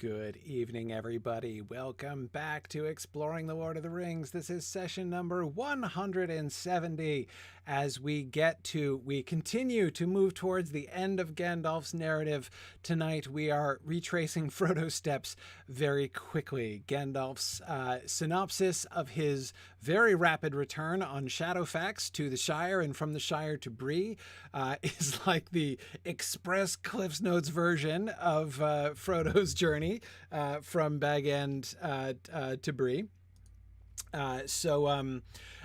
Good evening, everybody. Welcome back to Exploring the Lord of the Rings. This is session number 170. As we continue to move towards the end of Gandalf's narrative. Tonight, we are retracing Frodo's steps very quickly. Gandalf's synopsis of his very rapid return on Shadowfax to the Shire and from the Shire to Bree is like the Express Cliffs Notes version of Frodo's journey from Bag End to Bree.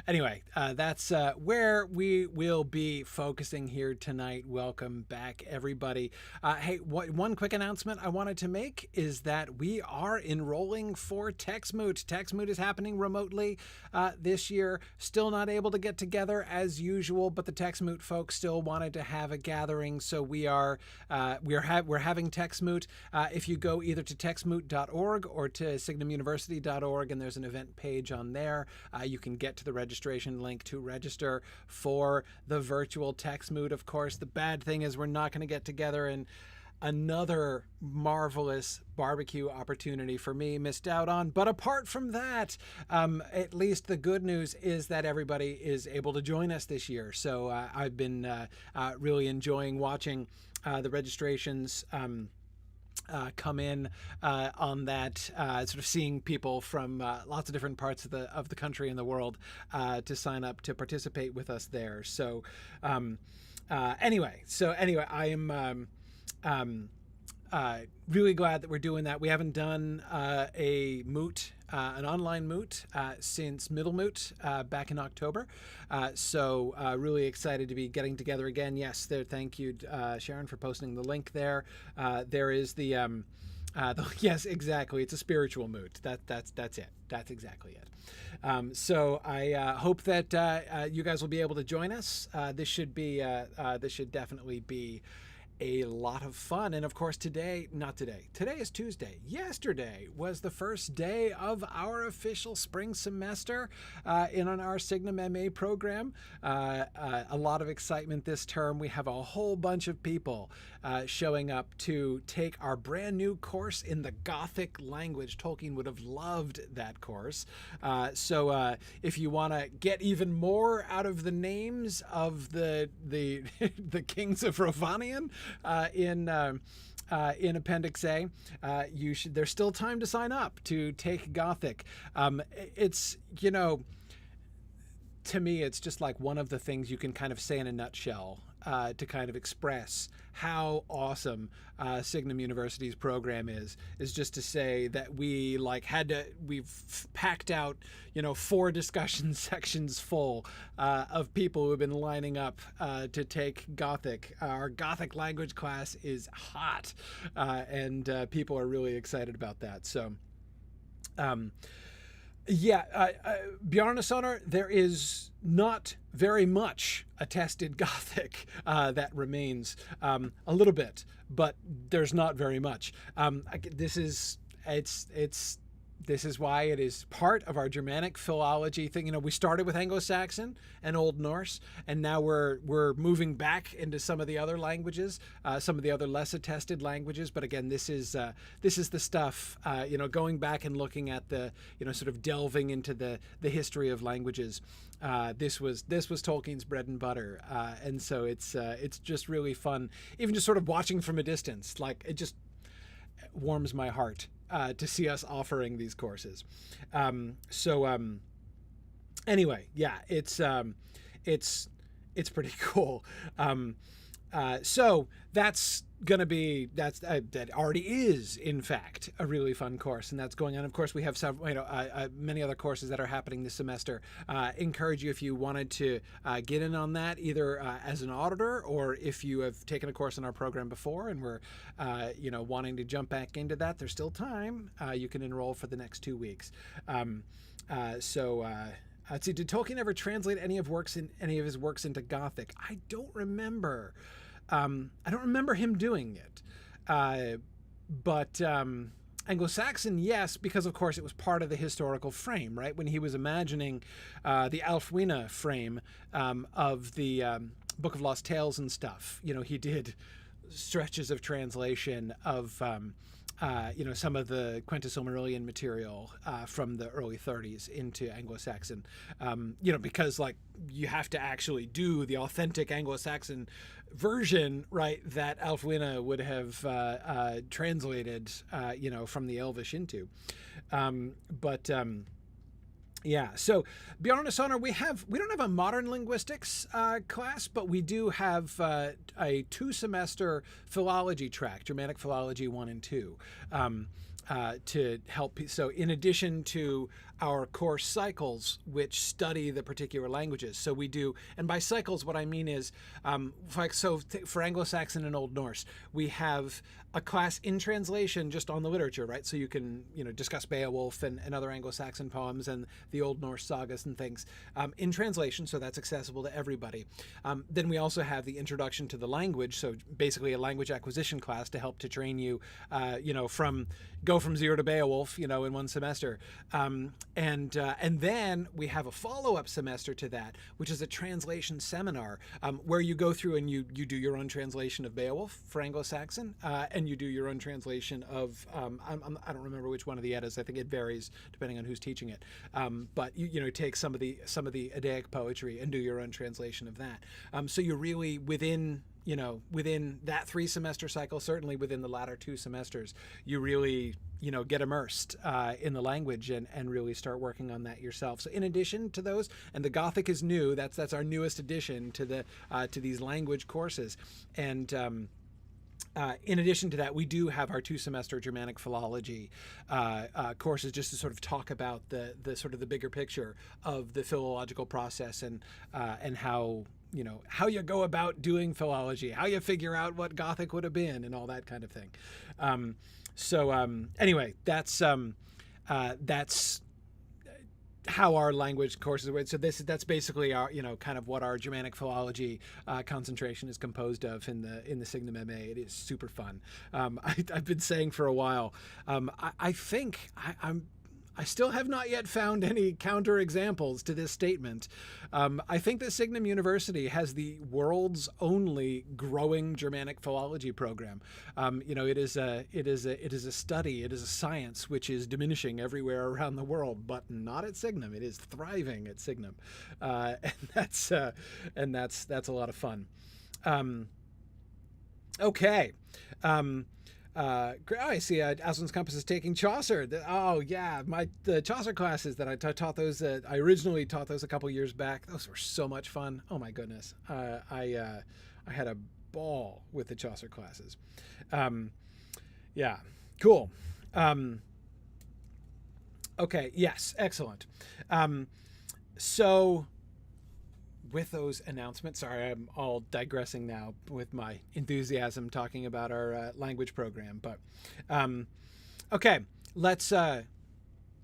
Anyway, that's where we will be focusing here tonight. Welcome back, everybody. Hey, one quick announcement I wanted to make is that we are enrolling for TextMoot. TextMoot is happening remotely this year. Still not able to get together as usual, but the TextMoot folks still wanted to have a gathering, so we're having TextMoot. If you go either to textmoot.org or to signumuniversity.org, and there's an event page on there, you can get to the registration link to register for the virtual TextMoot. Of course, the bad thing is we're not going to get together, and another marvelous barbecue opportunity for me missed out on. But apart from that, at least the good news is that everybody is able to join us this year. So I've been really enjoying watching the registrations come in on that, sort of seeing people from lots of different parts of the country and the world to sign up to participate with us there. So anyway, I am really glad that we're doing that. We haven't done a moot, an online moot, since Middle Moot back in October. So really excited to be getting together again. Yes, there. Thank you, Sharon, for posting the link there. There is the yes, exactly. It's a spiritual moot. That's it. That's exactly it. So I hope that you guys will be able to join us. This should definitely be a lot of fun. And of course, today is Tuesday. Yesterday was the first day of our official spring semester in on our Signum MA program. A lot of excitement this term. We have a whole bunch of people showing up to take our brand new course in the Gothic language. Tolkien would have loved that course. So if you want to get even more out of the names of the the kings of Rovanian, in Appendix A, there's still time to sign up to take Gothic. It's, to me, it's just like one of the things you can kind of say in a nutshell to kind of express how awesome Signum University's program is just to say that we've packed out 4 discussion sections full of people who have been lining up to take Gothic. Our Gothic language class is hot, and people are really excited about that. So Bjarnasonar, there is not very much attested Gothic that remains. A little bit, but there's not very much. This is why it is part of our Germanic philology thing. We started with Anglo-Saxon and Old Norse, and now we're moving back into some of the other languages, some of the other less attested languages. But again, this is the stuff, going back and looking at the, sort of delving into the history of languages. This was Tolkien's bread and butter, and so it's just really fun, even just sort of watching from a distance. Like, it just warms my heart to see us offering these courses. Anyway, yeah, it's pretty cool. So that already is, in fact, a really fun course, and that's going on. Of course, we have several, many other courses that are happening this semester. Encourage you, if you wanted to get in on that, either as an auditor, or if you have taken a course in our program before and were, wanting to jump back into that, there's still time. You can enroll for the next 2 weeks. Let's see, did Tolkien ever translate any of his works into Gothic? I don't remember. I don't remember him doing it. But Anglo-Saxon, yes, because of course it was part of the historical frame, right? When he was imagining the Alfwine frame of the Book of Lost Tales and stuff, he did stretches of translation of some of the Quenta-Silmarillion material from the early 30s into Anglo-Saxon, because like you have to actually do the authentic Anglo-Saxon version, right, that Ælfwine would have translated, from the Elvish into. Yeah, so beyond Honor, we don't have a modern linguistics class, but we do have a 2-semester philology track, Germanic Philology 1 and 2, to help. So in addition to our course cycles, which study the particular languages, so we do, and by cycles, what I mean is, for Anglo-Saxon and Old Norse, we have a class in translation just on the literature, right? So you can, discuss Beowulf and other Anglo-Saxon poems and the Old Norse sagas and things in translation, so that's accessible to everybody. Then we also have the introduction to the language, so basically a language acquisition class to help to train you, go from zero to Beowulf, in one semester. And then we have a follow-up semester to that, which is a translation seminar, where you go through and you do your own translation of Beowulf for Anglo-Saxon, and you do your own translation of, I don't remember which one of the Eddas. I think it varies depending on who's teaching it. But you take some of the Eddaic poetry and do your own translation of that. So you're really within that 3-semester cycle, certainly within the latter 2 semesters, you really, get immersed in the language and really start working on that yourself. So in addition to those, and the Gothic is new, that's our newest addition to these language courses. And in addition to that, we do have our 2-semester Germanic philology courses, just to sort of talk about the sort of the bigger picture of the philological process and how you go about doing philology, how you figure out what Gothic would have been, and all that kind of thing. Anyway, that's how our language courses work. So that's basically our, kind of what our Germanic philology concentration is composed of in the Signum MA. It is super fun. I've been saying for a while, I think I still have not yet found any counter examples to this statement. I think that Signum University has the world's only growing Germanic philology program. It is a study, it is a science which is diminishing everywhere around the world, but not at Signum. It is thriving at Signum, and that's a lot of fun. Okay. I see Aslan's Compass is taking Chaucer. Oh yeah, the Chaucer classes that I taught those. I originally taught those a couple years back. Those were so much fun. Oh my goodness. I had a ball with the Chaucer classes. Yeah, cool. Okay, yes, excellent. So with those announcements, sorry, I'm all digressing now with my enthusiasm talking about our language program, but okay, let's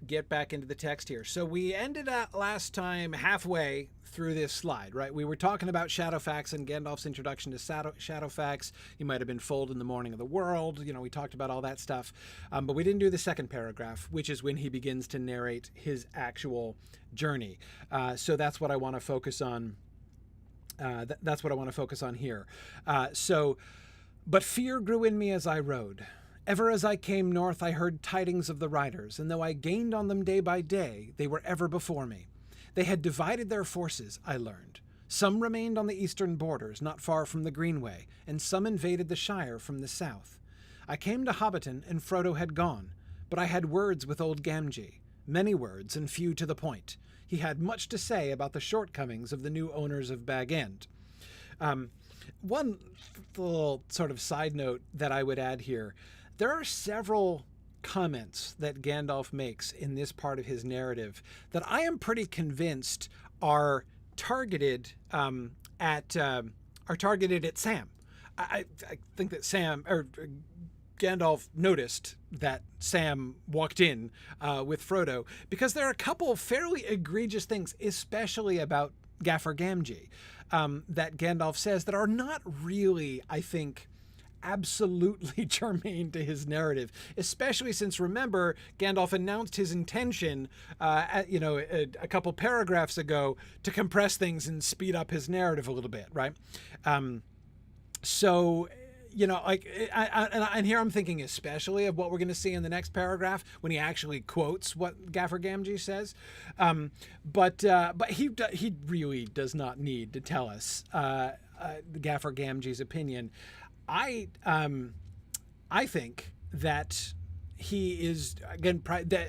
get back into the text here. So we ended up last time halfway through this slide, right? We were talking about Shadowfax and Gandalf's introduction to Shadowfax. You might have been foaled in the morning of the world. We talked about all that stuff, but we didn't do the second paragraph, which is when he begins to narrate his actual journey. So that's what I want to focus on. That's what I want to focus on here. But fear grew in me as I rode. Ever as I came north, I heard tidings of the riders, and though I gained on them day by day, they were ever before me. They had divided their forces, I learned. Some remained on the eastern borders, not far from the Greenway, and some invaded the Shire from the south. I came to Hobbiton, and Frodo had gone, but I had words with old Gamgee, many words and few to the point. He had much to say about the shortcomings of the new owners of Bag End. One little sort of side note that I would add here, there are several comments that Gandalf makes in this part of his narrative that I am pretty convinced are targeted at Sam. I think that Gandalf noticed that Sam walked in with Frodo, because there are a couple fairly egregious things, especially about Gaffer Gamgee, that Gandalf says that are not really, I think, absolutely germane to his narrative, especially since, remember, Gandalf announced his intention a couple paragraphs ago to compress things and speed up his narrative a little bit, right? So and here I'm thinking especially of what we're going to see in the next paragraph when he actually quotes what Gaffer Gamgee says. But he really does not need to tell us Gaffer Gamgee's opinion. I think that he is, again,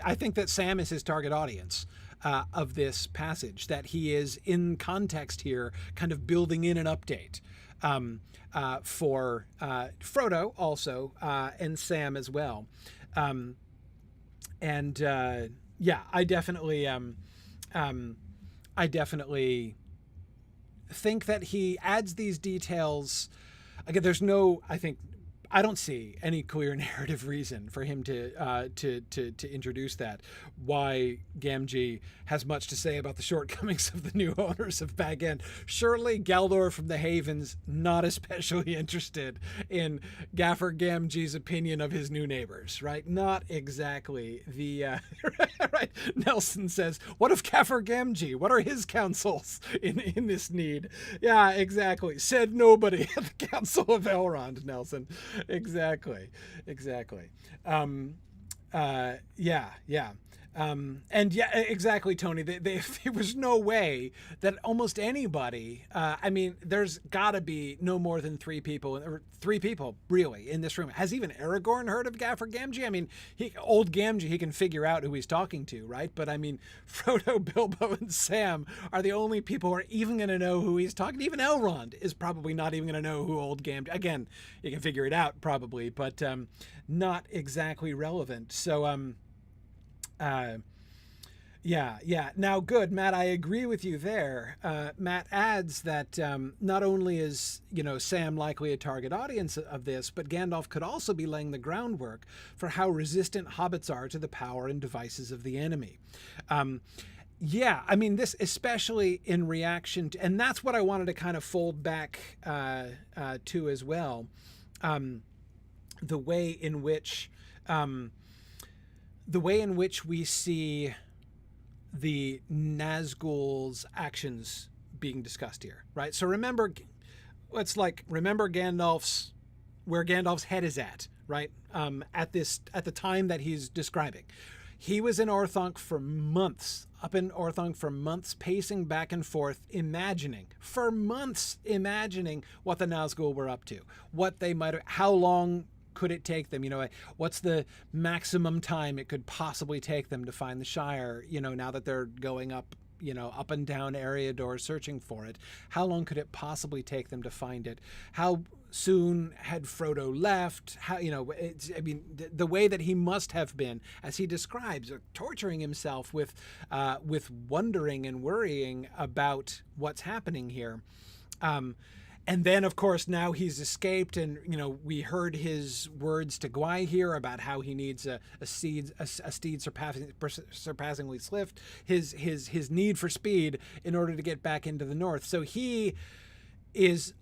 I think that Sam is his target audience of this passage, that he is in context here kind of building in an update for Frodo also and Sam as well. I definitely think that he adds these details. Again, I don't see any clear narrative reason for him to introduce that. Why Gamgee has much to say about the shortcomings of the new owners of Bag End. Surely Galdor from the Havens not especially interested in Gaffer Gamgee's opinion of his new neighbors, right? Not exactly the right. Nelson says, "What of Gaffer Gamgee? What are his counsels in this need?" Yeah, exactly. Said nobody at the Council of Elrond, Nelson. Exactly. Exactly, Tony. There was no way that almost anybody, there's gotta be no more than three people really in this room. Has even Aragorn heard of Gaffer Gamgee? Old Gamgee, he can figure out who he's talking to, right? But Frodo, Bilbo, and Sam are the only people who are even going to know who he's talking to. Even Elrond is probably not even going to know who old Gamgee, again, you can figure it out probably, but not exactly relevant. So, Now, good, Matt, I agree with you there. Matt adds that not only is, Sam likely a target audience of this, but Gandalf could also be laying the groundwork for how resistant hobbits are to the power and devices of the enemy. This especially in reaction to, and that's what I wanted to kind of fold back to as well. The way in which we see the Nazgul's actions being discussed here, right? So remember Gandalf's, where Gandalf's head is at, right? At the time that he's describing, he was in Orthanc for months, pacing back and forth, imagining what the Nazgul were up to, what they might have, how long could it take them? What's the maximum time it could possibly take them to find the Shire? Now that they're going up, up and down Eriador searching for it, how long could it possibly take them to find it? How soon had Frodo left? The way that he must have been, as he describes, torturing himself with wondering and worrying about what's happening here. And then, of course, now he's escaped, and we heard his words to Gwai here about how he needs a steed surpassingly swift. His need for speed in order to get back into the north. So he is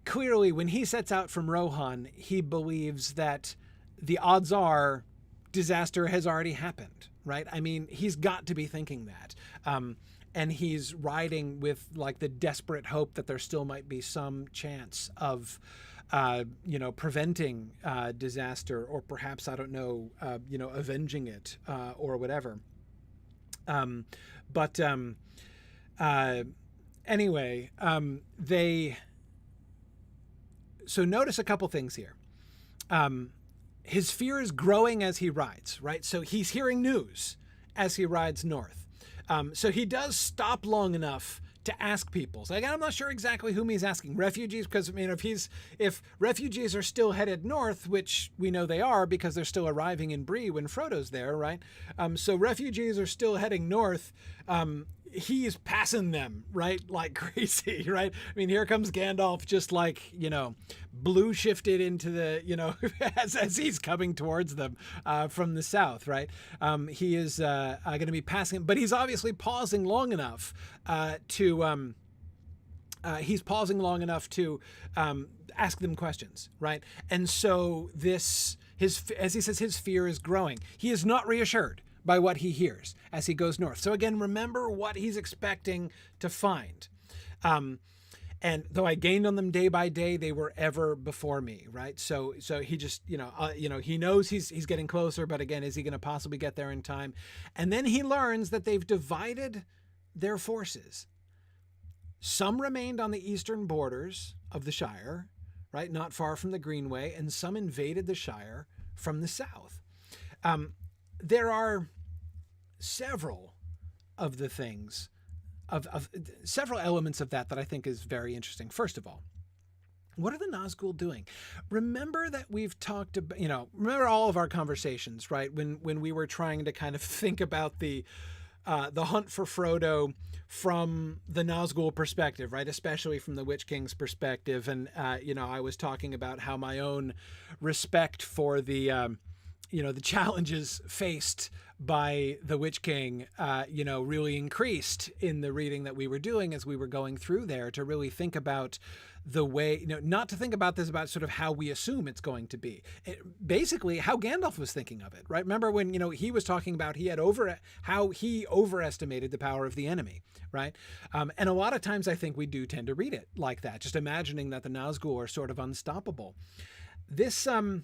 clearly, when he sets out from Rohan, he believes that the odds are disaster has already happened, right? He's got to be thinking that. And he's riding with the desperate hope that there still might be some chance of, preventing disaster, or perhaps, I don't know, avenging it or whatever. So notice a couple things here. His fear is growing as he rides, right? So he's hearing news as he rides north. So he does stop long enough to ask people. So again, I'm not sure exactly whom he's asking. Refugees, because if refugees are still headed north, which we know they are because they're still arriving in Bree when Frodo's there, right? So refugees are still heading north. He's passing them, right, like crazy, right? Here comes Gandalf, just blue shifted into the, as he's coming towards them from the south, right? He is going to be passing, but he's obviously pausing long enough to ask them questions, right? And so as he says, his fear is growing. He is not reassured by what he hears as he goes north. So again, remember what he's expecting to find. And though I gained on them day by day, they were ever before me, right? So he just, he knows he's getting closer, but again, is he going to possibly get there in time? And then he learns that they've divided their forces. Some remained on the eastern borders of the Shire, right, not far from the Greenway, and some invaded the Shire from the south. There are several of the things, of several elements of that I think is very interesting. First of all, what are the Nazgul doing? Remember that we've talked about, remember all of our conversations, right? When we were trying to kind of think about the hunt for Frodo from the Nazgul perspective, right? Especially from the Witch King's perspective. And, I was talking about how my own respect for the challenges faced by the Witch King, really increased in the reading that we were doing as we were going through there, to really think about the way, not to think about this about sort of how we assume it's going to be. Basically, how Gandalf was thinking of it, right? Remember when, he was talking about how he overestimated the power of the enemy, right? And a lot of times I think we do tend to read it like that, just imagining that the Nazgul are sort of unstoppable. This, so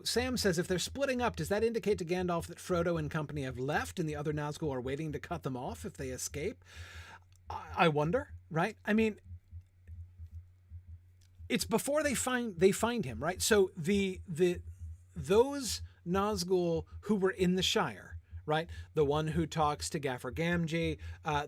Sam says, if they're splitting up, does that indicate to Gandalf that Frodo and company have left and the other Nazgul are waiting to cut them off if they escape? I wonder, right? I mean, it's before they find him, right? So those Nazgul who were in the Shire, right? The one who talks to Gaffer Gamgee,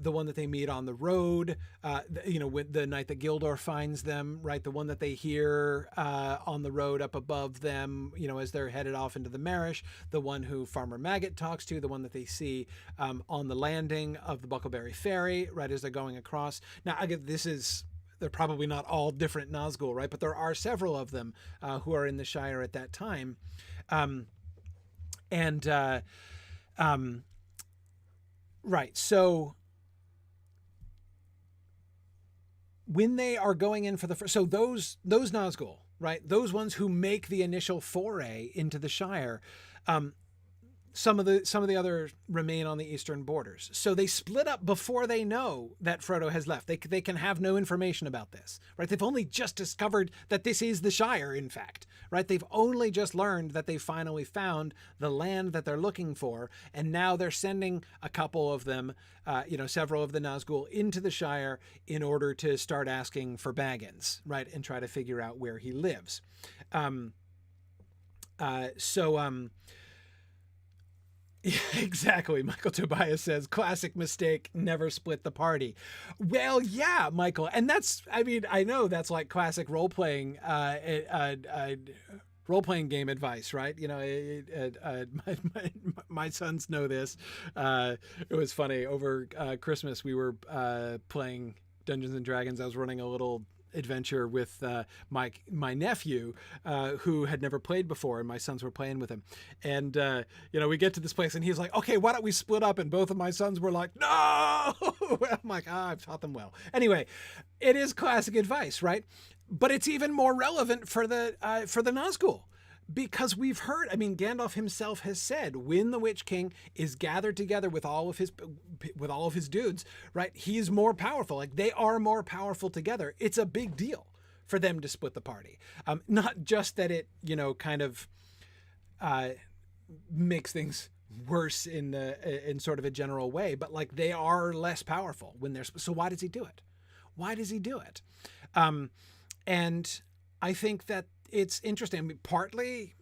the one that they meet on the road, with the night that Gildor finds them, right? The one that they hear on the road up above them, as they're headed off into the Marish, the one who Farmer Maggot talks to, the one that they see on the landing of the Buckleberry Ferry, right, as they're going across. Now, they're probably not all different Nazgul, right? But there are several of them who are in the Shire at that time. Right. So when they are going in for those Nazgul, right? Those ones who make the initial foray into the Shire, some of the others remain on the eastern borders. So they split up before they know that Frodo has left. They can have no information about this, right? They've only just discovered that this is the Shire, in fact, right? They've only just learned that they finally found the land that they're looking for. And now they're sending a couple of them, several of the Nazgul into the Shire in order to start asking for Baggins, right? And try to figure out where he lives. Yeah, exactly. Michael Tobias says, classic mistake, never split the party. Well, yeah, Michael. And I know that's like classic role-playing game advice, right? My sons know this. It was funny. Over Christmas, we were playing Dungeons and Dragons. I was running a little adventure with my nephew who had never played before, and my sons were playing with him, and we get to this place and he's like, okay, why don't we split up? And both of my sons were like, no. I'm like, I've taught them well. Anyway, it is classic advice, right? But it's even more relevant for the Nazgul, because we've heard, Gandalf himself has said, when the Witch King is gathered together with all of his dudes, right, he's more powerful. Like, they are more powerful together. It's a big deal for them to split the party. Not just that it, kind of makes things worse in sort of a general way, but like, they are less powerful when they're, so why does he do it? Why does he do it? And I think that it's interesting. Partly,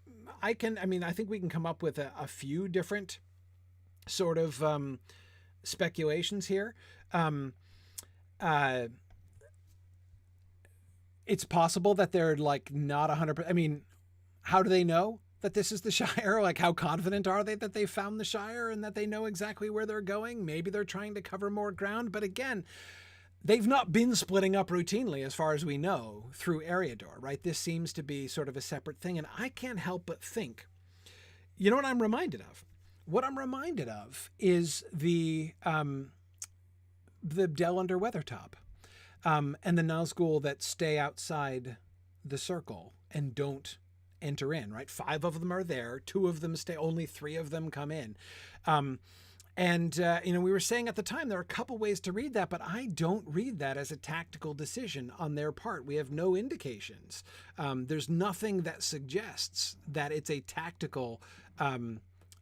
I think we can come up with a few different sort of speculations here. It's possible that they're like not 100%. How do they know that this is the Shire? Like, how confident are they that they found the Shire and that they know exactly where they're going? Maybe they're trying to cover more ground, but again, they've not been splitting up routinely, as far as we know, through Eriador, right? This seems to be sort of a separate thing. And I can't help but think, you know what I'm reminded of? What I'm reminded of is the Dell under Weathertop, and the Nazgul that stay outside the circle and don't enter in, right? 5 of them are there. 2 of them stay. Only 3 of them come in. And, we were saying at the time, there are a couple ways to read that, but I don't read that as a tactical decision on their part. We have no indications. There's nothing that suggests that it's a tactical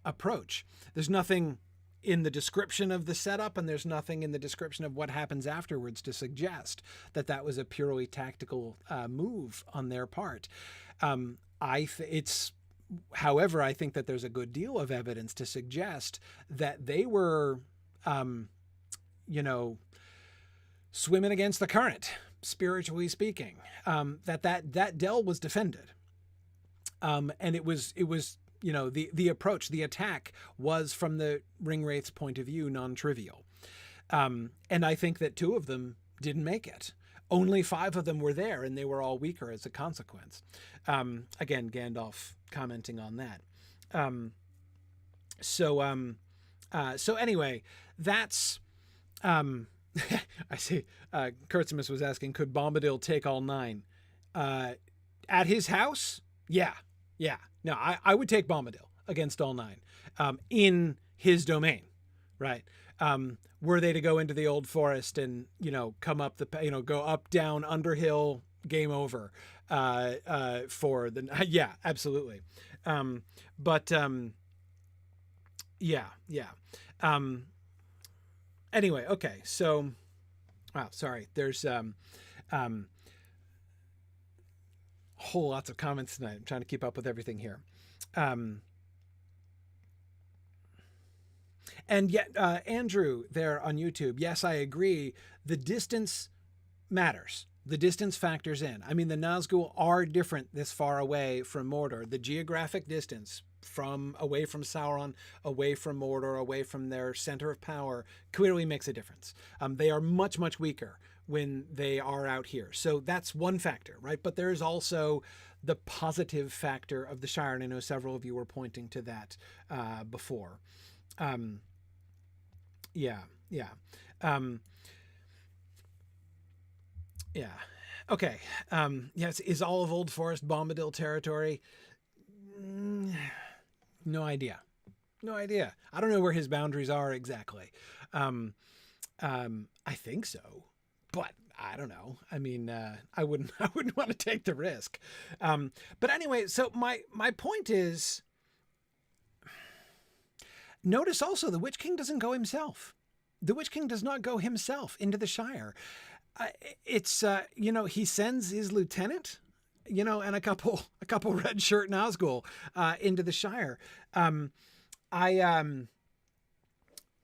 approach. There's nothing in the description of the setup, and there's nothing in the description of what happens afterwards to suggest that that was a purely tactical move on their part. However, I think that there's a good deal of evidence to suggest that they were, swimming against the current, spiritually speaking. That dell was defended, and it was the approach, the attack was, from the Ringwraith's point of view, non-trivial. And I think that 2 of them didn't make it. Only 5 of them were there, and they were all weaker as a consequence. Again, Gandalf commenting on that. So anyway, that's, I see, Kurtzimus was asking, could Bombadil take all 9? At his house? Yeah. No, I would take Bombadil against all 9, in his domain, right? Were they to go into the Old Forest and, come up go up, down, Underhill, game over, for the, yeah, absolutely. Anyway, okay. So, wow, sorry. There's, whole lots of comments tonight. I'm trying to keep up with everything here. And yet, Andrew there on YouTube, yes, I agree. The distance matters. The distance factors in. I mean, the Nazgul are different this far away from Mordor. The geographic distance away from Sauron, away from Mordor, away from their center of power, clearly makes a difference. They are much, much weaker when they are out here. So that's one factor, right? But there is also the positive factor of the Shire, and I know several of you were pointing to that before. Okay. Yes. Is all of Old Forest Bombadil territory? No idea. I don't know where his boundaries are exactly. I think so, but I don't know. I mean, I wouldn't want to take the risk. But anyway, so my point is, notice also the Witch King doesn't go himself. The Witch King does not go himself into the Shire. It's, he sends his lieutenant, and a couple red shirt Nazgul, into the Shire. I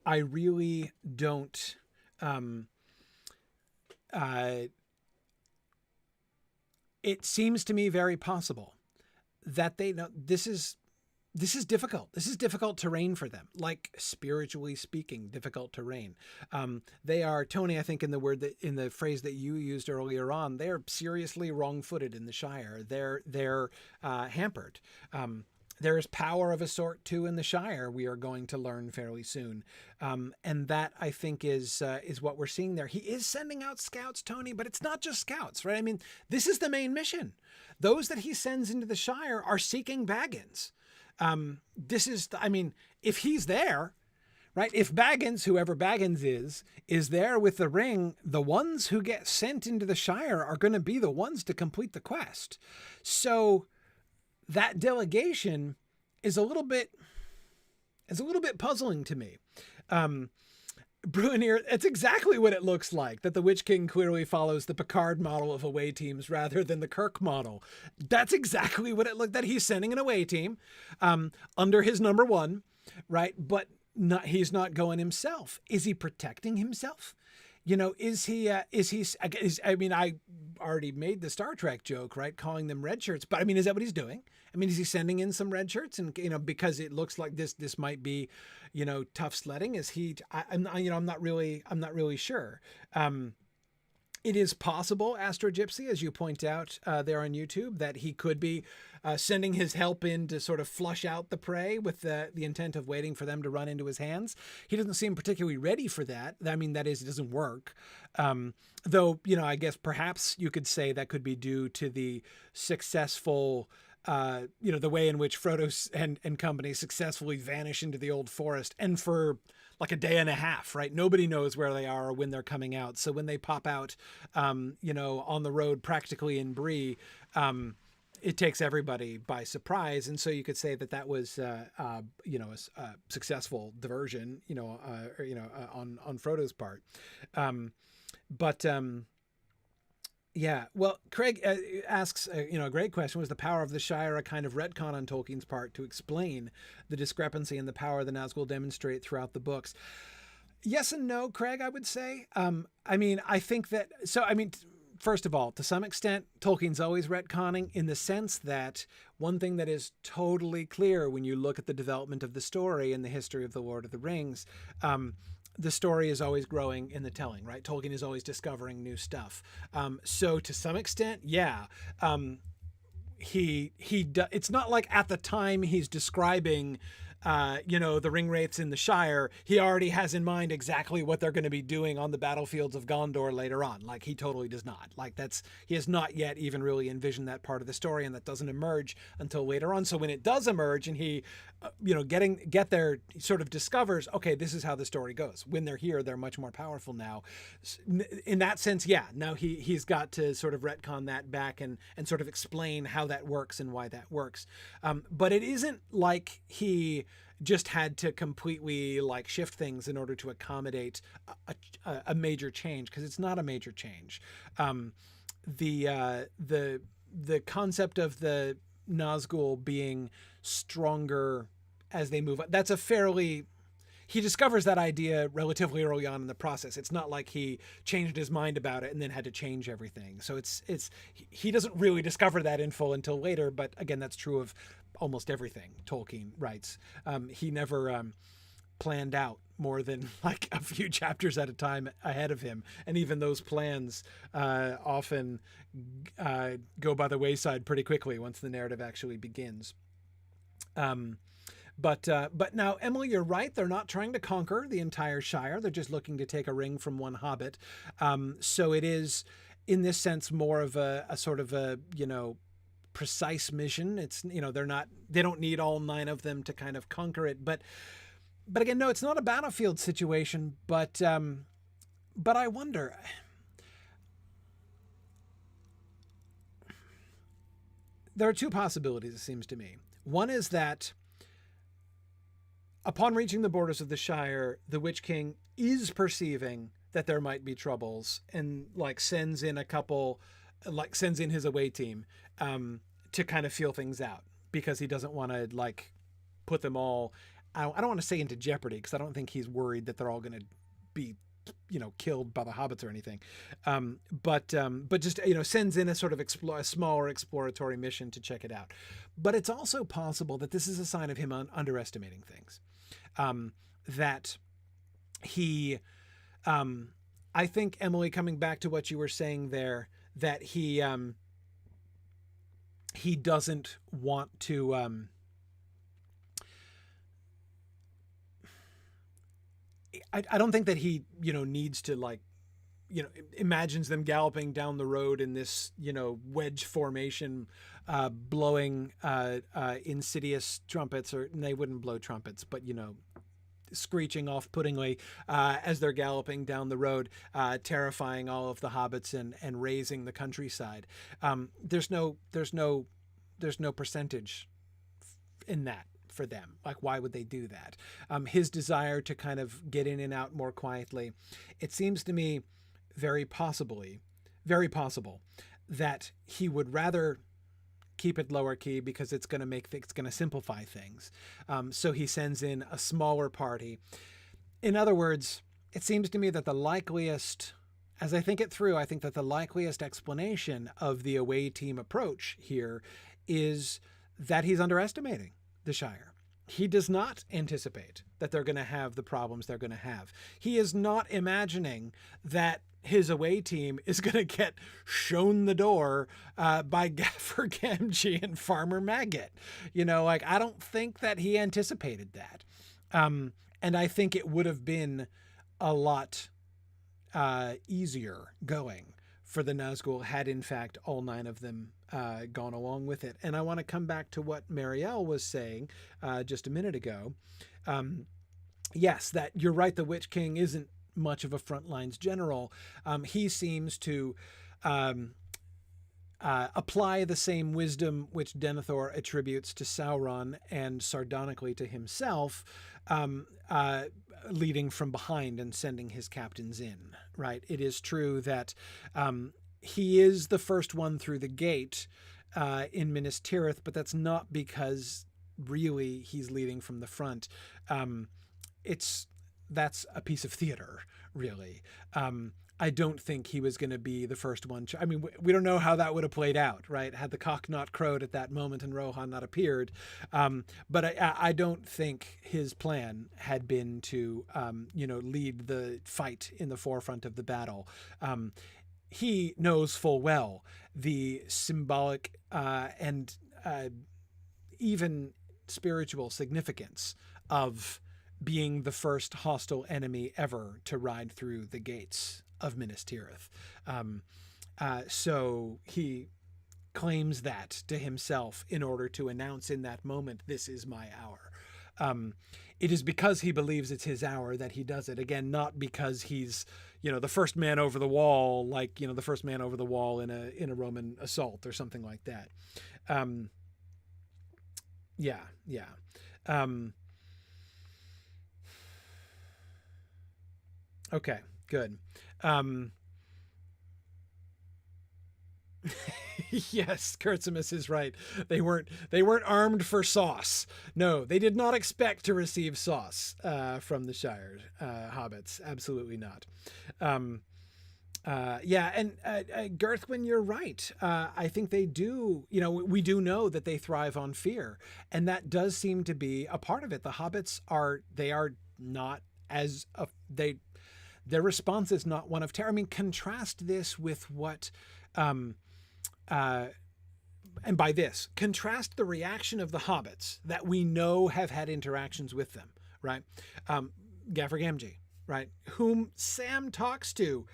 really don't, it seems to me very possible that they know this is difficult. This is difficult terrain for them, like spiritually speaking, difficult terrain. They are, Tony, I think in the phrase that you used earlier on, they're seriously wrong-footed in the Shire. They're hampered. There is power of a sort too in the Shire, we are going to learn fairly soon. And that, I think, is what we're seeing there. He is sending out scouts, Tony, but it's not just scouts, right? I mean, this is the main mission. Those that he sends into the Shire are seeking Baggins. If he's there, right? If Baggins, whoever Baggins is there with the ring, the ones who get sent into the Shire are going to be the ones to complete the quest. So that delegation is a little bit puzzling to me. Bruinier, it's exactly what it looks like, that the Witch King clearly follows the Picard model of away teams rather than the Kirk model. That's exactly what it looked, that he's sending an away team under his number 1, right? But he's not going himself. Is he protecting himself? I already made the Star Trek joke, right? Calling them red shirts, but I mean, is that what he's doing? I mean, is he sending in some red shirts and, because it looks like this might be, tough sledding? Is he, I'm not really sure. It is possible, Astro Gypsy, as you point out there on YouTube, that he could be sending his help in to sort of flush out the prey with the intent of waiting for them to run into his hands. He doesn't seem particularly ready for that. I mean, that is, it doesn't work. Though, I guess perhaps you could say that could be due to the successful the way in which Frodo and company successfully vanish into the old forest, and for like a day and a half, right? Nobody knows where they are or when they're coming out. So when they pop out, on the road, practically in Bree, it takes everybody by surprise. And so you could say that was, a successful diversion, on Frodo's part. Yeah, well, Craig asks, a great question. Was the power of the Shire a kind of retcon on Tolkien's part to explain the discrepancy in the power the Nazgul demonstrate throughout the books? Yes and no, Craig, I would say. I think that, first of all, to some extent, Tolkien's always retconning, in the sense that one thing that is totally clear when you look at the development of the story and the history of the Lord of the Rings, the story is always growing in the telling, right? Tolkien is always discovering new stuff. So to some extent, yeah, it's not like at the time he's describing, the ring wraiths in the Shire, he already has in mind exactly what they're going to be doing on the battlefields of Gondor later on. Like, he totally does not. He has not yet even really envisioned that part of the story, and that doesn't emerge until later on. So when it does emerge and he, get there, he sort of discovers, okay, this is how the story goes. When they're here, they're much more powerful now. In that sense, yeah, now he's got to sort of retcon that back and sort of explain how that works and why that works. But it isn't like he just had to completely shift things in order to accommodate a major change, because it's not a major change. The concept of the Nazgul being stronger as they move up, that's he discovers that idea relatively early on in the process. It's not like he changed his mind about it and then had to change everything. So he doesn't really discover that in full until later. But again, that's true of almost everything Tolkien writes. He never planned out more than a few chapters at a time ahead of him. And even those plans often go by the wayside pretty quickly once the narrative actually begins. But now, Emily, you're right. They're not trying to conquer the entire Shire. They're just looking to take a ring from one hobbit. So it is, in this sense, more of a sort of a, precise mission. It's, they don't need all 9 of them to kind of conquer it. But again, no, it's not a battlefield situation. But I wonder, there are 2 possibilities, it seems to me. One is that upon reaching the borders of the Shire, the Witch King is perceiving that there might be troubles, and sends in his away team to kind of feel things out, because he doesn't want to put them all, I don't want to say into jeopardy, because I don't think he's worried that they're all going to be killed by the hobbits or anything. But just, sends in a sort of a smaller exploratory mission to check it out. But it's also possible that this is a sign of him underestimating things. That he, I think, Emily, coming back to what you were saying there, that he doesn't want to, I don't think that he, needs to imagines them galloping down the road in this, wedge formation, blowing insidious trumpets, and they wouldn't blow trumpets, but, screeching off-puttingly as they're galloping down the road, terrifying all of the hobbits and razing the countryside. There's no percentage in that for them. Why would they do that? His desire to kind of get in and out more quietly, it seems to me very possible that he would rather keep it lower key, because it's going to simplify things. So he sends in a smaller party. In other words, it seems to me that the likeliest, as I think it through, I think that the likeliest explanation of the away team approach here is that he's underestimating the Shire. He does not anticipate that they're going to have the problems they're going to have. He is not imagining that his away team is going to get shown the door by Gaffer, Gamgee, and Farmer Maggot. I don't think that he anticipated that. And I think it would have been a lot easier going for the Nazgul had in fact all 9 of them gone along with it. And I want to come back to what Marielle was saying just a minute ago. Yes, that you're right. The Witch King isn't much of a frontlines general. He seems to apply the same wisdom which Denethor attributes to Sauron and sardonically to himself, leading from behind and sending his captains in, right? It is true that he is the first one through the gate in Minas Tirith, but that's not because really he's leading from the front. That's a piece of theater, really. I don't think he was going to be the first one. I mean, we don't know how that would have played out, right? Had the cock not crowed at that moment and Rohan not appeared. But I don't think his plan had been to, lead the fight in the forefront of the battle. He knows full well the symbolic and even spiritual significance of being the first hostile enemy ever to ride through the gates of Minas Tirith. So he claims that to himself in order to announce in that moment, this is my hour. It is because he believes it's his hour that he does it. Again, not because he's, the first man over the wall, like, the first man over the wall in a Roman assault or something like that. Okay, good. Yes, Kurtzimus is right. They weren't armed for sauce. No, they did not expect to receive sauce from the Shire hobbits. Absolutely not. Girthwin, you're right. I think they do. We do know that they thrive on fear, and that does seem to be a part of it. The hobbits are not as their response is not one of terror. I mean, contrast this with what, and by this, contrast the reaction of the hobbits that we know have had interactions with them, right? Gaffer Gamgee, right? Whom Sam talks to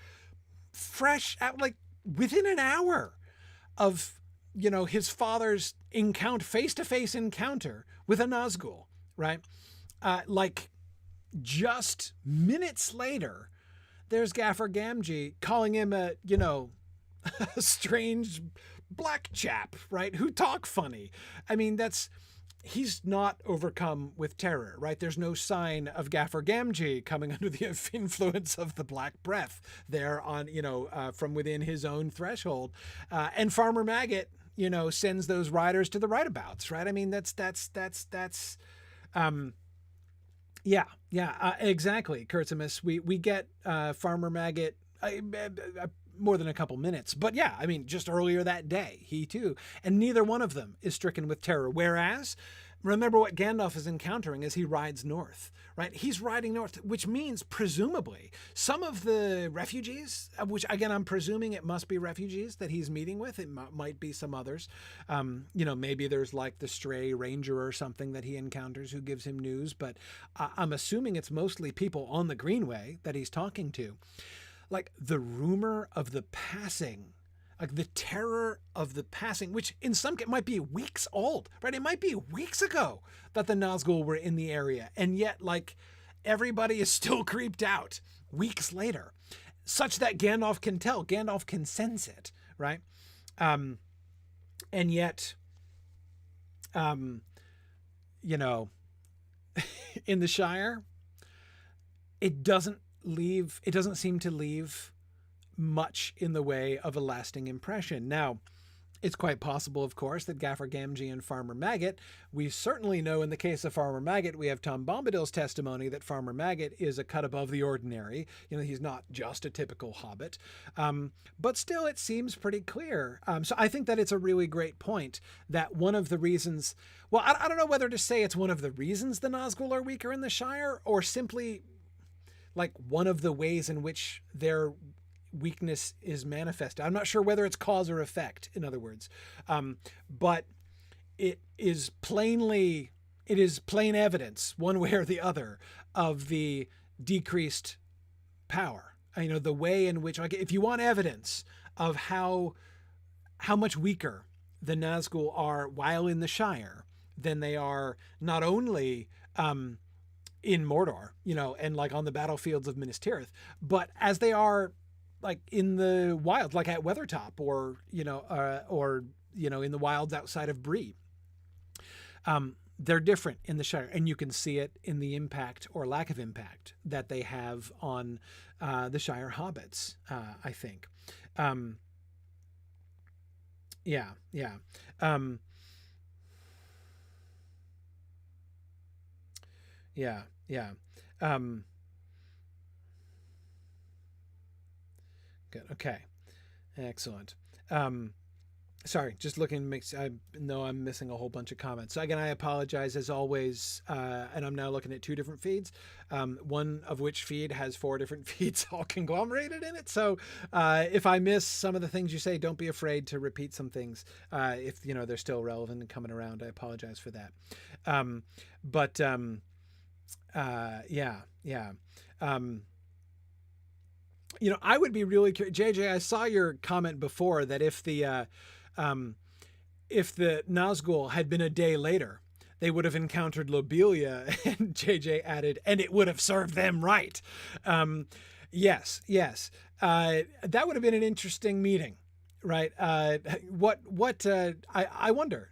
fresh out, like within an hour of, his father's face-to-face encounter with a Nazgul, right? Just minutes later, there's Gaffer Gamgee calling him a strange black chap, right? Who talk funny. I mean, he's not overcome with terror, right? There's no sign of Gaffer Gamgee coming under the influence of the Black Breath there on, from within his own threshold. And Farmer Maggot, sends those riders to the rightabouts, right? I mean, exactly, Kurtzimus. We get Farmer Maggot more than a couple minutes. But yeah, I mean, just earlier that day, he too. And neither one of them is stricken with terror. Whereas, remember what Gandalf is encountering as he rides north, right? He's riding north, which means, presumably, some of the refugees, which, again, I'm presuming it must be refugees that he's meeting with. It might be some others. Maybe there's like the stray ranger or something that he encounters who gives him news. But I'm assuming it's mostly people on the Greenway that he's talking to. Like the rumor of the passing, like the terror of the passing, which in some case might be weeks old, right? It might be weeks ago that the Nazgul were in the area. And yet, like, everybody is still creeped out weeks later, such that Gandalf can sense it, right? And yet, in the Shire, it doesn't seem to leave much in the way of a lasting impression. Now, it's quite possible, of course, that Gaffer Gamgee and Farmer Maggot, we certainly know in the case of Farmer Maggot, we have Tom Bombadil's testimony that Farmer Maggot is a cut above the ordinary. He's not just a typical hobbit. But still, it seems pretty clear. So I think that it's a really great point that one of the reasons, well, I don't know whether to say it's one of the reasons the Nazgul are weaker in the Shire, or simply like one of the ways in which their weakness is manifested. I'm not sure whether it's cause or effect, in other words. But it is plain evidence, one way or the other, of the decreased power. The way in which, like, if you want evidence of how much weaker the Nazgul are while in the Shire than they are not only in Mordor, and like on the battlefields of Minas Tirith, but as they are like in the wild, like at Weathertop, or in the wilds outside of Bree. They're different in the Shire, and you can see it in the impact or lack of impact that they have on the Shire hobbits, I think. Yeah. Good. Okay. Excellent. Sorry, just looking. I know I'm missing a whole bunch of comments. So again, I apologize as always. And I'm now looking at two different feeds, one of which feed has 4 different feeds all conglomerated in it. So if I miss some of the things you say, don't be afraid to repeat some things. If they're still relevant and coming around, I apologize for that. I would be really curious. JJ, I saw your comment before that if the Nazgul had been a day later, they would have encountered Lobelia, and JJ added, and it would have served them right. Yes. That would have been an interesting meeting, right? I wonder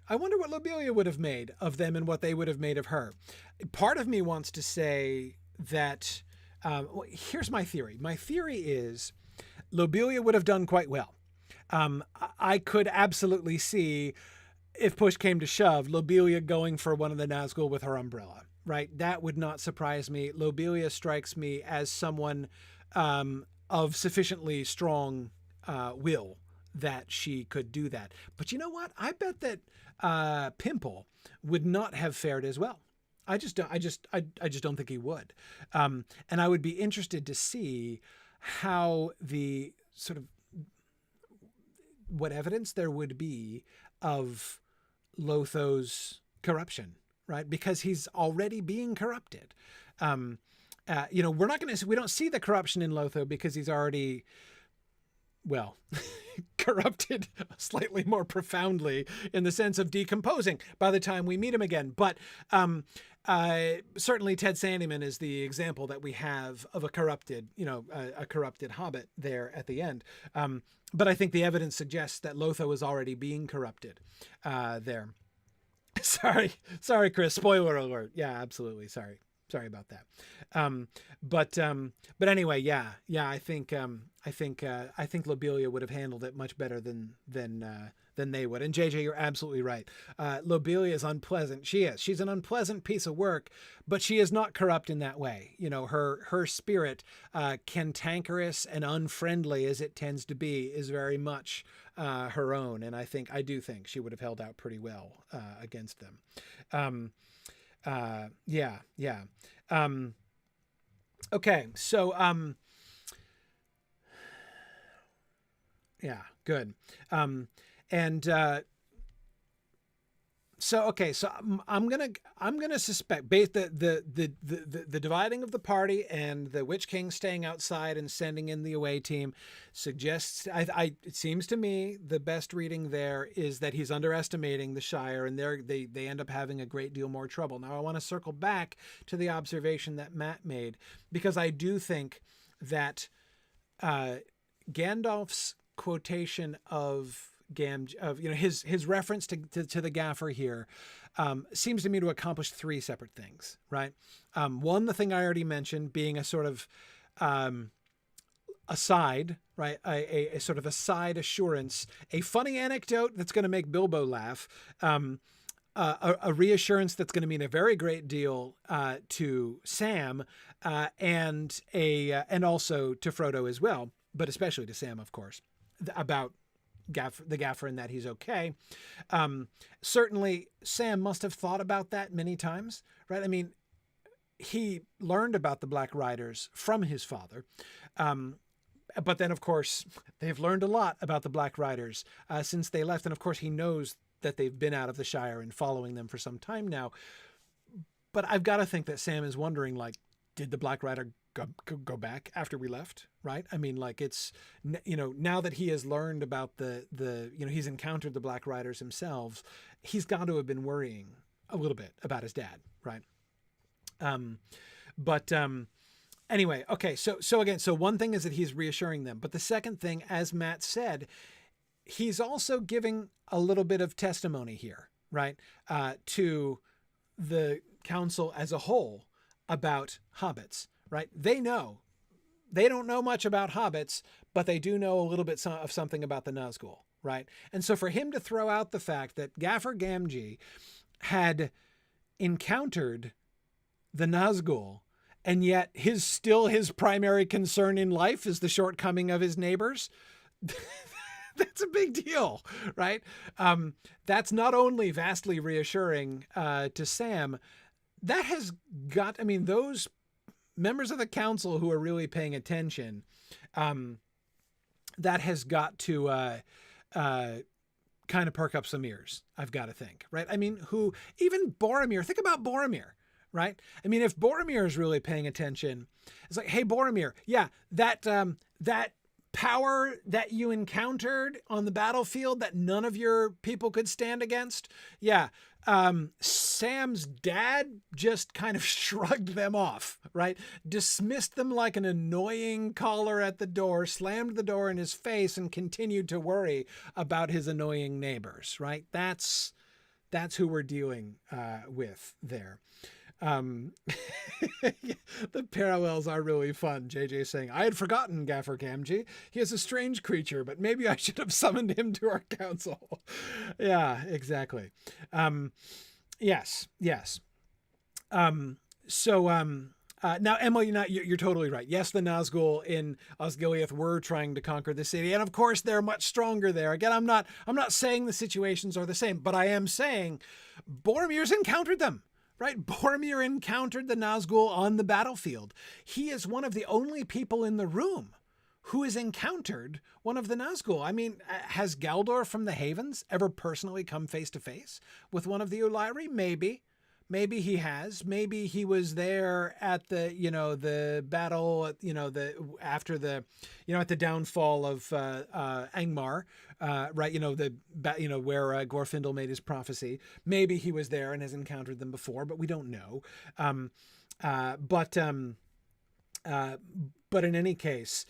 what Lobelia would have made of them and what they would have made of her. Part of me wants to say that, here's my theory. My theory is Lobelia would have done quite well. I could absolutely see, if push came to shove, Lobelia going for one of the Nazgul with her umbrella, right? That would not surprise me. Lobelia strikes me as someone of sufficiently strong will that she could do that. But you know what? I bet that Pimple would not have fared as well. I just don't think he would. And I would be interested to see how the sort of what evidence there would be of Lotho's corruption, right? Because he's already being corrupted. We don't see the corruption in Lotho because he's already, well, corrupted slightly more profoundly in the sense of decomposing by the time we meet him again. But certainly Ted Sandyman is the example that we have of a corrupted Hobbit there at the end. But I think the evidence suggests that Lotho is already being corrupted there. Sorry, Chris. Spoiler alert. Yeah, absolutely. Sorry about that. But anyway, yeah. I think Lobelia would have handled it much better than they would. And JJ, you're absolutely right. Lobelia is unpleasant. She's an unpleasant piece of work, but she is not corrupt in that way. Her spirit, cantankerous and unfriendly as it tends to be, is very much her own. And I do think she would have held out pretty well against them. Okay. So, good. So I'm gonna suspect, based the dividing of the party and the Witch King staying outside and sending in the away team suggests, it seems to me the best reading there is that he's underestimating the Shire, and they end up having a great deal more trouble. Now I want to circle back to the observation that Matt made, because I do think that Gandalf's quotation of his reference to the Gaffer here seems to me to accomplish 3 separate things, right? One, the thing I already mentioned, being a sort of aside, right? A sort of aside assurance, a funny anecdote that's going to make Bilbo laugh, a reassurance that's going to mean a very great deal to Sam, and also to Frodo as well, but especially to Sam, of course, about the Gaffer and that he's okay. Certainly Sam must have thought about that many times, right? I mean, he learned about the Black Riders from his father. But then, of course, they've learned a lot about the Black Riders since they left. And of course, he knows that they've been out of the Shire and following them for some time now. But I've got to think that Sam is wondering, like, did the Black go back after we left, right? I mean, like it's, now that he has learned about he's encountered the Black Riders himself, he's got to have been worrying a little bit about his dad, right? Anyway, okay. So one thing is that he's reassuring them, but the second thing, as Matt said, he's also giving a little bit of testimony here, right? To the council as a whole about hobbits, right? They don't know much about hobbits, but they do know a little bit of something about the Nazgul, right? And so for him to throw out the fact that Gaffer Gamgee had encountered the Nazgul, and yet his primary concern in life is the shortcoming of his neighbors, that's a big deal, right? That's not only vastly reassuring to Sam, that has got, those members of the council who are really paying attention, that has got to kind of perk up some ears, I've got to think, right? Even Boromir, think about Boromir, right? If Boromir is really paying attention, it's like, hey, Boromir, yeah, that power that you encountered on the battlefield that none of your people could stand against. Yeah. Sam's dad just kind of shrugged them off, right? Dismissed them like an annoying caller at the door, slammed the door in his face, and continued to worry about his annoying neighbors, right? That's who we're dealing with there. The parallels are really fun. JJ saying, I had forgotten Gaffer Gamgee. He is a strange creature, but maybe I should have summoned him to our council. Yeah, exactly. Yes. Now, Emma, you're totally right. Yes, the Nazgul in Osgiliath were trying to conquer the city, and of course they're much stronger there. Again, I'm not saying the situations are the same, but I am saying Boromir's encountered them. Right? Boromir encountered the Nazgul on the battlefield. He is one of the only people in the room who has encountered one of the Nazgul. Has Galdor from the Havens ever personally come face to face with one of the Olyri? Maybe he has. Maybe he was there at the battle, at the downfall of Angmar, right? Where Glorfindel made his prophecy. Maybe he was there and has encountered them before, but we don't know. But in any case,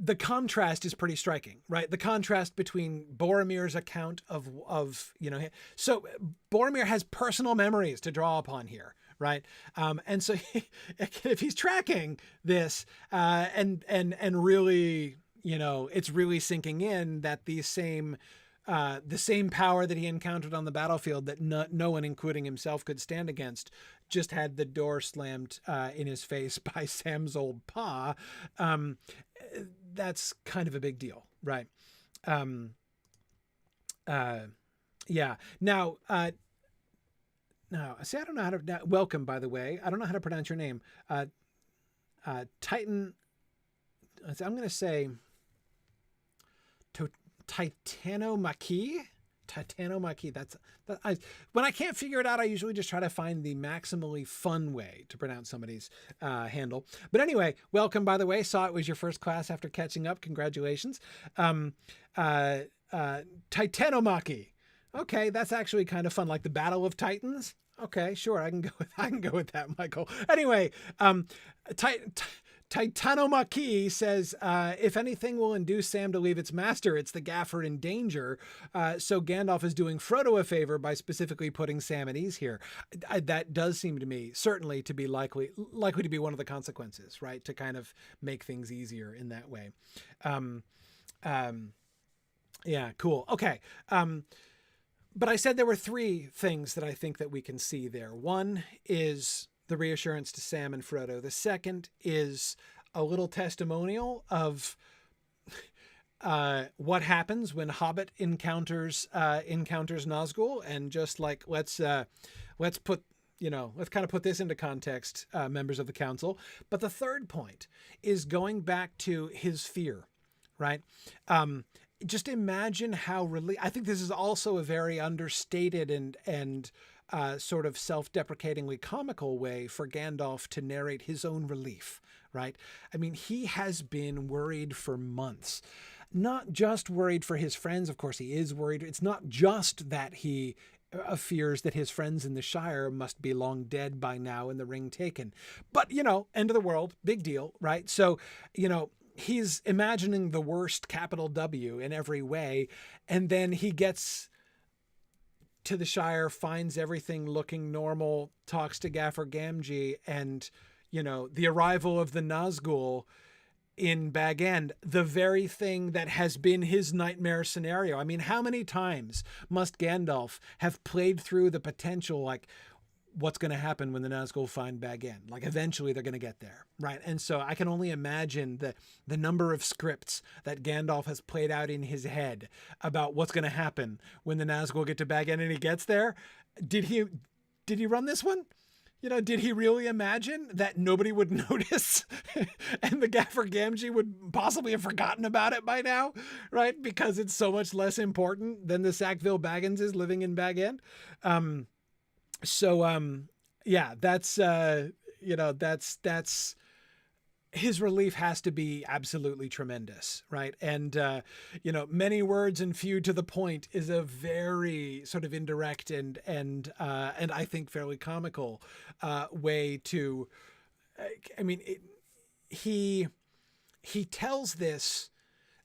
the contrast is pretty striking, right? The contrast between Boromir's account of so Boromir has personal memories to draw upon here, right? And so if he's tracking this, and really, it's really sinking in that the same power that he encountered on the battlefield that no one, including himself, could stand against, just had the door slammed in his face by Sam's old pa. That's kind of a big deal, right? Yeah. Now, see, I don't know how to, welcome, by the way. I don't know how to pronounce your name. Titan, I'm going to say Titanomachy. When I can't figure it out, I usually just try to find the maximally fun way to pronounce somebody's handle. But anyway, welcome, by the way. Saw it was your first class after catching up. Congratulations. Titanomachy. Okay, that's actually kind of fun, like the Battle of Titans. Okay, sure, I can go with that, Michael. Anyway, Titanomachy says, if anything will induce Sam to leave its master, it's the Gaffer in danger. So Gandalf is doing Frodo a favor by specifically putting Sam at ease here. That does seem to me certainly to be likely to be one of the consequences, right? To kind of make things easier in that way. Yeah, cool. Okay. But I said there were three things that I think that we can see there. One is the reassurance to Sam and Frodo. The second is a little testimonial of what happens when Hobbit encounters Nazgul, and just like let's kind of put this into context, members of the council. But the third point is going back to his fear, right? Just imagine how I think this is also a very understated and sort of self-deprecatingly comical way for Gandalf to narrate his own relief, right? I mean, he has been worried for months. Not just worried for his friends. Of course, he is worried. It's not just that he fears that his friends in the Shire must be long dead by now and the ring taken. But, you know, end of the world, big deal, right? So, you know, he's imagining the worst, capital W, in every way. And then he gets to the Shire, finds everything looking normal, talks to Gaffer Gamgee, and, you know, the arrival of the Nazgul in Bag End, the very thing that has been his nightmare scenario. I mean, how many times must Gandalf have played through the potential, like, what's going to happen when the Nazgul find Bag End? Like, eventually they're going to get there, right? And so I can only imagine the number of scripts that Gandalf has played out in his head about what's going to happen when the Nazgul get to Bag End and he gets there. Did he run this one? You know, did he really imagine that nobody would notice and the Gaffer Gamgee would possibly have forgotten about it by now, right? Because it's so much less important than the Sackville Baggins is living in Bag End. Yeah, that's, you know, that's his relief has to be absolutely tremendous, right? And, you know, many words and few to the point is a very sort of indirect and I think fairly comical way to, I mean, he tells this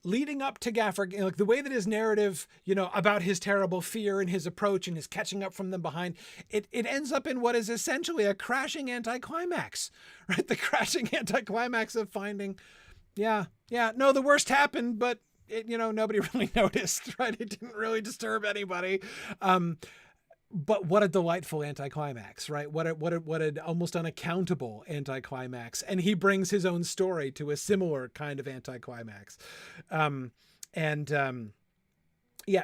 leading up to Gaffer, like the way that his narrative, you know, about his terrible fear and his approach and his catching up from them behind, it ends up in what is essentially a crashing anticlimax, right? The crashing anticlimax of finding, no, the worst happened, but it, you know, nobody really noticed, right? It didn't really disturb anybody. But what a delightful anticlimax, right? What an almost unaccountable anticlimax. And he brings his own story to a similar kind of anticlimax. Yeah,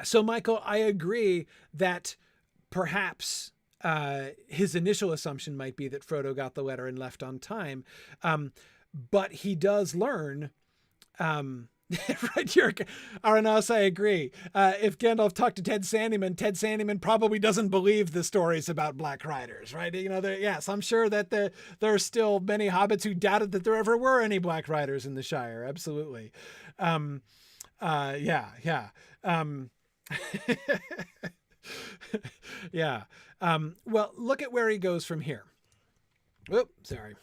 so Michael, I agree that perhaps his initial assumption might be that Frodo got the letter and left on time. But he does learn, right, Aranas, I agree. If Gandalf talked to Ted Sandyman probably doesn't believe the stories about Black Riders, right? You know, yes, I'm sure that there are still many hobbits who doubted that there ever were any Black Riders in the Shire. Absolutely. Yeah. Yeah. Well, look at where he goes from here. Whoop, sorry.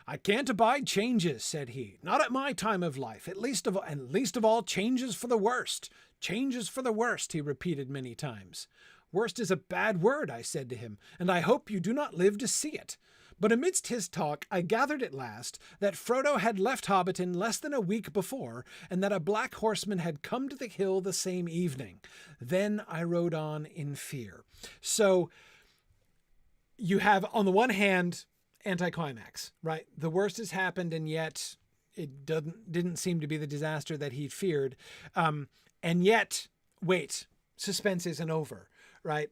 I can't abide changes, said he. Not at my time of life, least of all changes for the worst. Changes for the worst, he repeated many times. Worst is a bad word, I said to him, and I hope you do not live to see it. But amidst his talk, I gathered at last that Frodo had left Hobbiton less than a week before, and that a black horseman had come to the hill the same evening. Then I rode on in fear. So you have, on the one hand, anticlimax, right? The worst has happened, and yet it didn't seem to be the disaster that he feared. And yet, wait, suspense isn't over, right?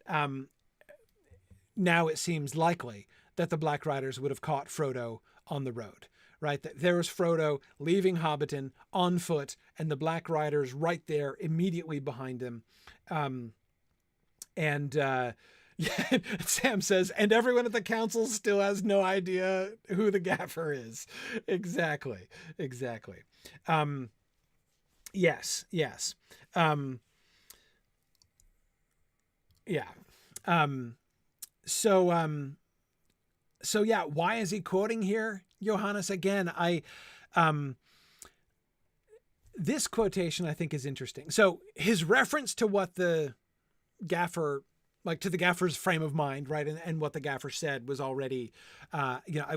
Now it seems likely that the Black Riders would have caught Frodo on the road, right? There was Frodo leaving Hobbiton on foot, and the Black Riders right there immediately behind him. Yeah, Sam says, and everyone at the council still has no idea who the Gaffer is. Exactly. Yes. Yeah. So yeah, why is he quoting here, Johannes? Again, this quotation I think is interesting. So his reference to what the Gaffer, like to the Gaffer's frame of mind, right? And what the Gaffer said was already,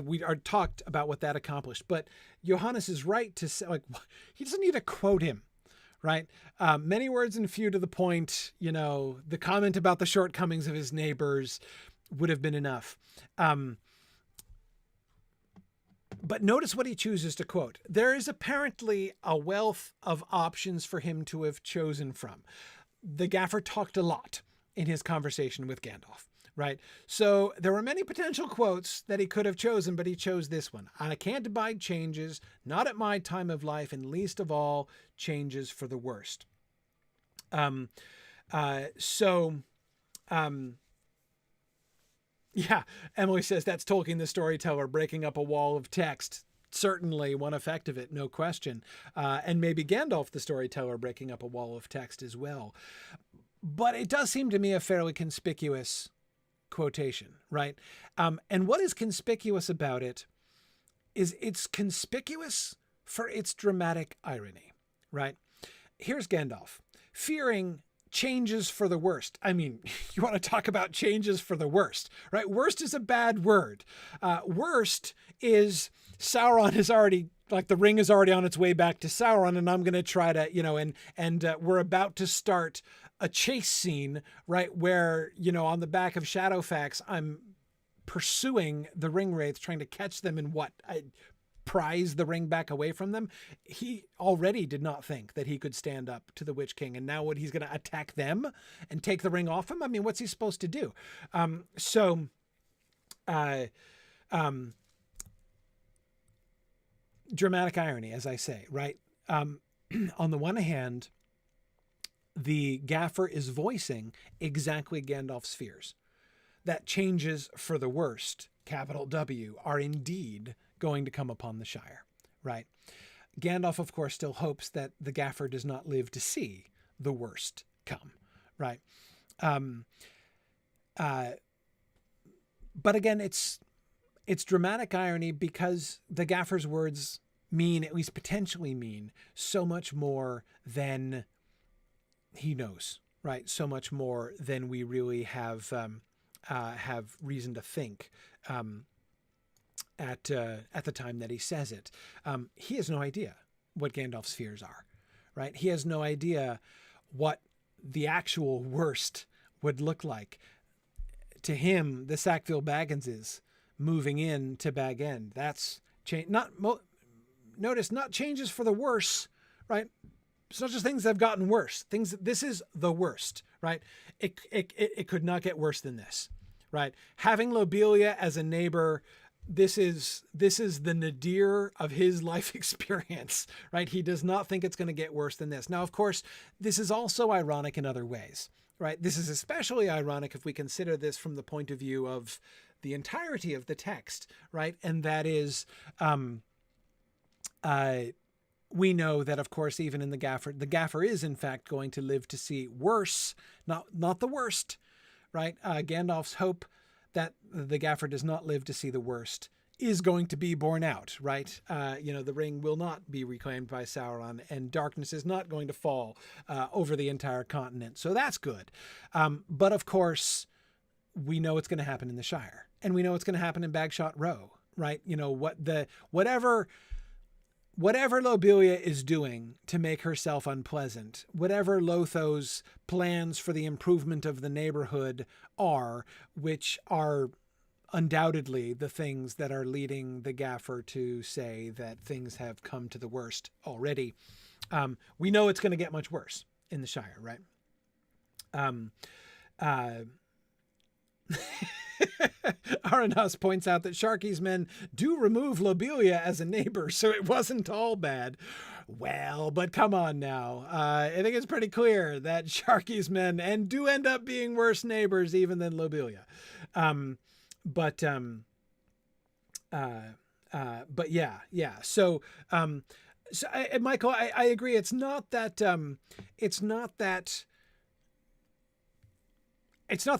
we are talked about what that accomplished, but Johannes is right to say, like, he doesn't need to quote him, right? Many words and few to the point, you know, the comment about the shortcomings of his neighbors would have been enough. But notice what he chooses to quote. There is apparently a wealth of options for him to have chosen from. The Gaffer talked a lot in his conversation with Gandalf, right? So there were many potential quotes that he could have chosen, but he chose this one. I can't abide changes, not at my time of life, and least of all changes for the worst. Yeah, Emily says that's Tolkien the storyteller breaking up a wall of text. Certainly one effect of it, no question. And maybe Gandalf the storyteller breaking up a wall of text as well. But it does seem to me a fairly conspicuous quotation, right? And what is conspicuous about it is it's conspicuous for its dramatic irony, right? Here's Gandalf, fearing changes for the worst. I mean, you want to talk about changes for the worst, right? Worst is a bad word. Worst is Sauron is already, like, the ring is already on its way back to Sauron, and I'm going to try to, and we're about to start a chase scene, right? Where, on the back of Shadowfax, I'm pursuing the ring wraiths, trying to catch them and prize the ring back away from them. He already did not think that he could stand up to the Witch King, and now what, he's going to attack them and take the ring off him? I mean, what's he supposed to do? Dramatic irony, as I say, right? On the one hand, the Gaffer is voicing exactly Gandalf's fears, that changes for the worst, capital W, are indeed going to come upon the Shire, right? Gandalf, of course, still hopes that the Gaffer does not live to see the worst come, right? But again, it's dramatic irony because the Gaffer's words mean, at least potentially mean, so much more than he knows, right? So much more than we really have reason to think at the time that he says it. He has no idea what Gandalf's fears are, right? He has no idea what the actual worst would look like. To him, the Sackville Bagginses moving in to Bag End, that's notice, not changes for the worse, right? It's not just things that have gotten worse. This is the worst, right? It could not get worse than this, right? Having Lobelia as a neighbor, this is the nadir of his life experience, right? He does not think it's going to get worse than this. Now, of course, this is also ironic in other ways, right? This is especially ironic if we consider this from the point of view of the entirety of the text, right? And that is, we know that, of course, even in the Gaffer is in fact going to live to see worse, not the worst, right? Gandalf's hope that the Gaffer does not live to see the worst is going to be borne out, right? The ring will not be reclaimed by Sauron, and darkness is not going to fall over the entire continent. So that's good. But of course, we know it's going to happen in the Shire, and we know it's going to happen in Bagshot Row, right? Whatever Lobelia is doing to make herself unpleasant, whatever Lotho's plans for the improvement of the neighborhood are, which are undoubtedly the things that are leading the Gaffer to say that things have come to the worst already, we know it's going to get much worse in the Shire, right? Aranas points out that Sharky's men do remove Lobelia as a neighbor, so it wasn't all bad. Well, but come on now. I think it's pretty clear that Sharky's men do end up being worse neighbors even than Lobelia. But yeah. So Michael, I agree. It's not that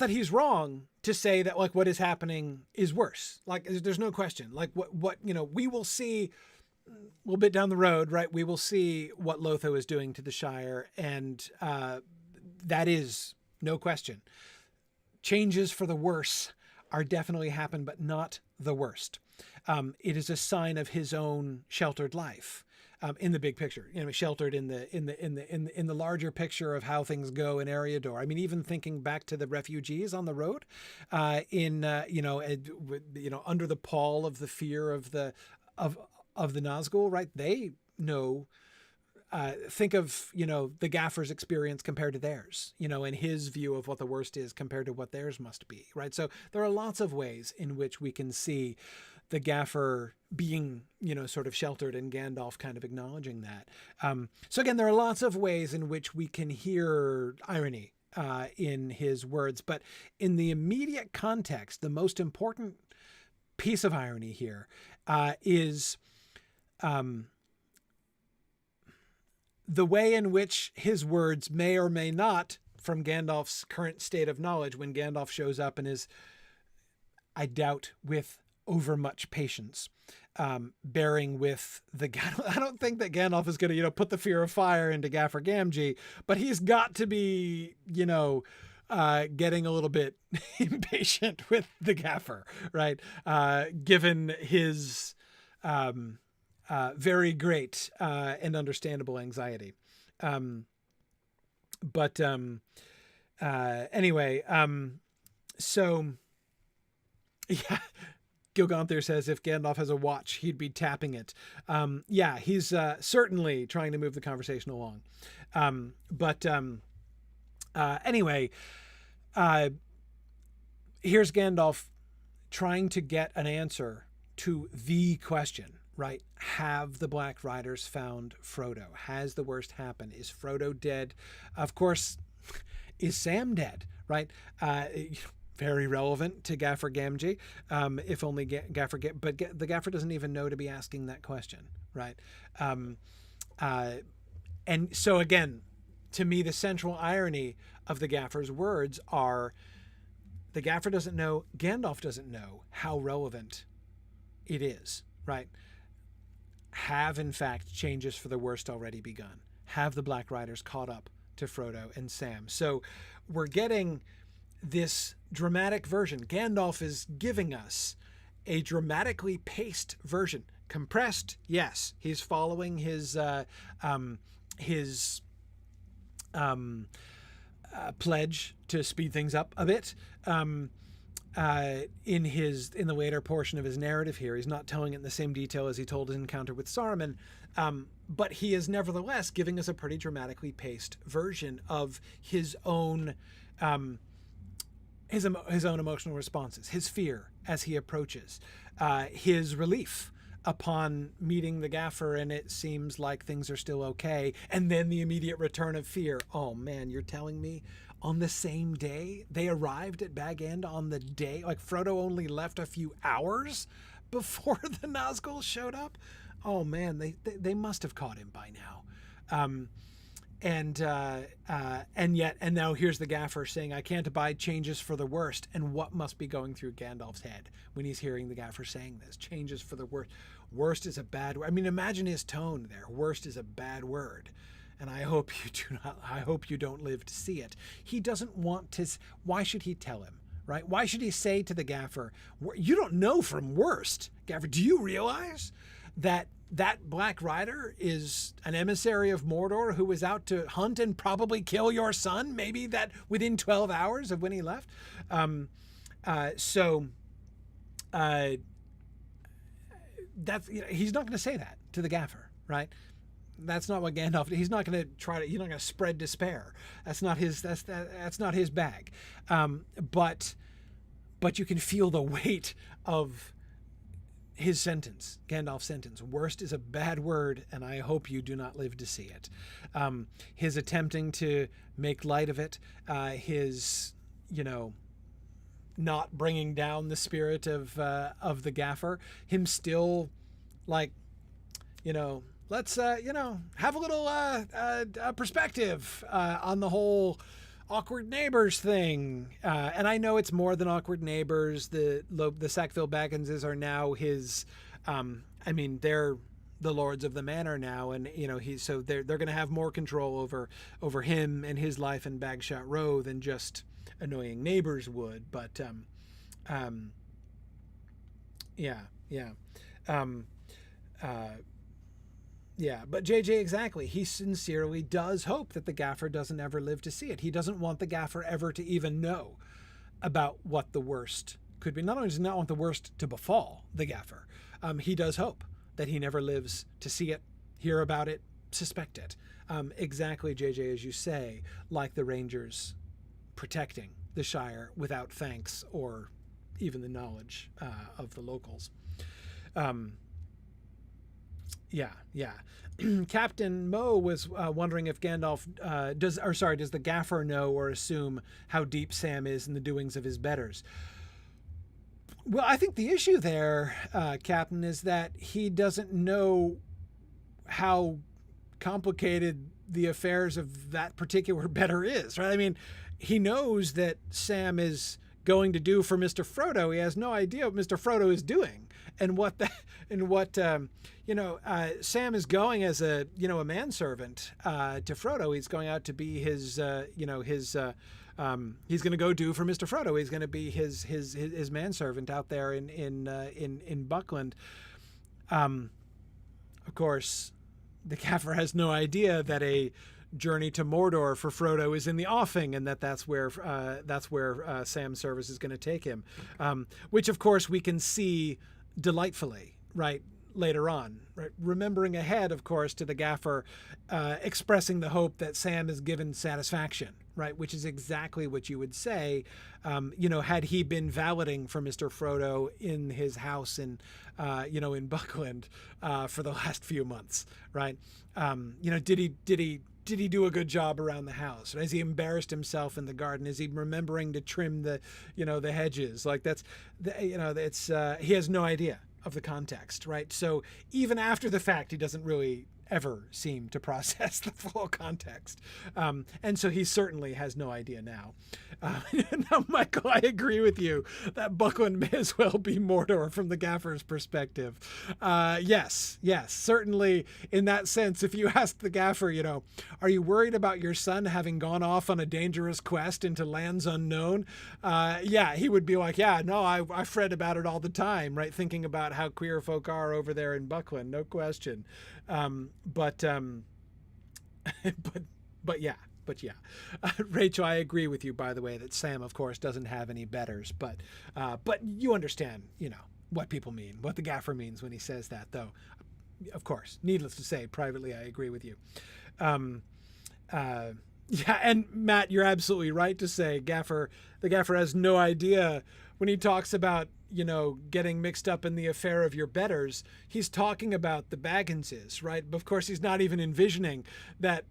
he's wrong to say that, like, what is happening is worse. Like, there's no question. Like, what we will see a little bit down the road, right? We will see what Lotho is doing to the Shire, and that is no question. Changes for the worse are definitely happen, but not the worst. It is a sign of his own sheltered life. In the big picture, sheltered in the larger picture of how things go in Eriador. I mean, even thinking back to the refugees on the road, under the pall of the fear of the Nazgul, right? They know. Think of the Gaffer's experience compared to theirs, and his view of what the worst is compared to what theirs must be, right? So there are lots of ways in which we can see the Gaffer being, sort of sheltered, and Gandalf kind of acknowledging that. So again, there are lots of ways in which we can hear irony in his words. But in the immediate context, the most important piece of irony here is the way in which his words may or may not, from Gandalf's current state of knowledge, when Gandalf shows up and is, I doubt, with overmuch patience, bearing with the... I don't think that Gandalf is going to, put the fear of fire into Gaffer Gamgee, but he's got to be, getting a little bit impatient with the Gaffer, right? Given his very great and understandable anxiety. Anyway, so yeah, Gilganther says if Gandalf has a watch, he'd be tapping it. Yeah, he's certainly trying to move the conversation along. Anyway, here's Gandalf trying to get an answer to the question, right? Have the Black Riders found Frodo? Has the worst happened? Is Frodo dead? Of course, is Sam dead, right? Very relevant to Gaffer Gamgee, if only Gaffer... But the Gaffer doesn't even know to be asking that question, right? And so again, to me, the central irony of the Gaffer's words are the Gaffer doesn't know, Gandalf doesn't know how relevant it is, right? Have, in fact, changes for the worst already begun? Have the Black Riders caught up to Frodo and Sam? So we're getting this dramatic version. Gandalf is giving us a dramatically paced version. Compressed, yes. He's following his pledge to speed things up a bit. In the later portion of his narrative here, he's not telling it in the same detail as he told his encounter with Saruman, but he is nevertheless giving us a pretty dramatically paced version of his own his own emotional responses, his fear as he approaches, his relief upon meeting the Gaffer and it seems like things are still okay, and then the immediate return of fear. Oh man, you're telling me on the same day they arrived at Bag End, on the day, like Frodo only left a few hours before the Nazgul showed up? Oh man, they must have caught him by now. And now here's the Gaffer saying, I can't abide changes for the worst. And what must be going through Gandalf's head when he's hearing the Gaffer saying this? Changes for the worst. Worst is a bad word. I mean, imagine his tone there. Worst is a bad word. And I hope you don't live to see it. He doesn't want to. Why should he tell him, right? Why should he say to the Gaffer, you don't know from worst, Gaffer, do you realize that Black Rider is an emissary of Mordor who was out to hunt and probably kill your son, maybe that within 12 hours of when he left? That's, he's not going to say that to the Gaffer, right? That's not what Gandalf. He's not going to try to. He's not going to spread despair. That's not his. That's not his bag. But you can feel the weight of his sentence, Gandalf's sentence. Worst is a bad word, and I hope you do not live to see it. His attempting to make light of it, his, not bringing down the spirit of the Gaffer, him still, like, let's, have a little perspective on the whole awkward neighbors thing. And I know it's more than awkward neighbors. The Sackville Bagginses are now his, they're the lords of the manor now. And, they're going to have more control over him and his life in Bagshot Row than just annoying neighbors would. But, yeah, but JJ, exactly. He sincerely does hope that the Gaffer doesn't ever live to see it. He doesn't want the Gaffer ever to even know about what the worst could be. Not only does he not want the worst to befall the Gaffer, he does hope that he never lives to see it, hear about it, suspect it. Exactly, JJ, as you say, like the Rangers protecting the Shire without thanks or even the knowledge of the locals. Yeah, yeah. Captain Mo was wondering if Gandalf does the Gaffer know or assume how deep Sam is in the doings of his betters? Well, I think the issue there, Captain, is that he doesn't know how complicated the affairs of that particular better is, right? I mean, he knows that Sam is going to do for Mr. Frodo. He has no idea what Mr. Frodo is doing and what Sam is going as a manservant to Frodo. He's going out to be his he's going to go do for Mr. Frodo. He's going to be his manservant out there in Buckland. Of course, the Gaffer has no idea that a journey to Mordor for Frodo is in the offing, and that's where Sam's service is going to take him, which of course we can see delightfully right later on, right, remembering ahead, of course, to the Gaffer expressing the hope that Sam is given satisfaction, right, which is exactly what you would say, had he been valeting for Mr. Frodo in his house in Buckland for the last few months, right? Did he do a good job around the house? Has he embarrassed himself in the garden? Is he remembering to trim the hedges? Like he has no idea of the context, right? So even after the fact, he doesn't really ever seem to process the full context. And so he certainly has no idea now. Now, Michael, I agree with you that Buckland may as well be Mordor from the Gaffer's perspective. Yes, certainly in that sense. If you ask the Gaffer, are you worried about your son having gone off on a dangerous quest into lands unknown? He would be like, I fret about it all the time, right? Thinking about how queer folk are over there in Buckland, no question. But yeah. Rachel, I agree with you, by the way, that Sam, of course, doesn't have any betters, but you understand, what people mean, what the Gaffer means when he says that, though. Of course, needless to say, privately, I agree with you. And Matt, you're absolutely right to say the Gaffer has no idea when he talks about, getting mixed up in the affair of your betters. He's talking about the Bagginses, right? But of course, he's not even envisioning that,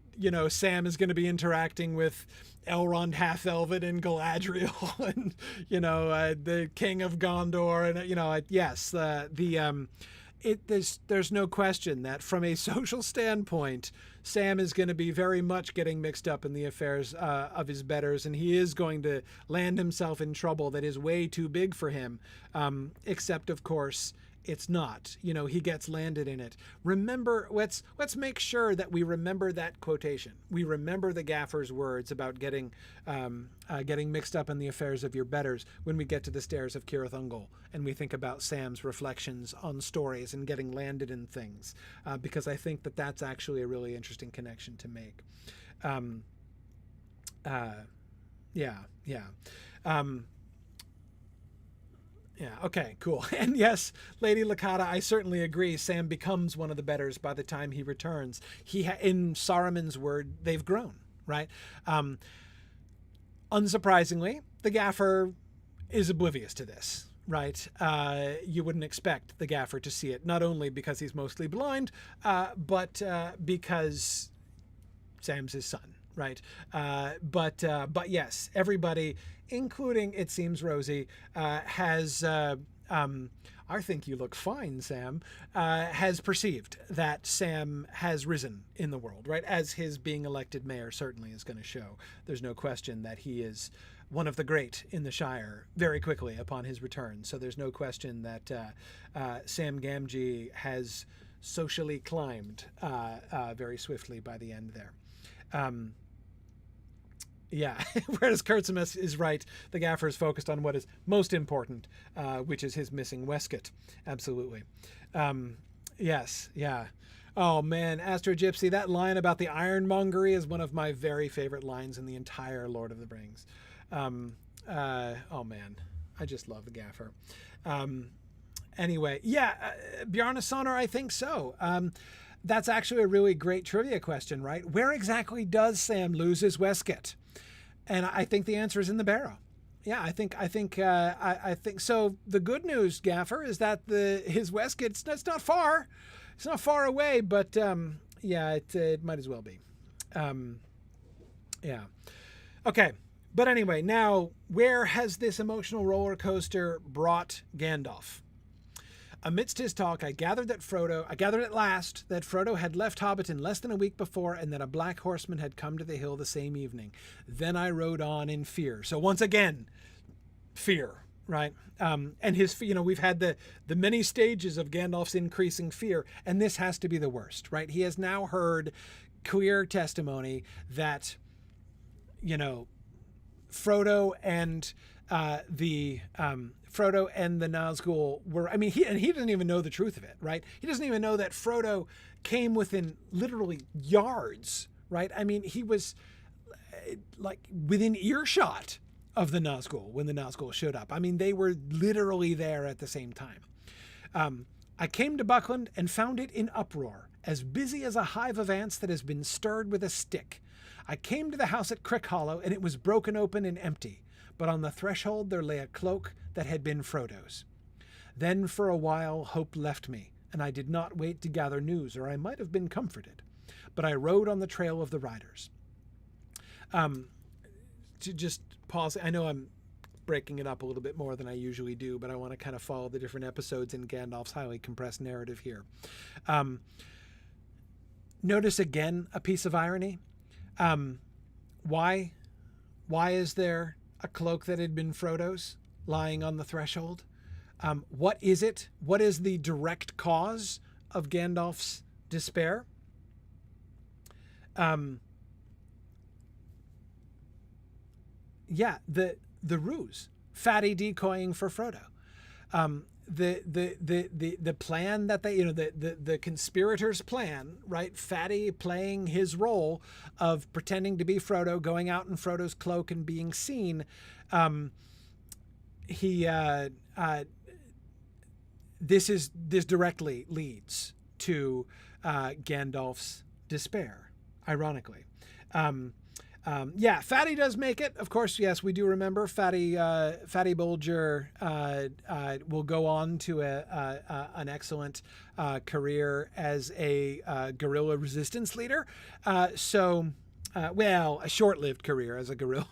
Sam is going to be interacting with Elrond Half-Elven and Galadriel and, the King of Gondor. And, there's no question that from a social standpoint, Sam is going to be very much getting mixed up in the affairs of his betters, and he is going to land himself in trouble that is way too big for him, except, of course, it's not. He gets landed in it. Remember, let's make sure that we remember that quotation. We remember the Gaffer's words about getting mixed up in the affairs of your betters when we get to the stairs of Cirith Ungol, and we think about Sam's reflections on stories and getting landed in things, because I think that that's actually a really interesting connection to make. Yeah, okay, cool. And yes, Lady Lakata, I certainly agree. Sam becomes one of the betters by the time he returns. In Saruman's word, they've grown, right? Unsurprisingly, the Gaffer is oblivious to this, right? You wouldn't expect the Gaffer to see it, not only because he's mostly blind, but because Sam's his son, right? But yes, everybody, including, it seems, Rosie, has, I think you look fine, Sam, has perceived that Sam has risen in the world, right? As his being elected mayor certainly is going to show. There's no question that he is one of the great in the Shire very quickly upon his return. So there's no question that Sam Gamgee has socially climbed very swiftly by the end there. Yeah, whereas Kurtzimus is right, the Gaffer is focused on what is most important, which is his missing waistcoat. Absolutely. Yes, yeah. Oh, man, Astro Gypsy, that line about the ironmongery is one of my very favorite lines in the entire Lord of the Rings. Oh, man, I just love the Gaffer. Anyway, yeah, Bjarnasonar, I think so. That's actually a really great trivia question, right? Where exactly does Sam lose his waistcoat? And I think the answer is in the barrow. Yeah, I think so. The good news, Gaffer, is that his waistcoat, it's not far. It's not far away, but yeah, it might as well be. Yeah. Okay. But anyway, now where has this emotional roller coaster brought Gandalf? Amidst his talk, I gathered at last that Frodo had left Hobbiton less than a week before, and that a black horseman had come to the hill the same evening. Then I rode on in fear. So once again, fear, right? And his, we've had the many stages of Gandalf's increasing fear, and this has to be the worst, right? He has now heard clear testimony that, Frodo and the Nazgul were. I mean, he doesn't even know the truth of it, right? He doesn't even know that Frodo came within literally yards, right? I mean, he was like within earshot of the Nazgul when the Nazgul showed up. I mean, they were literally there at the same time. I came to Buckland and found it in uproar, as busy as a hive of ants that has been stirred with a stick. I came to the house at Crick Hollow, and it was broken open and empty, but on the threshold there lay a cloak that had been Frodo's. Then for a while hope left me, and I did not wait to gather news, or I might have been comforted. But I rode on the trail of the riders. To just pause, I know I'm breaking it up a little bit more than I usually do, but I want to kind of follow the different episodes in Gandalf's highly compressed narrative here. Notice again a piece of irony. Why is there a cloak that had been Frodo's lying on the threshold? What is it? What is the direct cause of Gandalf's despair? Yeah, the ruse, Fatty decoying for Frodo. The plan that they, the conspirators' plan, right? Fatty playing his role of pretending to be Frodo, going out in Frodo's cloak and being seen. This directly leads to Gandalf's despair, ironically. Fatty does make it. Of course, yes, we do remember Fatty Bolger will go on to an excellent career as a guerrilla resistance leader. A short-lived career as a guerrilla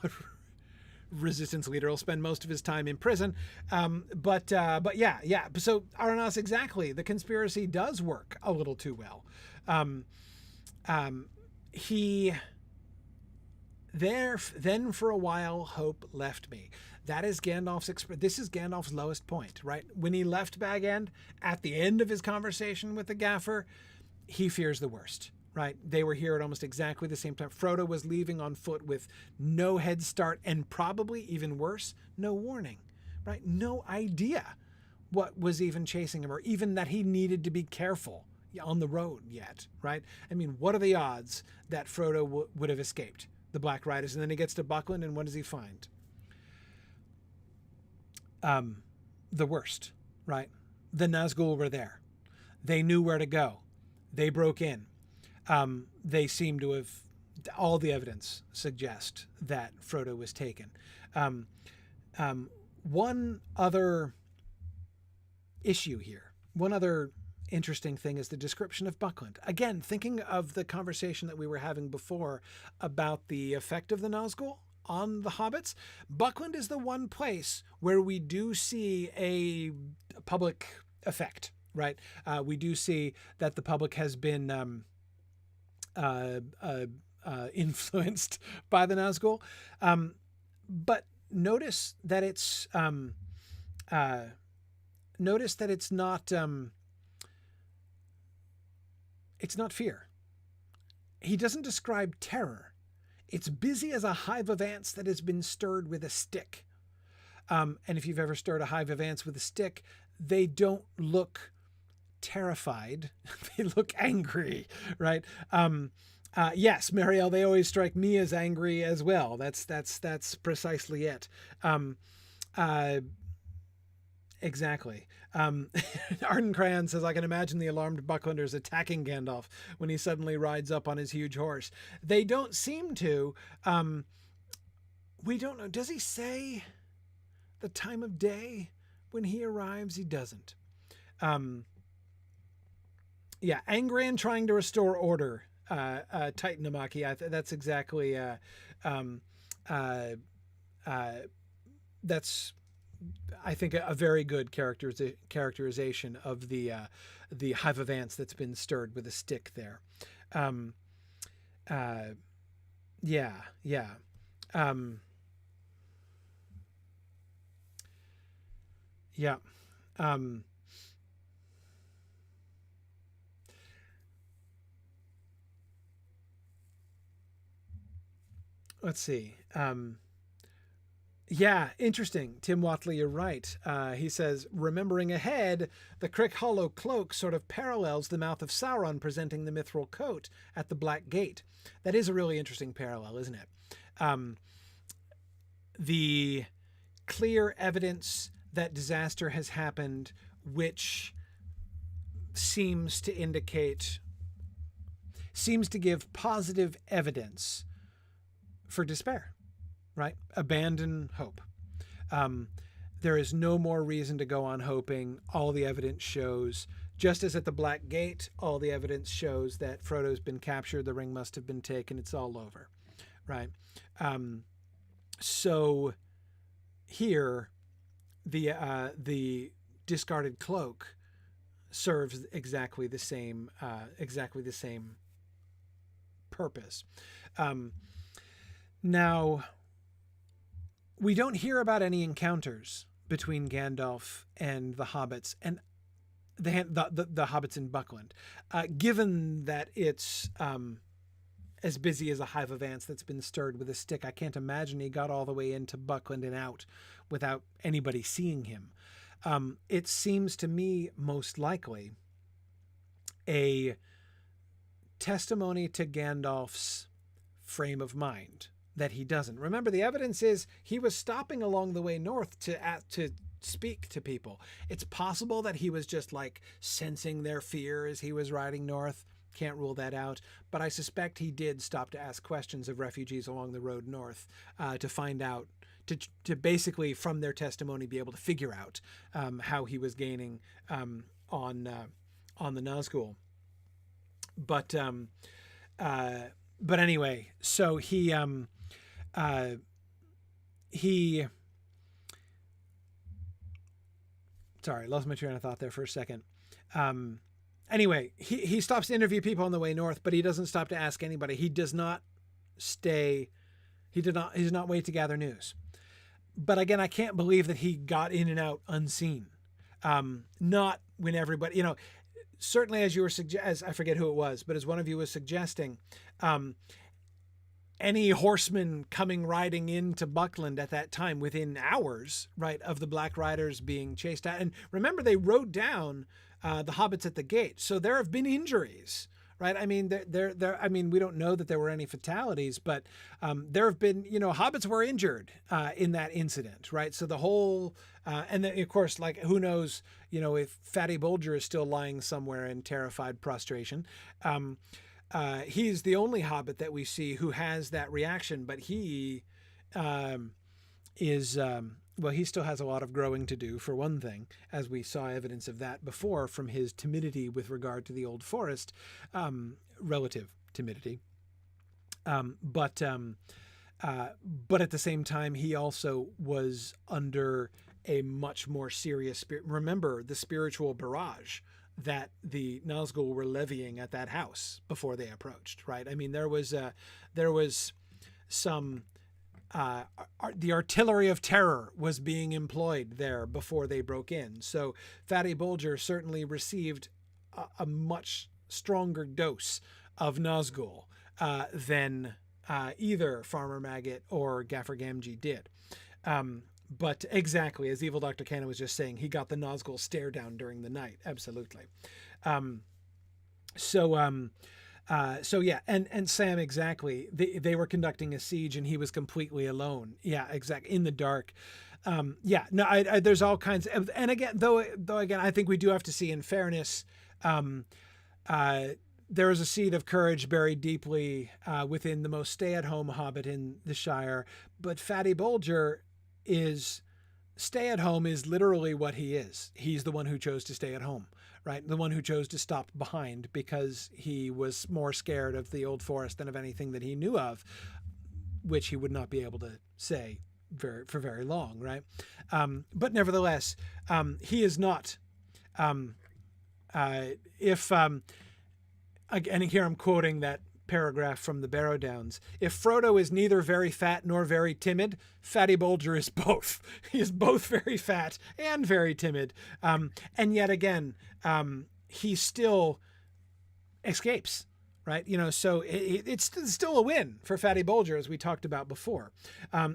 resistance leader. He'll spend most of his time in prison. But yeah. So Aranas, exactly. The conspiracy does work a little too well. Then for a while, hope left me. That is this is Gandalf's lowest point, right? When he left Bag End, at the end of his conversation with the Gaffer, he fears the worst, right? They were here at almost exactly the same time. Frodo was leaving on foot with no head start, and probably even worse, no warning, right? No idea what was even chasing him, or even that he needed to be careful on the road yet, right? I mean, what are the odds that Frodo would have escaped the Black Riders? And then he gets to Buckland, and what does he find? The worst, right? The Nazgul were there. They knew where to go. They broke in. They seem to have, all the evidence suggests that Frodo was taken. One other issue here, one other interesting thing is the description of Buckland. Again, thinking of the conversation that we were having before about the effect of the Nazgul on the hobbits, Buckland is the one place where we do see a public effect, right? We do see that the public has been influenced by the Nazgul. But notice that it's not fear. He doesn't describe terror. It's busy as a hive of ants that has been stirred with a stick. And if you've ever stirred a hive of ants with a stick, they don't look terrified. They look angry, right? Yes, Marielle, they always strike me as angry as well. That's precisely it. Exactly. Arden Crayon says, I can imagine the alarmed Bucklanders attacking Gandalf when he suddenly rides up on his huge horse. They don't seem to. We don't know. Does he say the time of day when he arrives? He doesn't. Yeah, angry and trying to restore order. Titanomachy. That's exactly. Um, uh, uh, that's, I think, a very good characterization of the hive of ants that's been stirred with a stick there. Um, uh, yeah, yeah. Um, yeah. Um, let's see. Yeah, interesting. Tim Watley, you're right. He says, remembering ahead, the Crick Hollow cloak sort of parallels the mouth of Sauron presenting the mithril coat at the Black Gate. That is a really interesting parallel, isn't it? The clear evidence that disaster has happened, which seems to give positive evidence for despair, right? Abandon hope. There is no more reason to go on hoping. All the evidence shows, just as at the Black Gate, all the evidence shows that Frodo's been captured, the ring must have been taken, it's all over, right? So here, the discarded cloak serves exactly the same purpose. Now, we don't hear about any encounters between Gandalf and the hobbits and the hobbits in Buckland, given that it's as busy as a hive of ants that's been stirred with a stick. I can't imagine he got all the way into Buckland and out without anybody seeing him. It seems to me most likely a testimony to Gandalf's frame of mind, that he doesn't. Remember, the evidence is he was stopping along the way north to speak to people. It's possible that he was just like sensing their fear as he was riding north. Can't rule that out. But I suspect he did stop to ask questions of refugees along the road north to find out, to basically, from their testimony, be able to figure out how he was gaining on the Nazgul. But anyway, so he sorry, lost my train of thought there for a second. Anyway, he stops to interview people on the way north, but he doesn't stop to ask anybody. He does not stay. He does not wait to gather news. But again, I can't believe that he got in and out unseen. Not when everybody, certainly as you were as I forget who it was, but as one of you was suggesting, any horseman riding into Buckland at that time within hours, right, of the Black Riders being chased out. And remember, they rode down the hobbits at the gate. So there have been injuries, right? I mean, I mean, we don't know that there were any fatalities, but there have been, hobbits were injured in that incident, right? So the whole, and then, of course, like, who knows, if Fatty Bulger is still lying somewhere in terrified prostration. He's the only hobbit that we see who has that reaction, but he is, well, he still has a lot of growing to do, for one thing, as we saw evidence of that before from his timidity with regard to the old forest, relative timidity. But at the same time, he also was under a much more serious remember the spiritual barrage that the Nazgul were levying at that house before they approached, right? I mean, there was some, the artillery of terror was being employed there before they broke in. So Fatty Bulger certainly received a much stronger dose of Nazgul than either Farmer Maggot or Gaffer Gamgee did. But exactly, as Evil Dr. Cannon was just saying, he got the Nazgul stare down during the night. Absolutely. So yeah, and Sam, exactly. They were conducting a siege and he was completely alone. Yeah, exactly. In the dark. Yeah, no, there's all kinds of, and again, though again, I think we do have to see, in fairness, there is a seed of courage buried deeply within the most stay-at-home hobbit in the Shire, but Fatty Bulger stay at home is literally what he is. He's the one who chose to stay at home, right? The one who chose to stop behind because he was more scared of the old forest than of anything that he knew of, which he would not be able to say for very long, right? But nevertheless, he is not. And here I'm quoting that paragraph from the Barrow Downs. If Frodo is neither very fat nor very timid, Fatty Bolger is both. He is both very fat and very timid. And yet again, he still escapes, right? So it's still a win for Fatty Bolger, as we talked about before.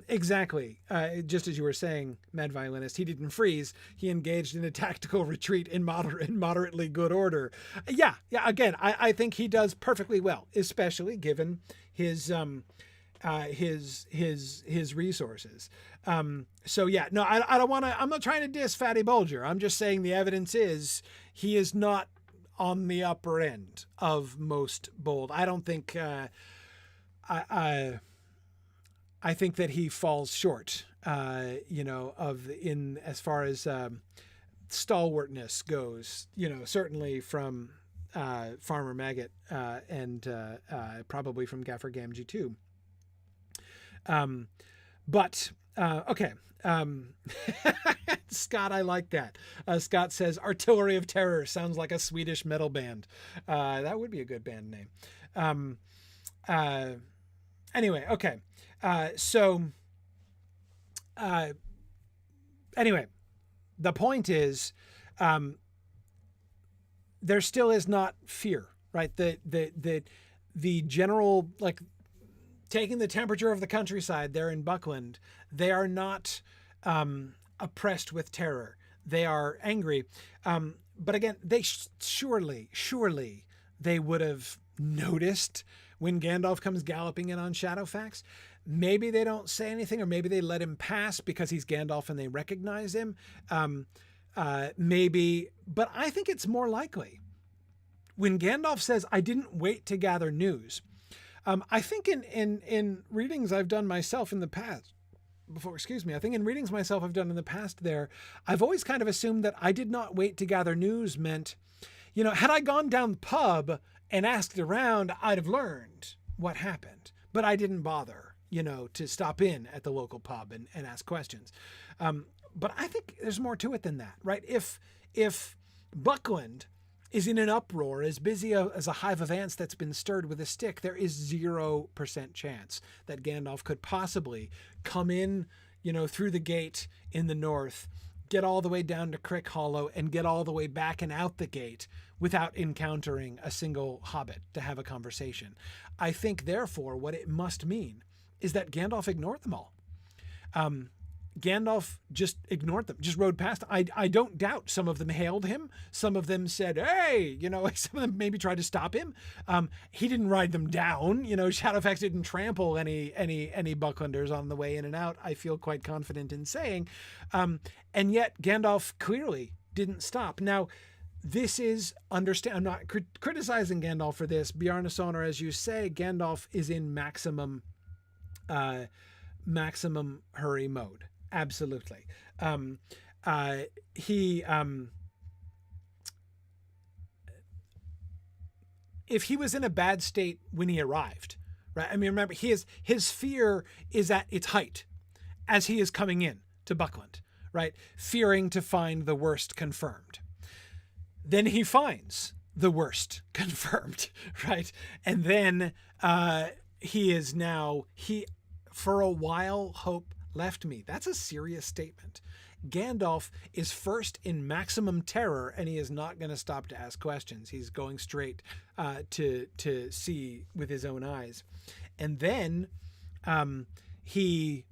Exactly. Just as you were saying, Mad Violinist, he didn't freeze. He engaged in a tactical retreat in moderately good order. Yeah. Again, I think he does perfectly well, especially given his resources. So yeah, no, I don't want to. I'm not trying to diss Fatty Bolger. I'm just saying the evidence is he is not on the upper end of most bold. I don't think I think that he falls short, as far as stalwartness goes, certainly from Farmer Maggot and probably from Gaffer Gamgee too. Okay. Scott, I like that. Scott says Artillery of Terror sounds like a Swedish metal band. That would be a good band name. Anyway, okay. Anyway, the point is, there still is not fear, right? The general, like, taking the temperature of the countryside there in Buckland, they are not oppressed with terror. They are angry. But again, they surely they would have noticed when Gandalf comes galloping in on Shadowfax. Maybe they don't say anything, or maybe they let him pass because he's Gandalf and they recognize him. Maybe, but I think it's more likely when Gandalf says, "I didn't wait to gather news." I think in readings I've done myself in the past, I think in readings myself I've done in the past there, I've always kind of assumed that I did not wait to gather news meant, had I gone down the pub and asked around, I'd have learned what happened. But I didn't bother, to stop in at the local pub and ask questions. But I think there's more to it than that, right? If Buckland is in an uproar, as busy as a hive of ants that's been stirred with a stick, there is 0% chance that Gandalf could possibly come in, through the gate in the north, get all the way down to Crick Hollow, and get all the way back and out the gate without encountering a single hobbit to have a conversation. I think, therefore, what it must mean is that Gandalf ignored them all. Gandalf just ignored them, just rode past. I don't doubt some of them hailed him. Some of them said, "Hey," some of them maybe tried to stop him. He didn't ride them down. Shadowfax didn't trample any Bucklanders on the way in and out, I feel quite confident in saying. And yet Gandalf clearly didn't stop. Now, this is I'm not criticizing Gandalf for this. Bjarnasonar, as you say, Gandalf is in maximum hurry mode. Absolutely. If he was in a bad state when he arrived, right? I mean, remember, his fear is at its height as he is coming in to Buckland, right? Fearing to find the worst confirmed. Then he finds the worst confirmed, right? And then for a while, hope left me. That's a serious statement. Gandalf is first in maximum terror, and he is not going to stop to ask questions. He's going straight to see with his own eyes. And then he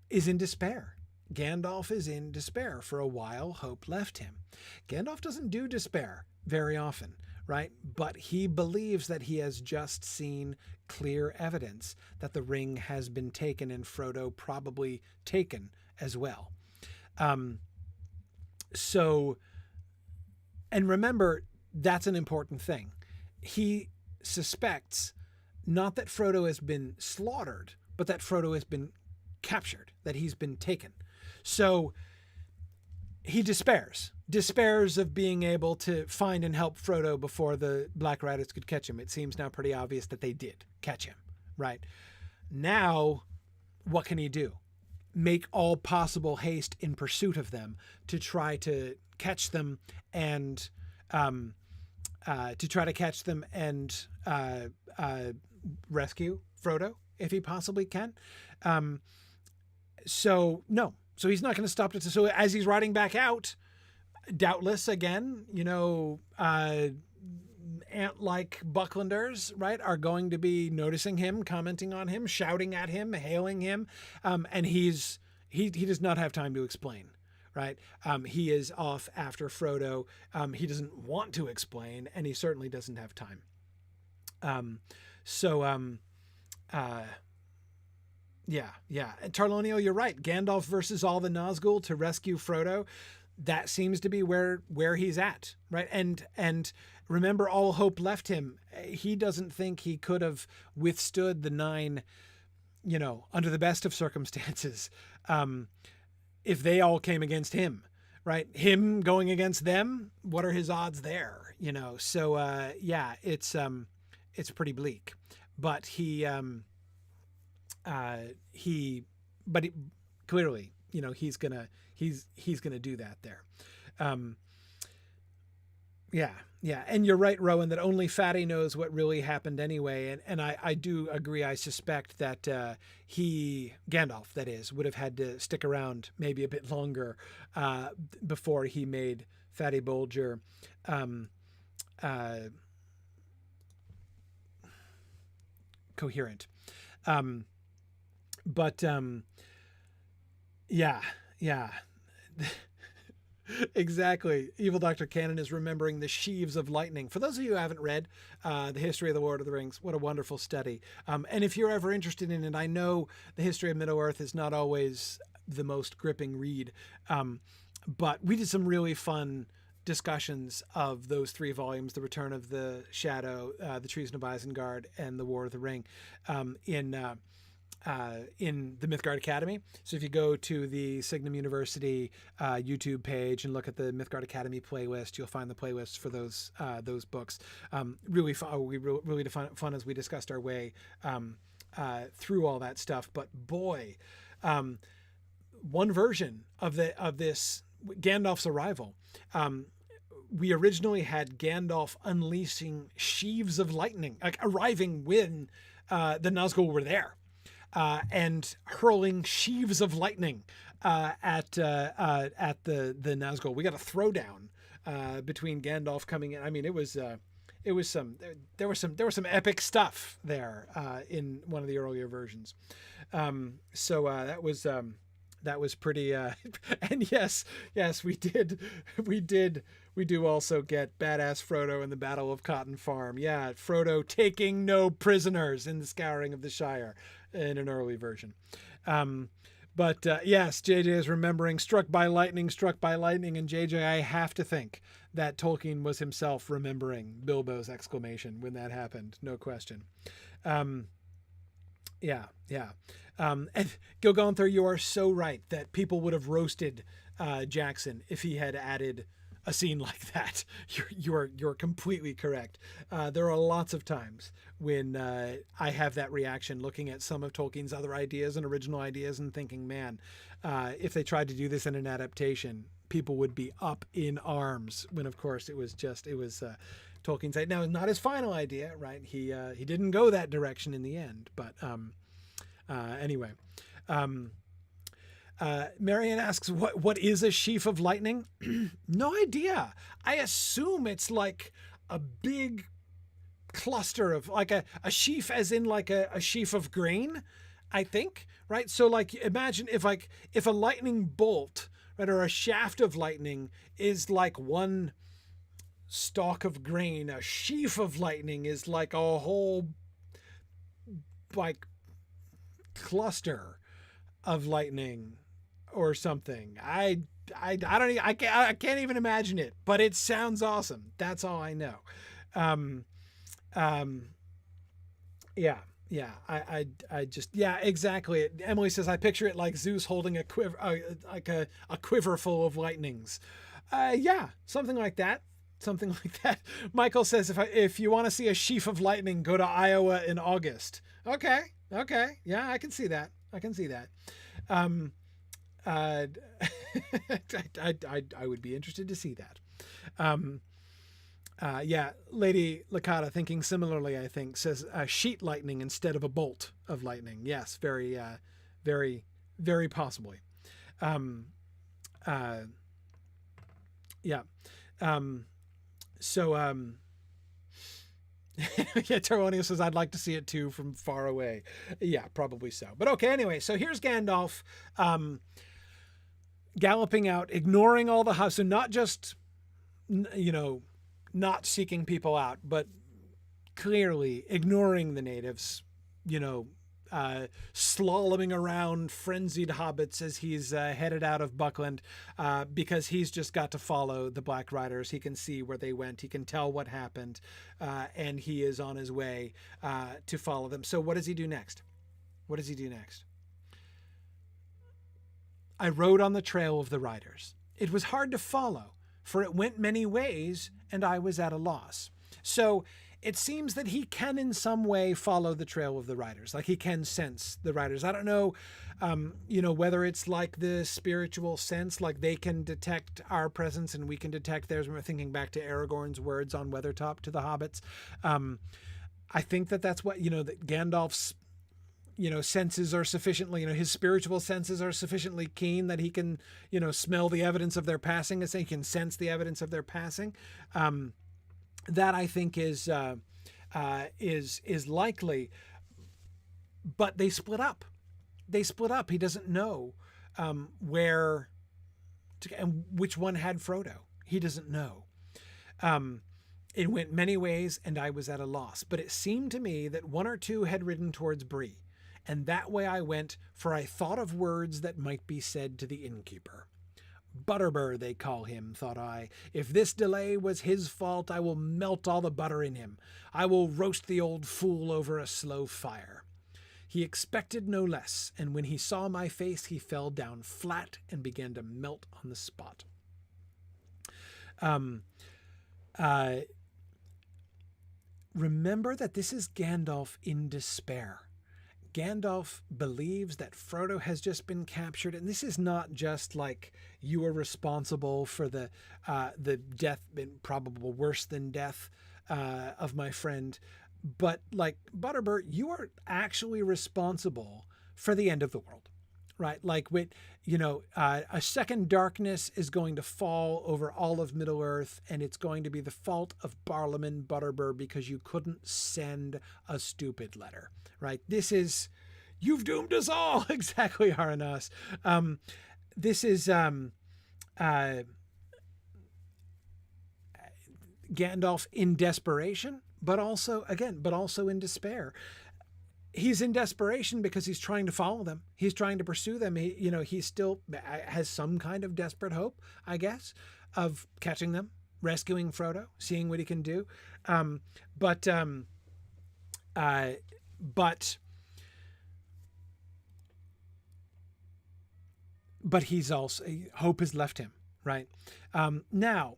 is in despair. Gandalf is in despair. For a while, hope left him. Gandalf doesn't do despair very often, right? But he believes that he has just seen clear evidence that the ring has been taken, and Frodo probably taken as well. And remember, that's an important thing. He suspects not that Frodo has been slaughtered, but that Frodo has been captured, that he's been taken. So he despairs, despairs of being able to find and help Frodo before the Black Riders could catch him. It seems now pretty obvious that they did catch him, right? Now, what can he do? Make all possible haste in pursuit of them to try to catch them and rescue Frodo if he possibly can. So he's not going to stop it. So as he's riding back out, doubtless again, ant-like Bucklanders, right, are going to be noticing him, commenting on him, shouting at him, hailing him, and he does not have time to explain, right? He is off after Frodo. He doesn't want to explain, and he certainly doesn't have time. Yeah. And Tarlonio, you're right. Gandalf versus all the Nazgul to rescue Frodo. That seems to be where he's at, right? And remember, all hope left him. He doesn't think he could have withstood the 9, under the best of circumstances, if they all came against him, right? Him going against them. What are his odds there? So it's pretty bleak. But he clearly, he's gonna do that there. Yeah. And you're right, Rowan, that only Fatty knows what really happened anyway. And I do agree. I suspect that Gandalf, that is, would have had to stick around maybe a bit longer before he made Fatty Bolger coherent. Yeah. Exactly. Evil Dr. Cannon is remembering the sheaves of lightning. For those of you who haven't read the history of the Lord of the Rings, what a wonderful study. And if you're ever interested in it, I know the history of Middle-earth is not always the most gripping read, but we did some really fun discussions of those 3 volumes, The Return of the Shadow, The Treason of Isengard, and The War of the Ring, in the Mythgard Academy. So if you go to the Signum University YouTube page and look at the Mythgard Academy playlist, you'll find the playlists for those books. Really fun. We really fun as we discussed our way through all that stuff. But boy, one version of this Gandalf's arrival. We originally had Gandalf unleashing sheaves of lightning, like arriving when the Nazgul were there. And hurling sheaves of lightning at the Nazgul. We got a throwdown between Gandalf coming in. I mean, there was some epic stuff there in one of the earlier versions. That was pretty. And yes, we do also get badass Frodo in the Battle of Cotton Farm. Yeah, Frodo taking no prisoners in the Scouring of the Shire in an early version. Yes, JJ is remembering struck by lightning, and JJ, I have to think that Tolkien was himself remembering Bilbo's exclamation when that happened. No question. Yeah. And Gil Gunther, you are so right that people would have roasted Jackson if he had added a scene like that. You're completely correct. There are lots of times when I have that reaction looking at some of Tolkien's other ideas and original ideas and thinking, man, if they tried to do this in an adaptation, people would be up in arms, when of course it was Tolkien's idea. Now, not his final idea, right? He didn't go that direction in the end, but anyway. Marianne asks, what is a sheaf of lightning? No idea. I assume it's like a big cluster of like a sheaf, as in like a sheaf of grain, I think, right? So like, imagine if a lightning bolt, right, or a shaft of lightning is like one stalk of grain, a sheaf of lightning is like a whole like cluster of lightning or something. I can't even imagine it, but it sounds awesome. That's all I know. Yeah, exactly. Emily says, I picture it like Zeus holding a quiver, like a quiver full of lightnings. Yeah, something like that. Something like that. Michael says, if you want to see a sheaf of lightning, go to Iowa in August. Okay. Okay. Yeah, I can see that. I can see that. Uh, I would be interested to see that. Yeah, Lady Lakata, thinking similarly, I think, says sheet lightning instead of a bolt of lightning. Yes, very, very, very possibly. Yeah. So, yeah, Teronius says, I'd like to see it too from far away. Yeah, probably so. But okay, anyway, so here's Gandalf galloping out, ignoring all the house. So not just, not seeking people out, but clearly ignoring the natives, slaloming around frenzied hobbits as he's headed out of Buckland, because he's just got to follow the Black Riders. He can see where they went. He can tell what happened, and he is on his way to follow them. So what does he do next? What does he do next? I rode on the trail of the riders. It was hard to follow, for it went many ways, and I was at a loss. So it seems that he can in some way follow the trail of the riders. Like he can sense the riders. I don't know, whether it's like the spiritual sense, like they can detect our presence and we can detect theirs. We're thinking back to Aragorn's words on Weathertop to the hobbits. I think that's what, that Gandalf's, senses are sufficiently, his spiritual senses are sufficiently keen that he can, smell the evidence of their passing, as he can sense the evidence of their passing. That I think is likely, but they split up. He doesn't know where and which one had Frodo. He doesn't know. It went many ways, and I was at a loss. But it seemed to me that one or two had ridden towards Bree, and that way I went, for I thought of words that might be said to the innkeeper. Butterbur, they call him, thought I. If this delay was his fault, I will melt all the butter in him. I will roast the old fool over a slow fire. He expected no less, and when he saw my face, he fell down flat and began to melt on the spot. Remember that this is Gandalf in despair. Gandalf believes that Frodo has just been captured, and this is not just like you are responsible for the death, probable worse than death, of my friend, but like Butterbur, you are actually responsible for the end of the world, right? Like with a second darkness is going to fall over all of Middle Earth, and it's going to be the fault of Barlaman Butterbur because you couldn't send a stupid letter. Right. This is, you've doomed us all. Exactly, Haranas. This is Gandalf in desperation, but also in despair. He's in desperation because he's trying to follow them. He's trying to pursue them. He still has some kind of desperate hope, I guess, of catching them, rescuing Frodo, seeing what he can do. But he's also, hope has left him, right? Now,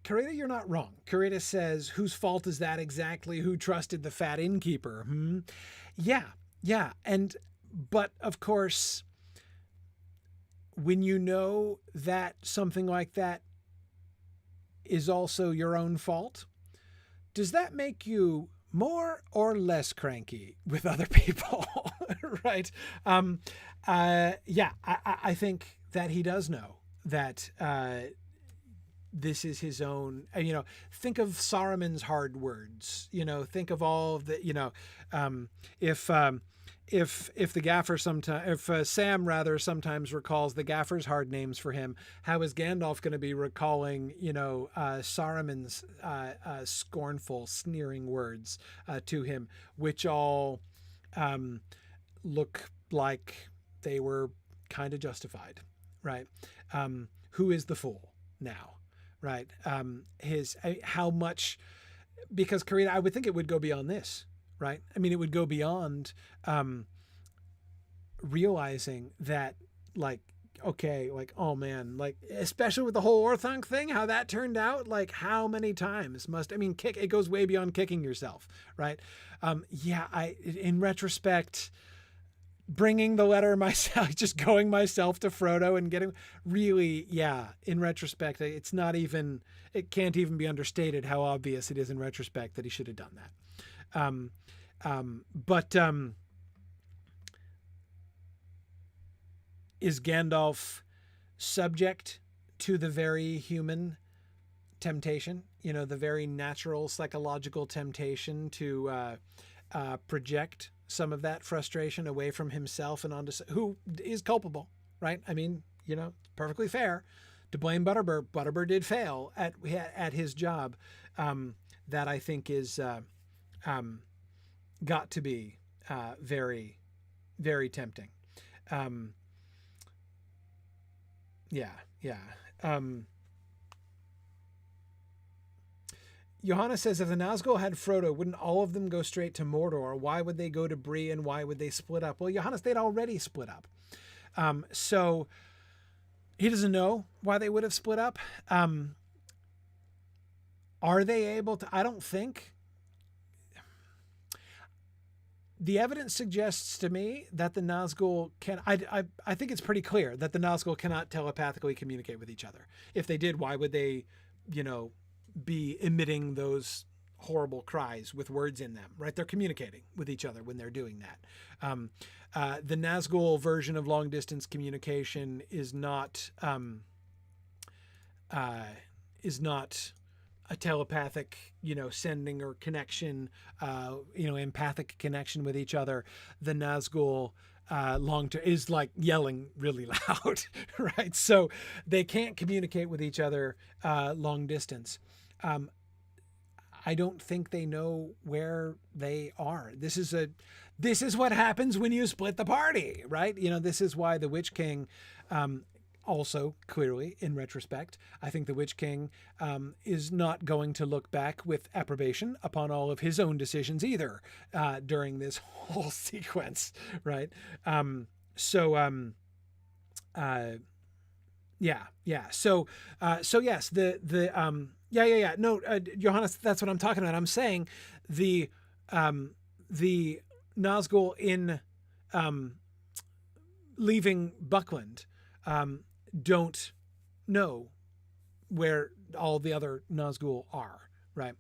Carita, you're not wrong. Carita says, whose fault is that exactly? Who trusted the fat innkeeper? Yeah. But of course, when you know that something like that is also your own fault, does that make you more or less cranky with other people? Right. I think that he does know that this is his own, think of Saruman's hard words, think of all of the, if the Gaffer Sam rather sometimes recalls the Gaffer's hard names for him, how is Gandalf going to be recalling, Saruman's scornful, sneering words to him, which all look like they were kind of justified, right? Who is the fool now, right? How much, because Karina, I would think it would go beyond this, right? I mean, it would go beyond realizing that, like, okay, like, oh man, like, especially with the whole Orthonk thing, how that turned out, like, how many times it goes way beyond kicking yourself, right? In retrospect, bringing the letter myself, just going myself to Frodo and getting, really, yeah, in retrospect, it can't even be understated how obvious it is in retrospect that he should have done that. But is Gandalf subject to the very human temptation, the very natural psychological temptation to project some of that frustration away from himself and onto who is culpable, right? I mean, perfectly fair to blame Butterbur. Butterbur did fail at his job. That I think is got to be very, very tempting. Johanna says, if the Nazgul had Frodo, wouldn't all of them go straight to Mordor? Why would they go to Bree, and why would they split up? Well, Johannes, they'd already split up. So he doesn't know why they would have split up. Are they able to? I don't think. The evidence suggests to me that the Nazgul can. I think it's pretty clear that the Nazgul cannot telepathically communicate with each other. If they did, why would they, be emitting those horrible cries with words in them, right? They're communicating with each other when they're doing that. The Nazgul version of long distance communication is not a telepathic, sending or connection, empathic connection with each other. The Nazgul long term is like yelling really loud, right? So they can't communicate with each other long distance. I don't think they know where they are. This is what happens when you split the party, right? This is why the Witch King, also clearly in retrospect, I think the Witch King is not going to look back with approbation upon all of his own decisions either during this whole sequence, right? So yes, no, Johannes, that's what I'm talking about. I'm saying the Nazgul in leaving Buckland don't know where all the other Nazgul are, right?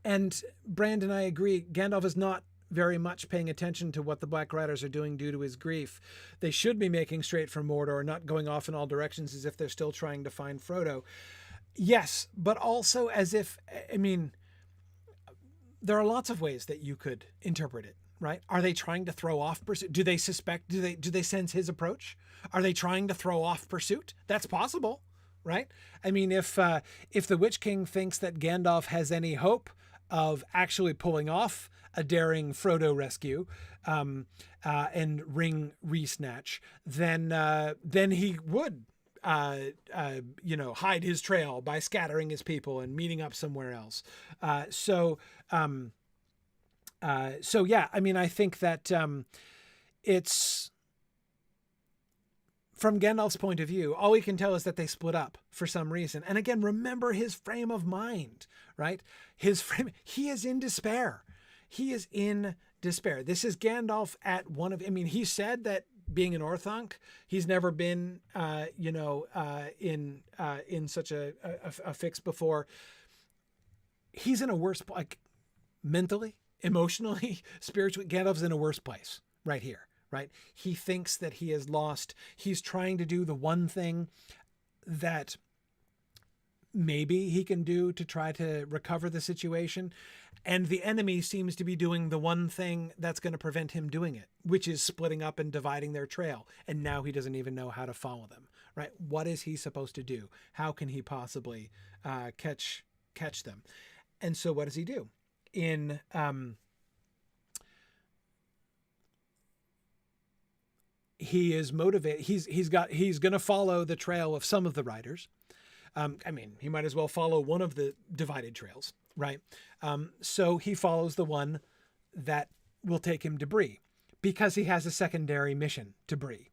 And Brandon, I agree. Gandalf is not very much paying attention to what the Black Riders are doing due to his grief. They should be making straight for Mordor, not going off in all directions as if they're still trying to find Frodo. Yes, but also as if, there are lots of ways that you could interpret it, right? Are they trying to throw off pursuit? Do they suspect, do they sense his approach? Are they trying to throw off pursuit? That's possible, right? If the Witch King thinks that Gandalf has any hope of actually pulling off a daring Frodo rescue and ring re-snatch, then he would hide his trail by scattering his people and meeting up somewhere else. So yeah, I think that it's, from Gandalf's point of view, all we can tell is that they split up for some reason. And again, remember his frame of mind, right? He is in despair. He is in despair. This is Gandalf at one of, he said that being an Orthonk, he's never been, in such a fix before. He's in a worse, like, mentally, emotionally, spiritually, Gandalf's in a worse place right here, right? He thinks that he has lost. He's trying to do the one thing that maybe he can do to try to recover the situation. And the enemy seems to be doing the one thing that's going to prevent him doing it, which is splitting up and dividing their trail. And now he doesn't even know how to follow them, right? What is he supposed to do? How can he possibly catch them? And so what does he do? He is motivated. He's going to follow the trail of some of the riders. He might as well follow one of the divided trails, right? So he follows the one that will take him to Bree. because he has a secondary mission to Bree.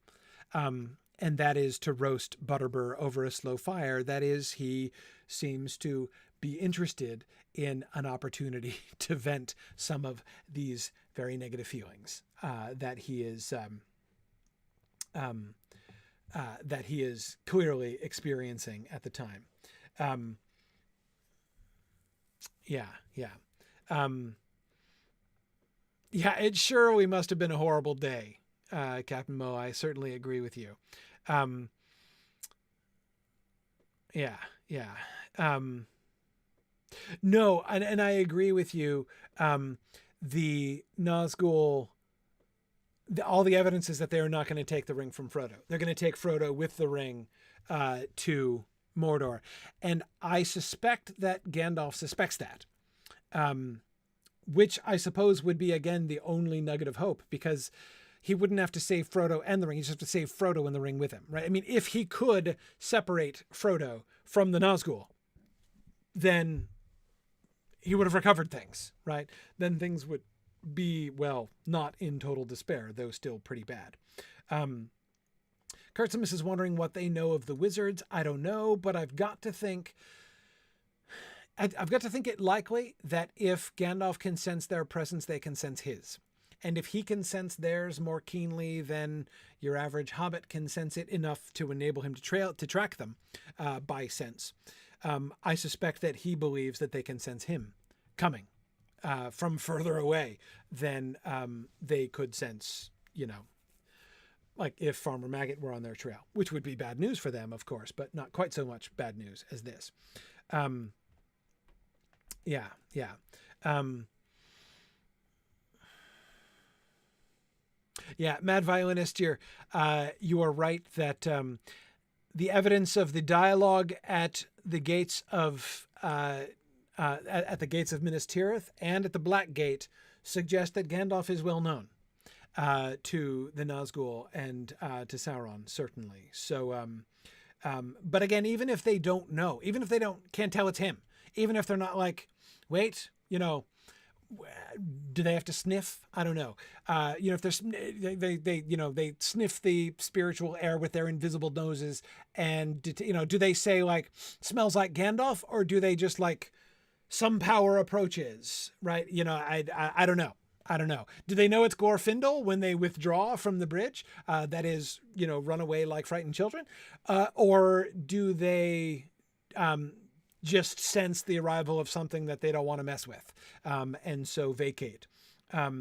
And that is to roast Butterbur over a slow fire. That is, he seems to be interested in an opportunity to vent some of these very negative feelings that he is clearly experiencing at the time. It surely must have been a horrible day, Captain Mo. I certainly agree with you. No, and I agree with you. The Nazgul, all the evidence is that they're not going to take the ring from Frodo. They're going to take Frodo with the ring to Mordor. And I suspect that Gandalf suspects that, which I suppose would be, again, the only nugget of hope, because he wouldn't have to save Frodo and the ring. He'd just have to save Frodo and the ring with him, right? I mean, if he could separate Frodo from the Nazgul, then he would have recovered things, right? Then things would be, well, not in total despair, though still pretty bad. Kurtzimus is wondering what they know of the wizards. I don't know, but I've got to think it likely that if Gandalf can sense their presence, they can sense his. And if he can sense theirs more keenly than your average hobbit can sense it enough to enable him to track them by sense, I suspect that he believes that they can sense him coming from further away than they could sense, like if Farmer Maggot were on their trail, which would be bad news for them, of course, but not quite so much bad news as this. Mad Violinist, you are right that the evidence of the dialogue at the gates of at the gates of Minas Tirith and at the Black Gate suggest that Gandalf is well known to the Nazgul and to Sauron, certainly. So, but again, even if they don't know, even if they can't tell it's him, even if they're not like, wait, do they have to sniff? I don't know. If they sniff the spiritual air with their invisible noses, and do they say like smells like Gandalf, or do they just like some power approaches, right? I don't know. I don't know. Do they know it's Glorfindel when they withdraw from the bridge? That is, run away like frightened children, or do they just sense the arrival of something that they don't want to mess with, and so vacate. But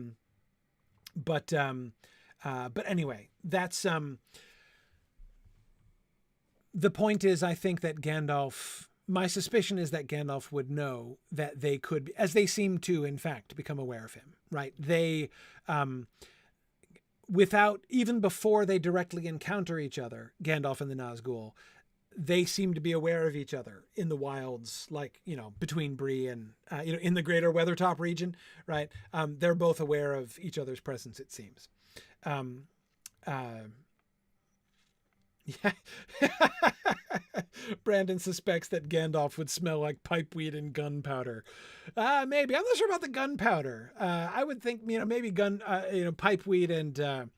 anyway, that's the point is, I think that my suspicion is that Gandalf would know that they could, as they seem to, in fact, become aware of him, right? They, without, even before they directly encounter each other, Gandalf and the Nazgul, they seem to be aware of each other in the wilds, like, between Bree and, in the greater Weathertop region, right? They're both aware of each other's presence, it seems. Brandon suspects that Gandalf would smell like pipeweed and gunpowder. Maybe. I'm not sure about the gunpowder. I would think, maybe pipeweed and,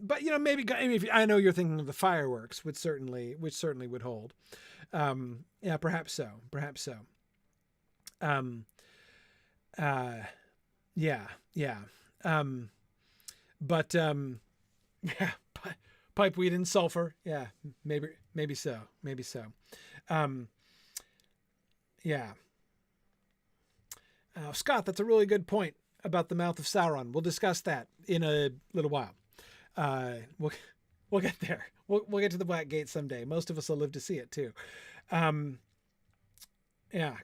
but maybe I know you're thinking of the fireworks, which certainly would hold. Perhaps so. Pipeweed and sulfur. Yeah, maybe so. Scott, that's a really good point about the mouth of Sauron. We'll discuss that in a little while. We'll get there. We'll get to the Black Gate someday. Most of us will live to see it too.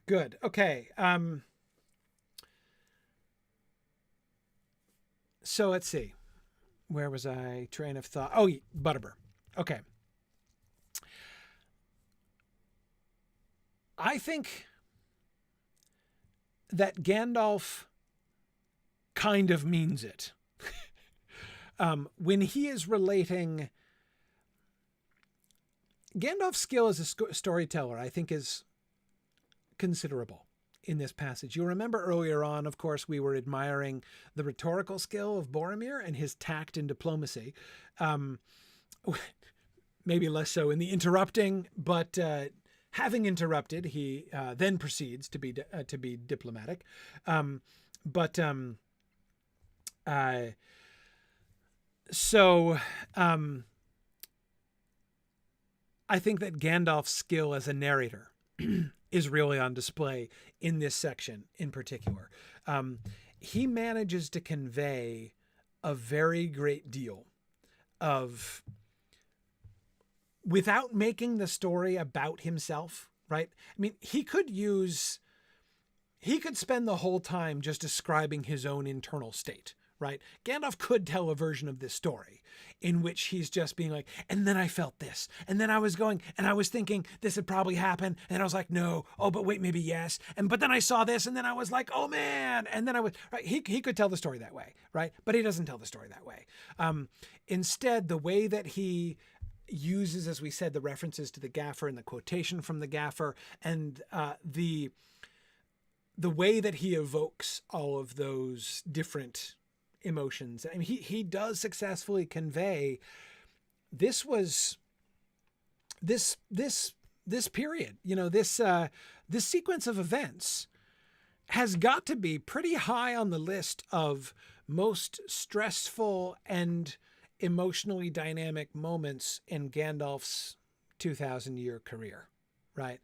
Good. Okay. So let's see. Where was I? Train of thought. Oh, Butterbur. Okay. I think that Gandalf kind of means it. When he is relating, Gandalf's skill as a storyteller, I think, is considerable in this passage. You'll remember earlier on, of course, we were admiring the rhetorical skill of Boromir and his tact and diplomacy. Maybe less so in the interrupting, but having interrupted, he then proceeds to be diplomatic. I think that Gandalf's skill as a narrator is really on display in this section in particular. He manages to convey a very great deal of, without making the story about himself, right? I mean, he could spend the whole time just describing his own internal state, right? Gandalf could tell a version of this story in which he's just being like, and then I felt this, and then I was going, and I was thinking this would probably happen, and I was like, no, oh, but wait, maybe yes, but then I saw this, and then I was like, oh man, and then I was, right? He could tell the story that way, right? But he doesn't tell the story that way. Instead, the way that he uses, as we said, the references to the Gaffer and the quotation from the Gaffer, and the way that he evokes all of those different emotions. I mean, he does successfully convey this period, this sequence of events has got to be pretty high on the list of most stressful and emotionally dynamic moments in Gandalf's 2,000-year career, right?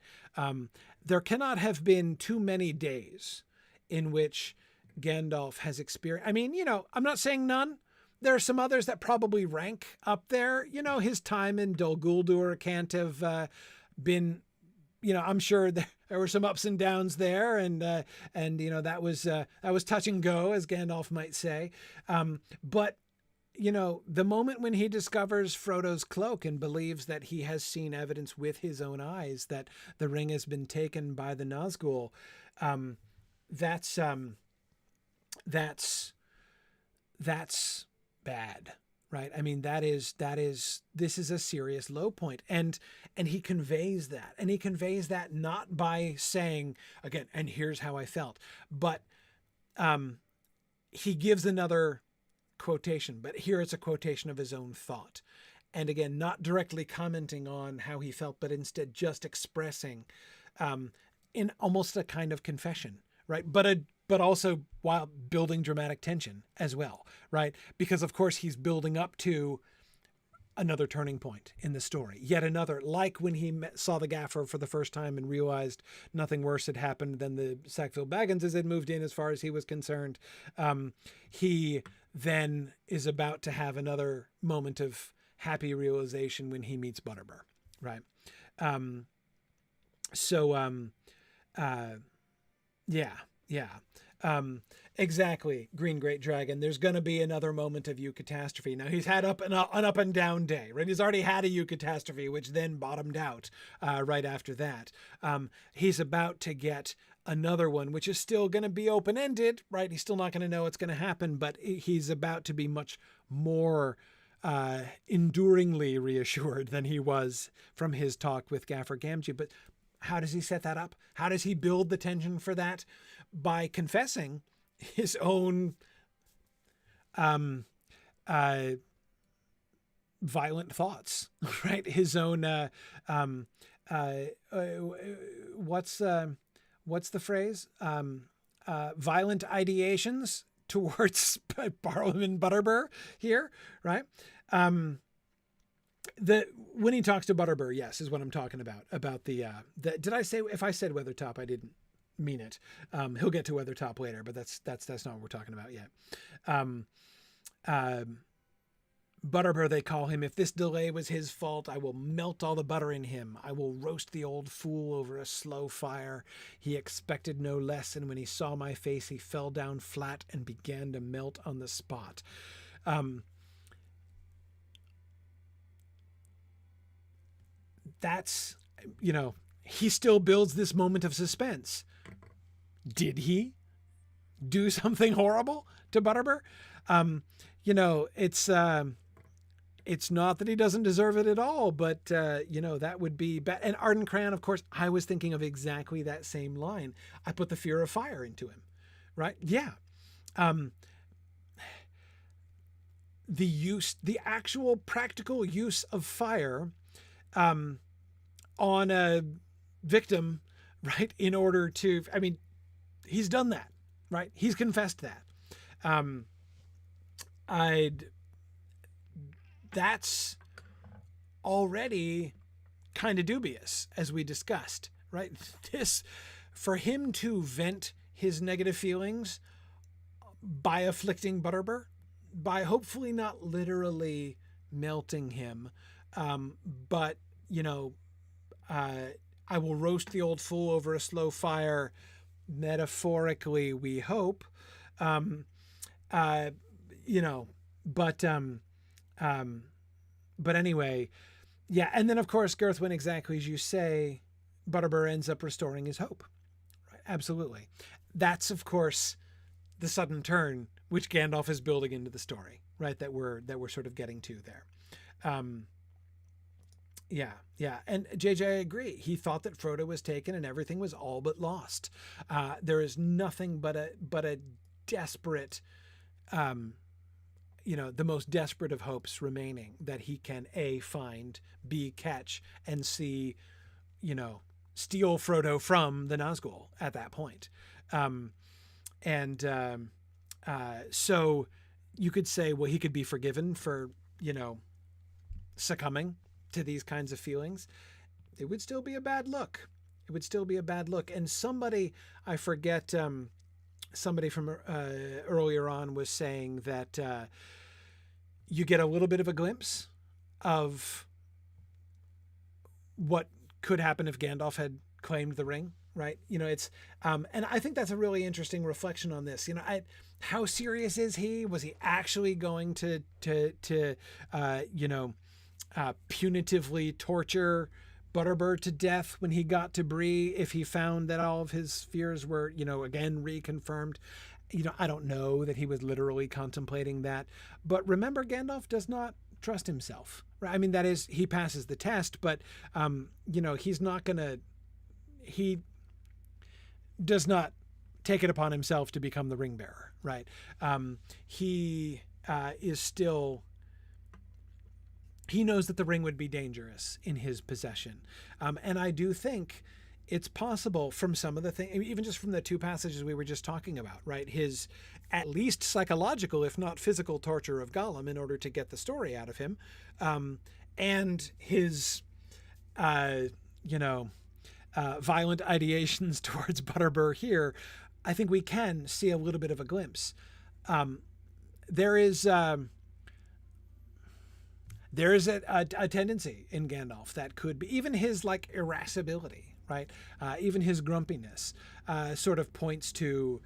There cannot have been too many days in which Gandalf has experienced. I mean, I'm not saying none. There are some others that probably rank up there. His time in Dol Guldur can't have been, I'm sure there were some ups and downs there, and that was touch and go, as Gandalf might say. But the moment when he discovers Frodo's cloak and believes that he has seen evidence with his own eyes that the ring has been taken by the Nazgul, that's bad, right? I mean, this is a serious low point. And he conveys that, not by saying, again, and here's how I felt, but he gives another quotation, but here it's a quotation of his own thought. And again, not directly commenting on how he felt, but instead just expressing in almost a kind of confession, right? But also while building dramatic tension as well, right? Because of course he's building up to another turning point in the story, yet another, like when he saw the Gaffer for the first time and realized nothing worse had happened than the Sackville Bagginses had moved in as far as he was concerned. He then is about to have another moment of happy realization when he meets Butterbur, right? Exactly. Green Great Dragon. There's going to be another moment of eucatastrophe. Now he's had an up and down day, right? He's already had a eucatastrophe, which then bottomed out right after that. He's about to get another one, which is still going to be open-ended, right? He's still not going to know what's going to happen, but he's about to be much more enduringly reassured than he was from his talk with Gaffer Gamgee. But how does he set that up? How does he build the tension for that? By confessing his own violent thoughts, right? His own what's the phrase? Violent ideations towards Parliament Butterbur here, right? When he talks to Butterbur, yes, is what I'm talking about. About the did I say, if I said Weathertop, I didn't mean it. He'll get to Weathertop later, but that's not what we're talking about yet. Butterbur, they call him. If this delay was his fault, I will melt all the butter in him. I will roast the old fool over a slow fire. He expected no less, and when he saw my face, he fell down flat and began to melt on the spot. That's, he still builds this moment of suspense. Did he do something horrible to Butterbur? It's It's not that he doesn't deserve it at all, but, that would be bad. And Arden Cran, of course, I was thinking of exactly that same line. I put the fear of fire into him, right? Yeah. The actual practical use of fire on a victim, right? In order to, he's done that, right? He's confessed that. That's already kind of dubious, as we discussed, right? For him to vent his negative feelings by afflicting Butterbur, by hopefully not literally melting him, but, I will roast the old fool over a slow fire, metaphorically, we hope, but anyway, yeah. And then, of course, Girthwin, exactly as you say, Butterbur ends up restoring his hope. Right? Absolutely. That's, of course, the sudden turn which Gandalf is building into the story, right? That we're sort of getting to there. Yeah. And JJ, I agree. He thought that Frodo was taken and everything was all but lost. There is nothing but a desperate, the most desperate of hopes remaining, that he can A, find, B, catch, and C, steal Frodo from the Nazgul at that point. So you could say, well, he could be forgiven for, succumbing to these kinds of feelings. It would still be a bad look. And somebody, I forget, somebody from earlier on was saying that you get a little bit of a glimpse of what could happen if Gandalf had claimed the ring, right? It's and I think that's a really interesting reflection on this. How serious is he? Was he actually going to punitively torture Butterbur to death when he got to Bree, if he found that all of his fears were, again, reconfirmed? I don't know that he was literally contemplating that. But remember, Gandalf does not trust himself, right? That is, he passes the test, but, he's not he does not take it upon himself to become the ring bearer, right? He is still... He knows that the ring would be dangerous in his possession. And I do think it's possible from some of the things, even just from the two passages we were just talking about, right? His at least psychological, if not physical, torture of Gollum in order to get the story out of him. And his, violent ideations towards Butterbur here, I think we can see a little bit of a glimpse. There is a tendency in Gandalf that could be, even his irascibility, right? Even his grumpiness sort of points to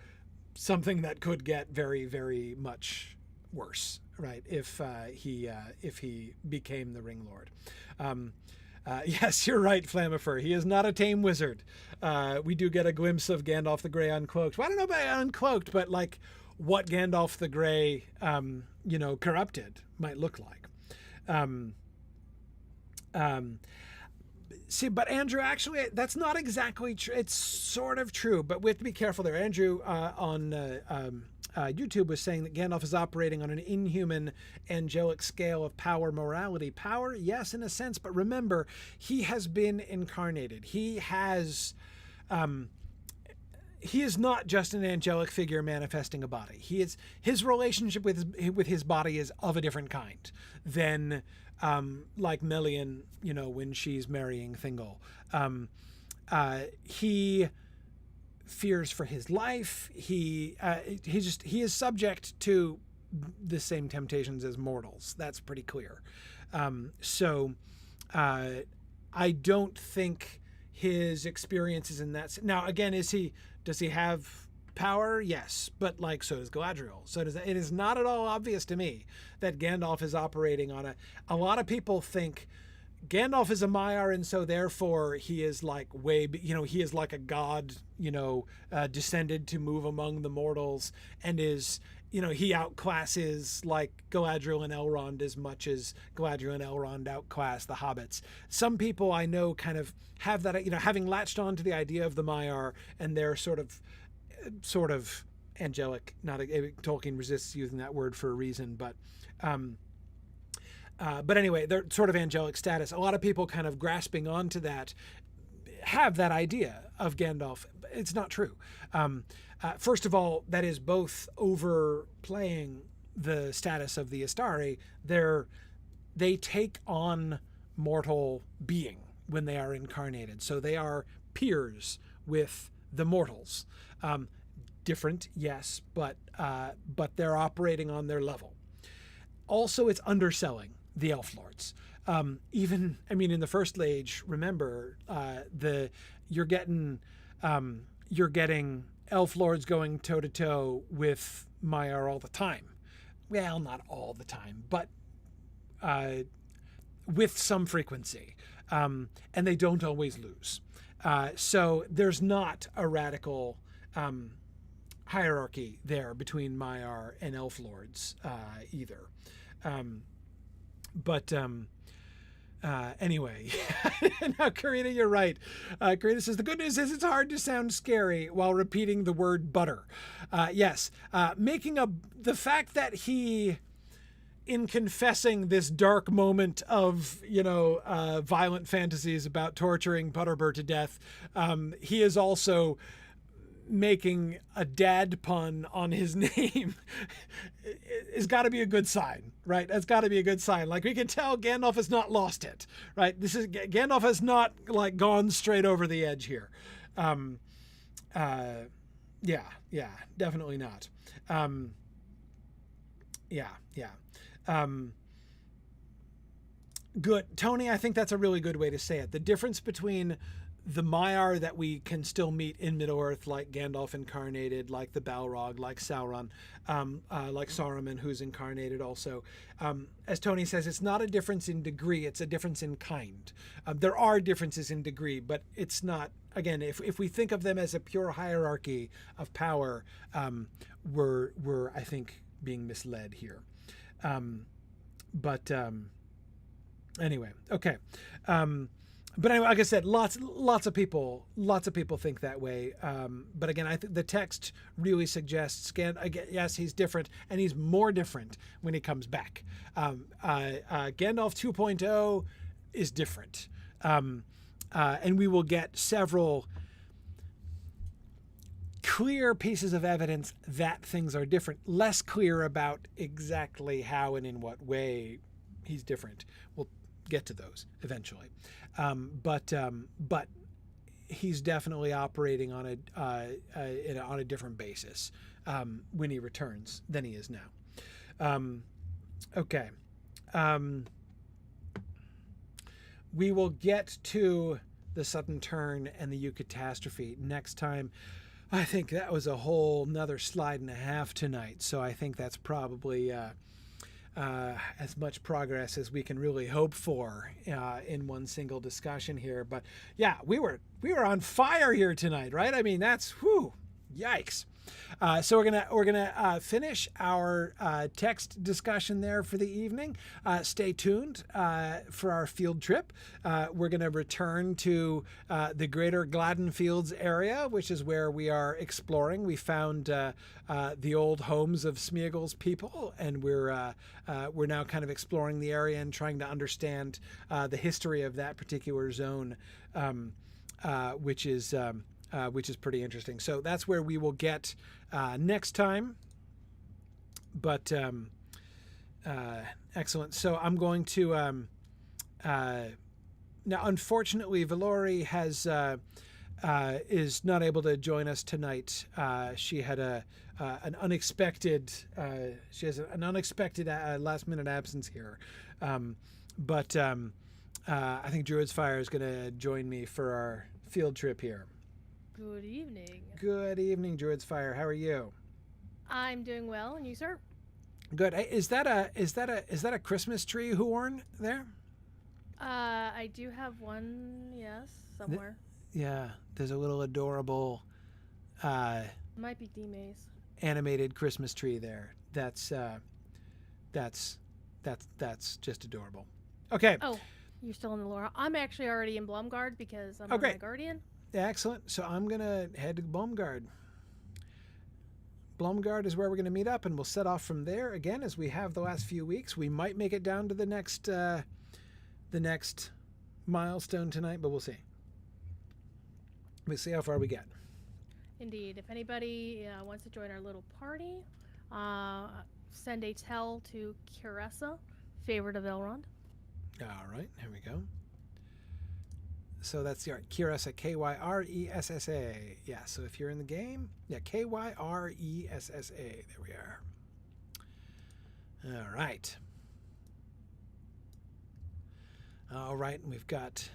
something that could get very, very much worse, right? If he became the Ring Lord. Yes, you're right, Flammifer. He is not a tame wizard. We do get a glimpse of Gandalf the Grey uncloaked. Well, I don't know about uncloaked, but what Gandalf the Grey, corrupted might look like. See, but Andrew, actually, that's not exactly true. It's sort of true, but we have to be careful there. Andrew on YouTube was saying that Gandalf is operating on an inhuman, angelic scale of power, morality. Power, yes, in a sense, but remember, he has been incarnated. He is not just an angelic figure manifesting a body. His relationship with his body is of a different kind than like Melian, when she's marrying Thingol. He fears for his life. He is subject to the same temptations as mortals. That's pretty clear. So I don't think his experiences in that. Now, again, does he have power? Yes, but so does Galadriel. So does that. It is not at all obvious to me that Gandalf is operating on a lot of people think Gandalf is a Maiar, and so therefore he is he is like a god, descended to move among the mortals, and is he outclasses like Galadriel and Elrond as much as Galadriel and Elrond outclass the hobbits. Some people I know kind of have that, having latched on to the idea of the Maiar and their sort of angelic, not Tolkien resists using that word for a reason, but anyway, their sort of angelic status. A lot of people kind of grasping onto that have that idea of Gandalf. It's not true. First of all, that is both overplaying the status of the Astari. They take on mortal being when they are incarnated. So they are peers with the mortals. Different, yes, but they're operating on their level. Also, it's underselling the elf lords. In the First Age, remember, you're getting elf lords going toe to toe with Maiar all the time. Well, not all the time, but with some frequency, and they don't always lose. So there's not a radical hierarchy there between Maiar and elf lords either. Anyway, now Karina, you're right. Karina says, the good news is it's hard to sound scary while repeating the word butter. Yes, the fact that he, in confessing this dark moment of, violent fantasies about torturing Butterbur to death, he is also making a dad pun on his name. It's got to be a good sign, right? That's got to be a good sign. Like, we can tell Gandalf has not lost it, right? Gandalf has not like gone straight over the edge here. Yeah, definitely not. Good. Tony, I think that's a really good way to say it. The difference between the Maiar that we can still meet in Middle-earth, like Gandalf incarnated, like the Balrog, like Sauron, like Saruman, who's incarnated also. As Tony says, it's not a difference in degree, it's a difference in kind. There are differences in degree, but it's not, again, if we think of them as a pure hierarchy of power, we're I think, being misled here. Anyway, okay. But anyway, like I said, lots of people think that way. But again, I think the text really suggests, yes, he's different, and he's more different when he comes back. Gandalf 2.0 is different, and we will get several clear pieces of evidence that things are different. Less clear about exactly how and in what way he's different. We'll get to those eventually. But he's definitely operating on a different basis when he returns than he is now. Okay. We will get to the sudden turn and the eucatastrophe next time. I think that was a whole nother slide and a half tonight, so I think that's probably as much progress as we can really hope for in one single discussion here. But yeah, we were on fire here tonight, right? I mean, that's yikes. So we're gonna finish our text discussion there for the evening. Stay tuned for our field trip. We're gonna return to the greater Gladden Fields area, which is where we are exploring. We found the old homes of Smeagol's people, and we're now kind of exploring the area and trying to understand the history of that particular zone, which is pretty interesting. So that's where we will get next time. But excellent. So I'm going to now. Unfortunately, Valori is not able to join us tonight. She had an unexpected last minute absence here. But I think Druid's Fire is going to join me for our field trip here. Good evening. Good evening, Druid's Fire. How are you? I'm doing well, and you, sir? Good. Hey, is that a Christmas tree horn there? I do have one, yes, somewhere. Yeah, there's a little adorable. Might be D-Maze. animated Christmas tree there. That's just adorable. Okay. Oh, you're still in the lore. I'm actually already in Blumgard because I'm on great. my Guardian. Excellent. So I'm going to head to Blumgard. Blumgard is where we're going to meet up, and we'll set off from there again as we have the last few weeks. We might make it down to the next milestone tonight, but we'll see. We'll see how far we get. Indeed. If anybody wants to join our little party, send a tell to Curessa, favorite of Elrond. All right, here we go. So that's the art. Kyressa, Kyressa. Yeah, so if you're in the game, yeah, Kyressa. There we are. All right. All right, and we've got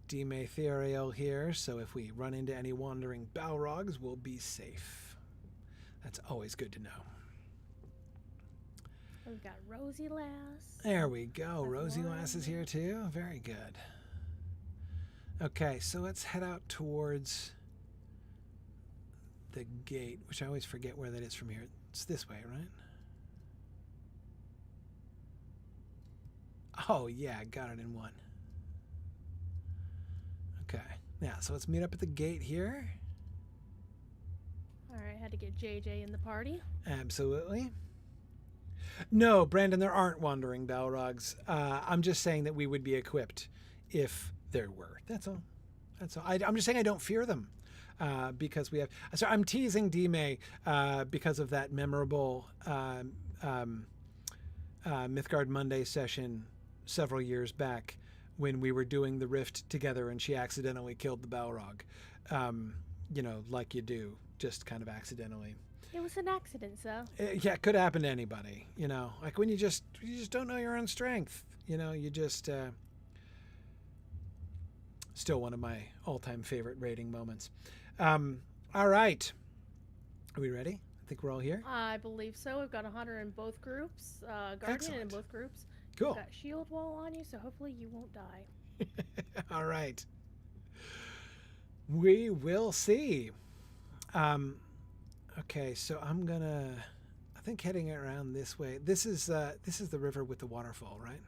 Dime Theriel here, so if we run into any wandering Balrogs, we'll be safe. That's always good to know. We've got Rosie Lass. There we go. Rosie Lass is here too. Very good. Okay, so let's head out towards the gate, which I always forget where that is from here. It's this way, right? Oh, yeah, got it in one. Okay, yeah, so let's meet up at the gate here. All right, had to get JJ in the party. Absolutely. No, Brandon, there aren't wandering Balrogs. I'm just saying that we would be equipped if there were. That's all. That's all. I'm just saying I don't fear them because we have. So I'm teasing Dime because of that memorable Mythgard Monday session several years back when we were doing the rift together and she accidentally killed the Balrog. You know, like you do, just kind of accidentally. It was an accident, so. Yeah, it could happen to anybody. You know, like when you just don't know your own strength. You know, you just. Still one of my all-time favorite raiding moments. All right. Are we ready? I think we're all here. I believe so. We've got a hunter in both groups. Guardian Excellent. in both groups. Cool. We've got shield wall on you, so hopefully you won't die. All right. We will see. Okay, so I'm gonna. I think heading around this way. This is the river with the waterfall, right?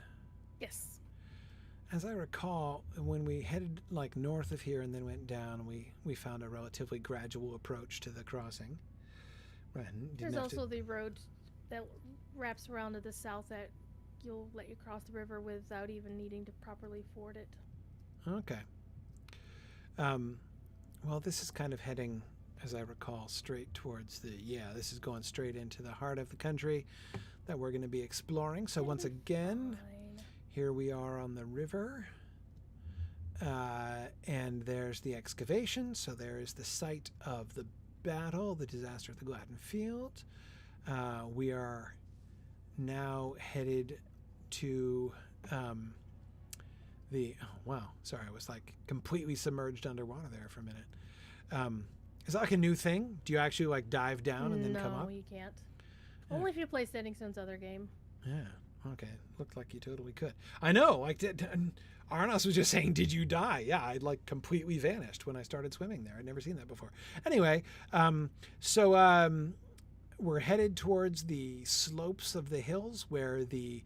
Yes. As I recall, when we headed like north of here and then went down, we found a relatively gradual approach to the crossing. Right. There's also the road that wraps around to the south that you'll let you cross the river without even needing to properly ford it. Okay. Well, this is kind of heading, as I recall, straight towards this is going straight into the heart of the country that we're going to be exploring. So once again, here we are on the river, and there's the excavation. So there is the site of the battle, the disaster at the Gladden Field. We are now headed to sorry, I was like completely submerged underwater there for a minute. Is that like a new thing? Do you actually like dive down and then come up? No, you can't. Yeah. Only if you play Standing Stone's other game. Yeah. Okay, looked like you totally could. I know, like Arnos was just saying, did you die? Yeah, I like completely vanished when I started swimming there. I'd never seen that before. Anyway, we're headed towards the slopes of the hills where the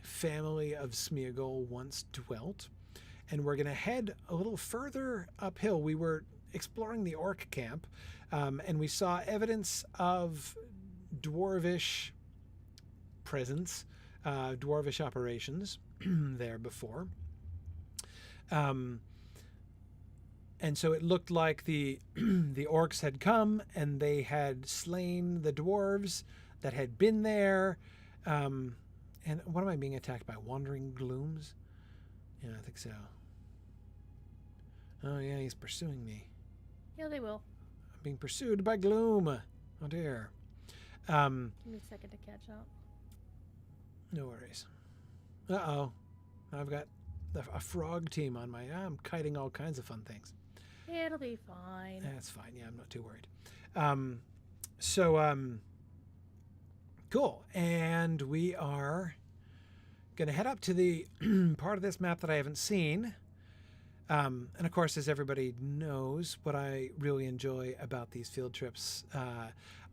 family of Smeagol once dwelt. And we're going to head a little further uphill. We were exploring the orc camp, and we saw evidence of dwarvish presence, dwarvish operations there before. And so it looked like the orcs had come and they had slain the dwarves that had been there. And what am I being attacked by? Wandering glooms? Yeah, I think so. Oh yeah, he's pursuing me. Yeah, they will. I'm being pursued by gloom. Oh dear. Give me a second to catch up. No worries. Uh-oh. I've got a frog team on my... I'm kiting all kinds of fun things. It'll be fine. That's fine. Yeah, I'm not too worried. Cool. And we are going to head up to the part of this map that I haven't seen. And of course, as everybody knows, what I really enjoy about these field trips,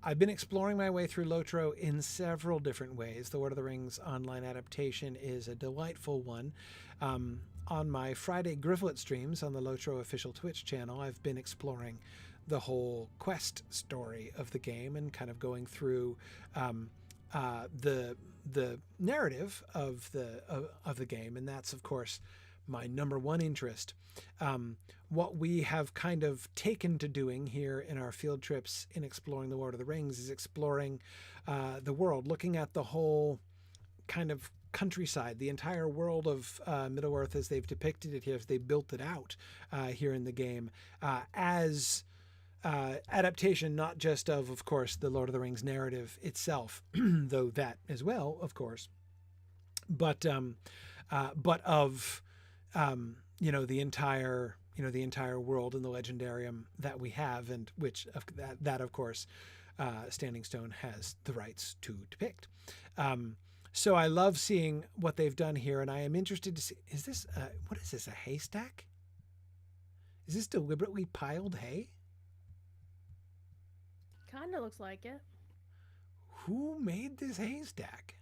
I've been exploring my way through Lotro in several different ways. The Lord of the Rings online adaptation is a delightful one. On my Friday Grifflet streams on the Lotro official Twitch channel, I've been exploring the whole quest story of the game and kind of going through the narrative of the game, and that's of course my number one interest. What we have kind of taken to doing here in our field trips in exploring the Lord of the Rings is exploring the world, looking at the whole kind of countryside, the entire world of Middle-earth as they've depicted it here, as they built it out here in the game, as adaptation, not just of course, the Lord of the Rings narrative itself, though that as well, of course, but of the entire world and the legendarium that we have, and which that of course, Standing Stone has the rights to depict. So I love seeing what they've done here, and I am interested to see, is this, what is this, a haystack? Is this deliberately piled hay? Kind of looks like it. Who made this haystack?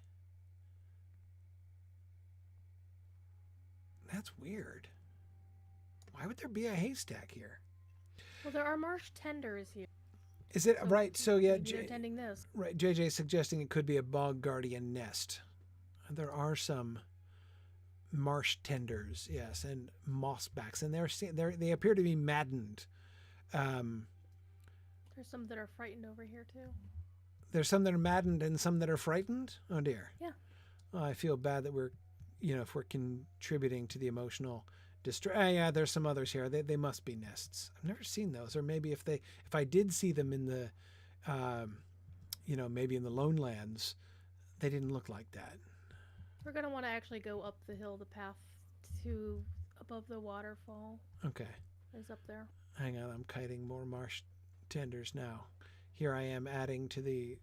That's weird. Why would there be a haystack here? Well, there are marsh tenders here. Is it right? So yeah, they're tending this. Right. JJ suggesting it could be a bog guardian nest. There are some marsh tenders, yes, and mossbacks, and they appear to be maddened. There's some that are frightened over here too. There's some that are maddened and some that are frightened. Oh dear. Yeah. Well, I feel bad that we're, if we're contributing to the emotional distress. Yeah, there's some others here. They must be nests. I've never seen those, or maybe if I did see them in the, maybe in the lone lands, they didn't look like that. We're gonna want to actually go up the hill, the path to above the waterfall. Okay. Is up there. Hang on, I'm kiting more marsh tenders now. Here I am adding to the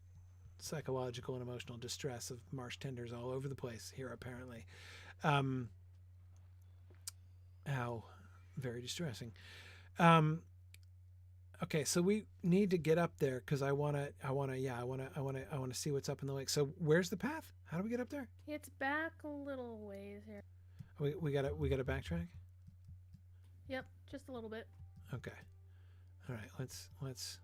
psychological and emotional distress of marsh tenders all over the place here, apparently. Very distressing. Okay, so we need to get up there because I want to see what's up in the lake. So where's the path? How do we get up there? It's back a little ways here. We gotta backtrack. Yep, just a little bit. Okay. All right. Let's.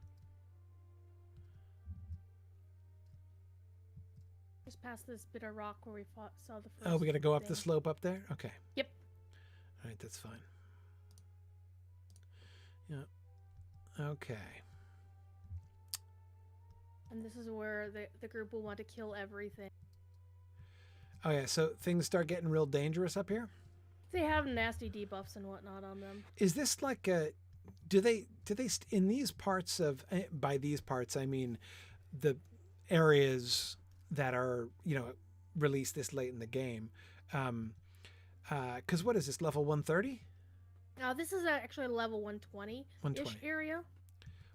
Just past this bit of rock where we saw the first. Oh, we got to go up thing. the slope up there? Okay. Yep. All right, that's fine. Yeah. Okay. And this is where the group will want to kill everything. Oh, yeah, so things start getting real dangerous up here? They have nasty debuffs and whatnot on them. Is this like a... Do they in these parts of... By these parts, I mean the areas that are, released this late in the game. Because what is this, level 130? Now, this is actually level 120-ish area.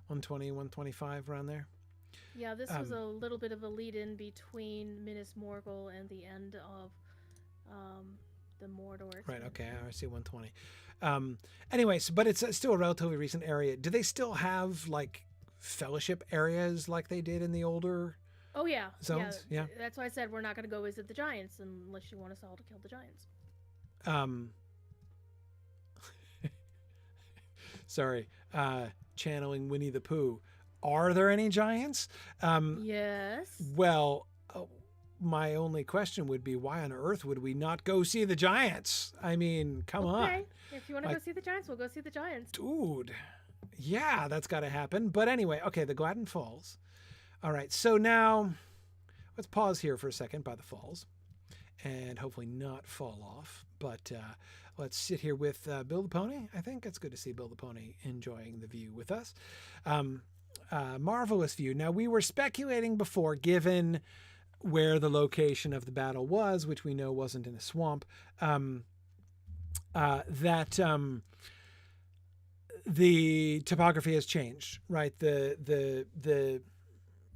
120, 125, around there? Yeah, this was a little bit of a lead-in between Minas Morgul and the end of the Mordor. Right, okay, I see 120. Anyways, but it's still a relatively recent area. Do they still have, fellowship areas like they did in the older zones? Yeah. That's why I said we're not going to go visit the giants unless you want us all to kill the giants. Sorry, channeling Winnie the Pooh. Are there any giants? Yes. Well, my only question would be, why on earth would we not go see the giants? I mean, come on. Okay, if you want to go see the giants, we'll go see the giants. Dude, yeah, that's got to happen. But anyway, okay, the Gladden Falls. All right, so now let's pause here for a second by the falls and hopefully not fall off. But let's sit here with Bill the Pony. I think it's good to see Bill the Pony enjoying the view with us. Marvelous view. Now, we were speculating before, given where the location of the battle was, which we know wasn't in a swamp, that the topography has changed, right? The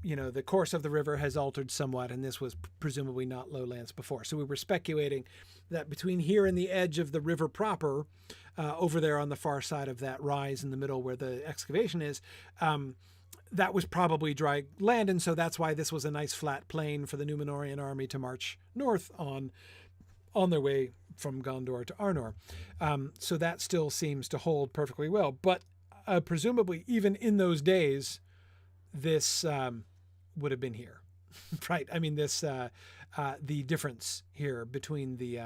the course of the river has altered somewhat, and this was presumably not lowlands before. So we were speculating that between here and the edge of the river proper, over there on the far side of that rise in the middle where the excavation is, that was probably dry land, and so that's why this was a nice flat plain for the Númenórean army to march north on their way from Gondor to Arnor. So that still seems to hold perfectly well. But presumably, even in those days, this would have been here, right? I mean, this the difference here between the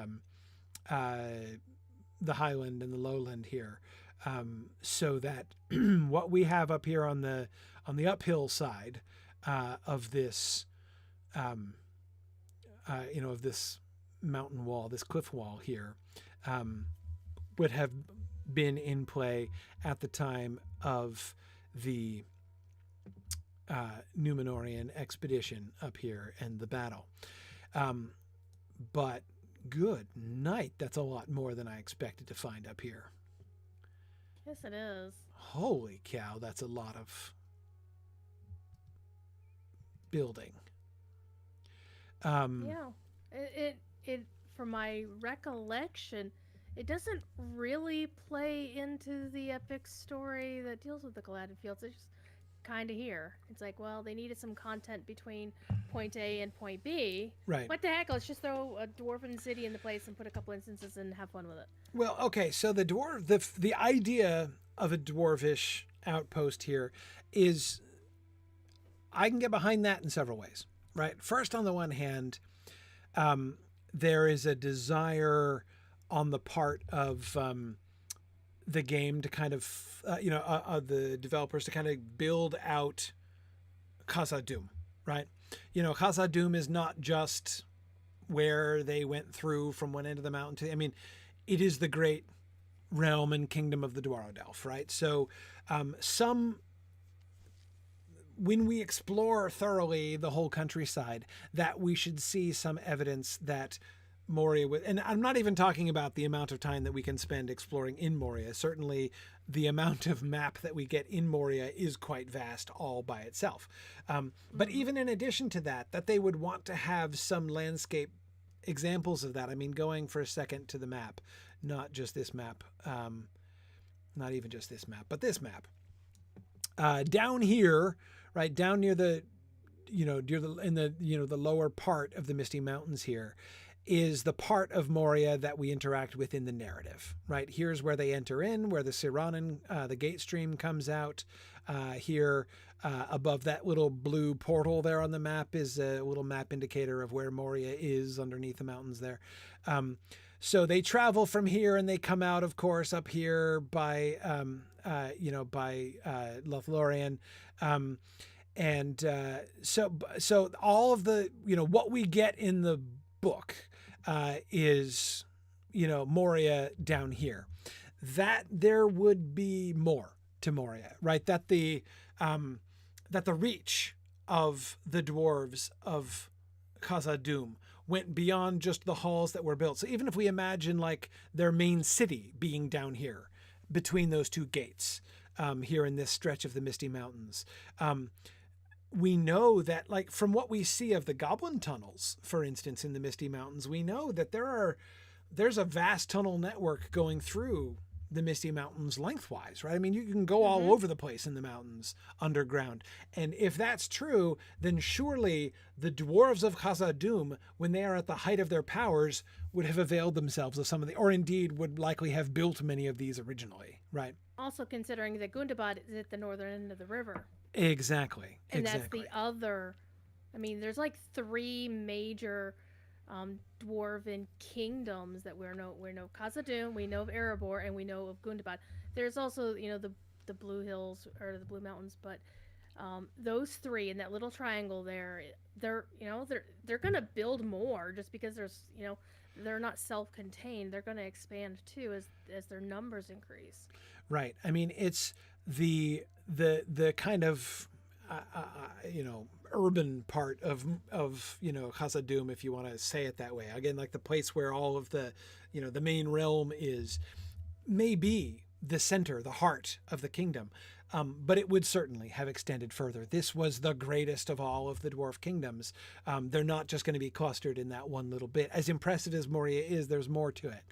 highland and the lowland here, so that what we have up here on the uphill side of this, of this mountain wall, this cliff wall here, would have been in play at the time of the Númenórean expedition up here and the battle. But good night, that's a lot more than I expected to find up here. Yes, it is. Holy cow, that's a lot of building. Yeah, it from my recollection, it doesn't really play into the epic story that deals with the Gladden Fields. It's just kind of here. It's like, well, they needed some content between point A and point B. Right. What the heck? Let's just throw a dwarven city in the place and put a couple instances and have fun with it. Well, okay, so the idea of a dwarvish outpost here is, I can get behind that in several ways, right? First, on the one hand, there is a desire on the part of the game to kind of, the developers to kind of build out Khazad-dûm, right? Khazad-dûm is not just where they went through from one end of the mountain to, it is the great realm and kingdom of the Dwarrowdelf, right? So when we explore thoroughly the whole countryside, that we should see some evidence that Moria, and I'm not even talking about the amount of time that we can spend exploring in Moria. Certainly the amount of map that we get in Moria is quite vast all by itself. But even in addition to that they would want to have some landscape examples of that. Going for a second to the map, not just this map, not even just this map, but this map. Down here, right down near the, the lower part of the Misty Mountains here, is the part of Moria that we interact with in the narrative, right? Here's where they enter in, where the Siranen, the gate stream comes out. Here, above that little blue portal there on the map is a little map indicator of where Moria is underneath the mountains there. So they travel from here and they come out, of course, up here by, by Lothlorien. So all of the, what we get in the book is, Moria down here. That there would be more to Moria, right? That the reach of the dwarves of Khazad-dûm went beyond just the halls that were built. So even if we imagine like their main city being down here between those two gates, here in this stretch of the Misty Mountains, we know that, like, from what we see of the goblin tunnels, for instance, in the Misty Mountains, we know that there's a vast tunnel network going through the Misty Mountains lengthwise, right? You can go all over the place in the mountains underground. And if that's true, then surely the dwarves of Khazad-dûm, when they are at the height of their powers, would have availed themselves of some of or indeed would likely have built many of these originally, right? Also considering that Gundabad is at the northern end of the river. Exactly. And that's the other, there's like 3 major dwarven kingdoms that we know Khazad-dûm, we know of Erebor, and we know of Gundabad. There's also, the Blue Hills or the Blue Mountains, but those 3 in that little triangle there, they're gonna build more just because they're not self-contained. They're gonna expand too as their numbers increase. Right. It's the kind of urban part of Khazad-dûm, if you want to say it that way. Again, like the place where all of the the main realm is, may be the center, the heart of the kingdom. but it would certainly have extended further. This was the greatest of all of the dwarf kingdoms. They're not just going to be clustered in that one little bit. As impressive as Moria is, there's more to it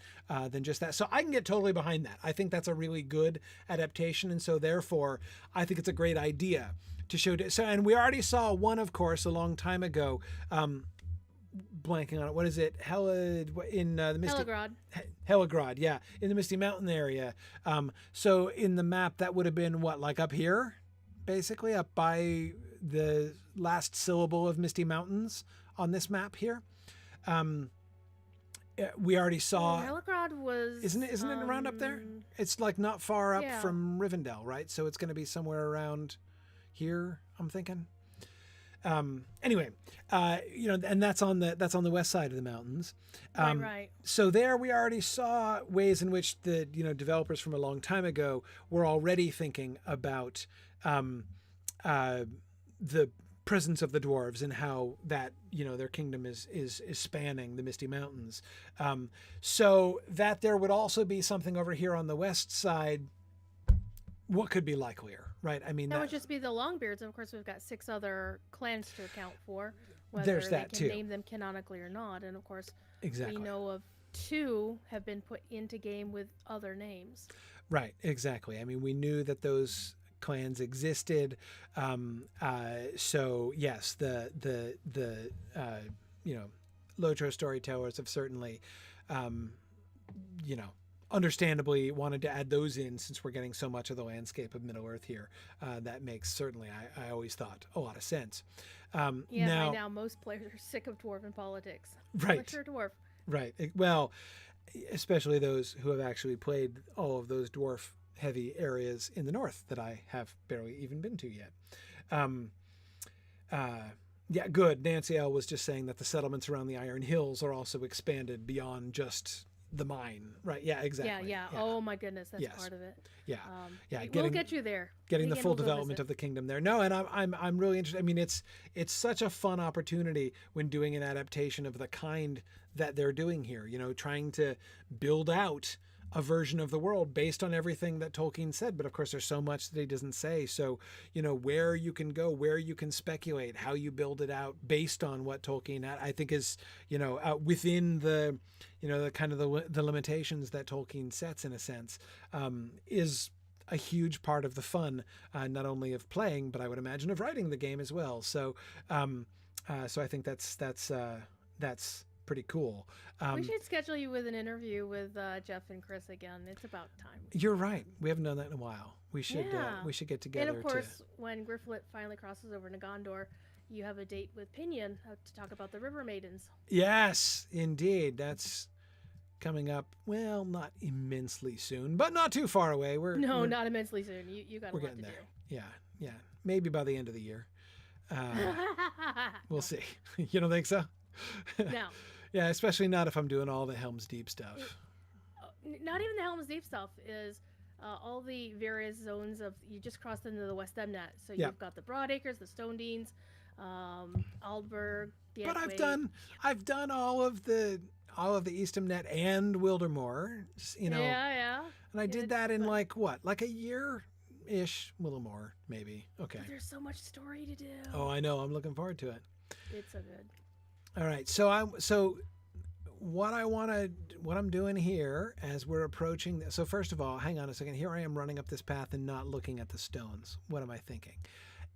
than just that. So I can get totally behind that. I think that's a really good adaptation, and so therefore I think it's a great idea to show. So, and we already saw one, of course, a long time ago. Blanking on it. What is it? In the Misty Helagrod, yeah, in the Misty Mountain area. So in the map that would have been what, like up here, basically up by the last syllable of Misty Mountains on this map here. We already saw. Helagrod was. Isn't it around up there? It's like not far up from Rivendell, right? So it's going to be somewhere around here, I'm thinking. Anyway, and that's on the west side of the mountains. Right. So there we already saw ways in which the, developers from a long time ago were already thinking about, the presence of the dwarves and how that, their kingdom is spanning the Misty Mountains. So that there would also be something over here on the west side. What could be likelier, right? I mean, that would just be the Longbeards. And of course, we've got 6 other clans to account for. Whether there's that they can too. Name them canonically or not. And of course, exactly. We know of 2 have been put into game with other names. Right, exactly. I mean, we knew that those clans existed. So yes, the Lotro storytellers have certainly, understandably wanted to add those in since we're getting so much of the landscape of Middle-earth here. That makes certainly, I always thought, a lot of sense. By now most players are sick of dwarven politics. Right. What's your dwarf? Right. Well, especially those who have actually played all of those dwarf-heavy areas in the north that I have barely even been to yet. Yeah, good. Nancy L. was just saying that the settlements around the Iron Hills are also expanded beyond just the mine, right? Yeah, exactly. Yeah. Oh my goodness, that's part of it. Yeah, we'll get you there. Getting the full development of the kingdom there. No, and I'm really interested. I mean, it's such a fun opportunity when doing an adaptation of the kind that they're doing here. Trying to build out a version of the world based on everything that Tolkien said. But of course, there's so much that he doesn't say. So, where you can go, where you can speculate, how you build it out based on what Tolkien had, I think is, within the, the kind of the limitations that Tolkien sets in a sense, is a huge part of the fun, not only of playing, but I would imagine of writing the game as well. So, so I think that's pretty cool. We should schedule you with an interview with Jeff and Chris again. It's about time. You're right. We haven't done that in a while. We should get together. And of course, when Grifflet finally crosses over to Gondor, you have a date with Pinion to talk about the River Maidens. Yes, indeed. That's coming up. Well, not immensely soon, but not too far away. We're not immensely soon. You got a lot to there. do. Yeah. Maybe by the end of the year. We'll see. You don't think so? No. Yeah, especially not if I'm doing all the Helm's Deep stuff. Not even the Helm's Deep stuff is all the various zones of, you just crossed into the West Emnet. So you've got the Broadacres, the Stone Deans, Aldburg, the But Edgeway. I've done all of the East Emnet and Wildermoor, Yeah. And I did that in like a year-ish, a little more, maybe. Okay. But there's so much story to do. Oh, I know. I'm looking forward to it. It's so good. All right. So what I'm doing here as we're approaching this. So first of all, hang on a second. Here I am running up this path and not looking at the stones. What am I thinking?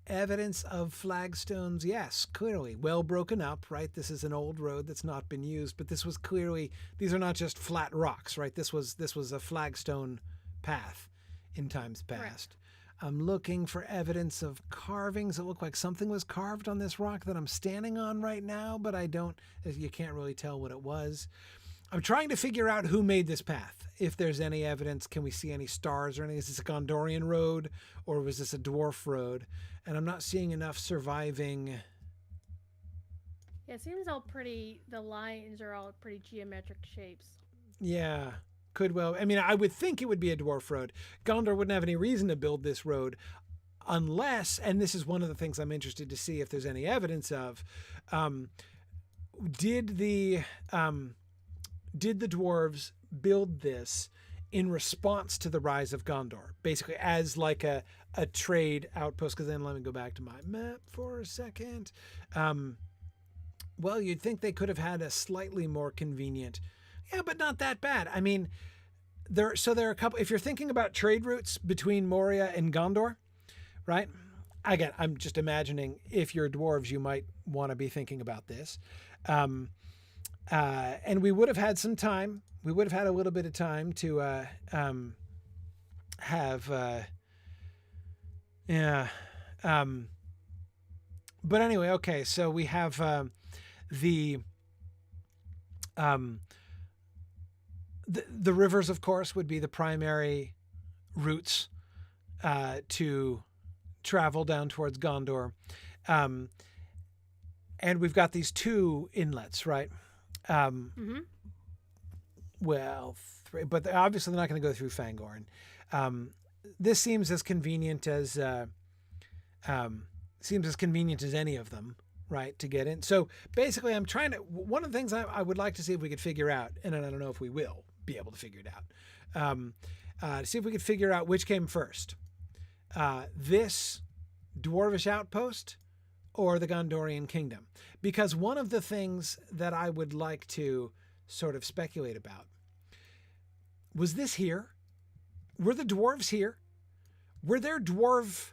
Evidence of flagstones. Yes, clearly well broken up, right? This is an old road that's not been used, but this was clearly, these are not just flat rocks, right? This was a flagstone path in times past. Correct. I'm looking for evidence of carvings. It looked like something was carved on this rock that I'm standing on right now, but you can't really tell what it was. I'm trying to figure out who made this path. If there's any evidence, can we see any stars or anything? Is this a Gondorian road or was this a dwarf road? And I'm not seeing enough surviving. Yeah, it seems the lines are all pretty geometric shapes. Yeah. Could well. I mean, I would think it would be a dwarf road. Gondor wouldn't have any reason to build this road unless, and this is one of the things I'm interested to see if there's any evidence of, did the dwarves build this in response to the rise of Gondor, basically as like a trade outpost. Because then let me go back to my map for a second. Well, you'd think they could have had a slightly more convenient, but not that bad. I mean, there are a couple. If you're thinking about trade routes between Moria and Gondor, right? Again, I'm just imagining if you're dwarves, you might want to be thinking about this. And we would have had some time. We would have had a little bit of time to but anyway, okay. So we have the rivers, of course, would be the primary routes to travel down towards Gondor. And we've got these two inlets, right? Well, three, but obviously they're not going to go through Fangorn. This seems as convenient as any of them, right, to get in. So basically, I'm trying to. One of the things I would like to see if we could figure out, and I don't know if we will be able to figure it out, to see if we could figure out which came first, this dwarvish outpost or the Gondorian kingdom. Because one of the things that I would like to sort of speculate about was this here. Were the dwarves here? Were there dwarf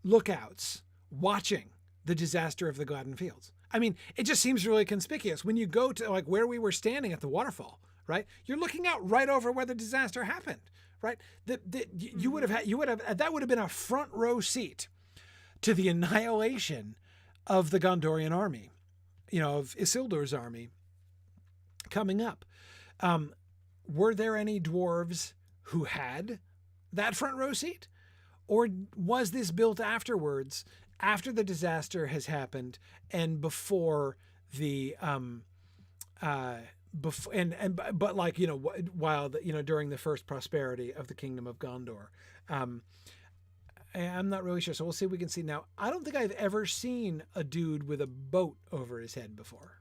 lookouts watching the disaster of the Gladden Fields? I mean, it just seems really conspicuous when you go to like where we were standing at the waterfall, right? You're looking out right over where the disaster happened, right? You would have that would have been a front row seat to the annihilation of the Gondorian army, of Isildur's army coming up. Were there any dwarves who had that front row seat? Or was this built afterwards, after the disaster has happened and before the during the first prosperity of the kingdom of Gondor? I'm not really sure. So we'll see if we can see now. I don't think I've ever seen a dude with a boat over his head before.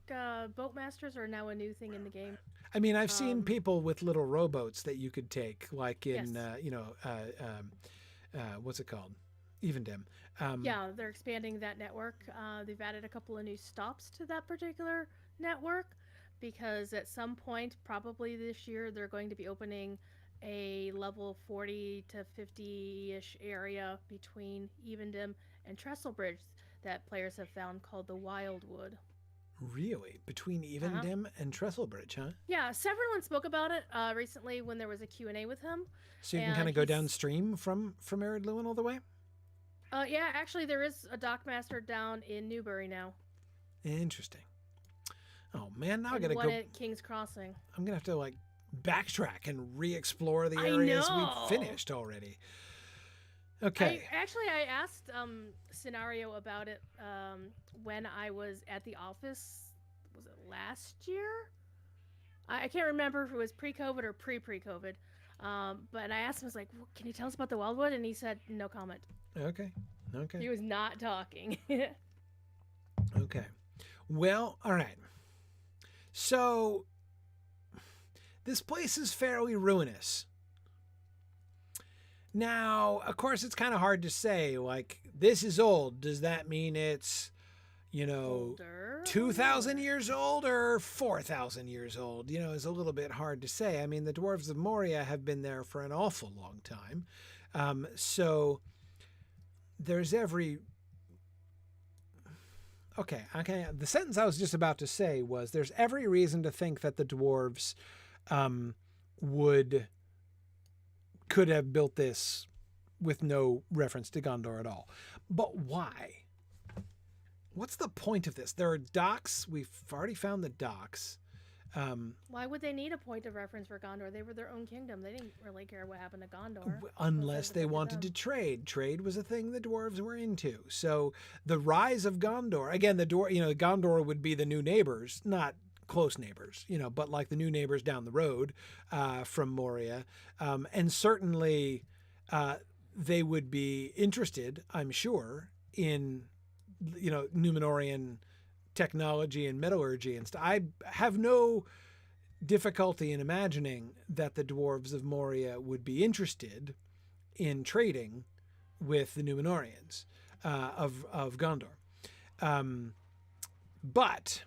Boatmasters are now a new thing in the game. I mean, I've seen people with little rowboats that you could take, like in, what's it called? Evendim. They're expanding that network. They've added a couple of new stops to that particular network because at some point, probably this year, they're going to be opening a level 40 to 50-ish area between Evendim and Trestlebridge that players have found called the Wildwood. Really? Between Evendim and Trestlebridge, huh? Yeah, Severin spoke about it recently when there was a Q&A with him. So you can kind of go downstream from Ered Luin all the way? Yeah, actually there is a dockmaster down in Newbury now. Interesting. Oh man, now I gotta go at King's Crossing. I'm gonna have to backtrack and re-explore the areas we've finished already. Okay. I asked Scenario about it when I was at the office. Was it last year? I can't remember if it was pre-COVID or pre-COVID. But I asked him, I was like, well, can you tell us about the Wildwood? And he said, no comment. Okay. He was not talking. Okay. Well, all right. So this place is fairly ruinous. Now, of course, it's kind of hard to say, this is old. Does that mean it's, older? 2,000 years old or 4,000 years old? Is a little bit hard to say. I mean, the dwarves of Moria have been there for an awful long time. So there's every... Okay. The sentence I was just about to say was there's every reason to think that the dwarves could have built this with no reference to Gondor at all. But why? What's the point of this? There are docks. We've already found the docks. Why would they need a point of reference for Gondor? They were their own kingdom. They didn't really care what happened to Gondor. Unless they wanted to trade. Trade was a thing the dwarves were into. So the rise of Gondor, again, Gondor would be the new neighbors, not close neighbors, but like the new neighbors down the road from Moria. And certainly they would be interested, I'm sure, in, Numenorian technology and metallurgy and stuff. I have no difficulty in imagining that the dwarves of Moria would be interested in trading with the Númenóreans of Gondor. But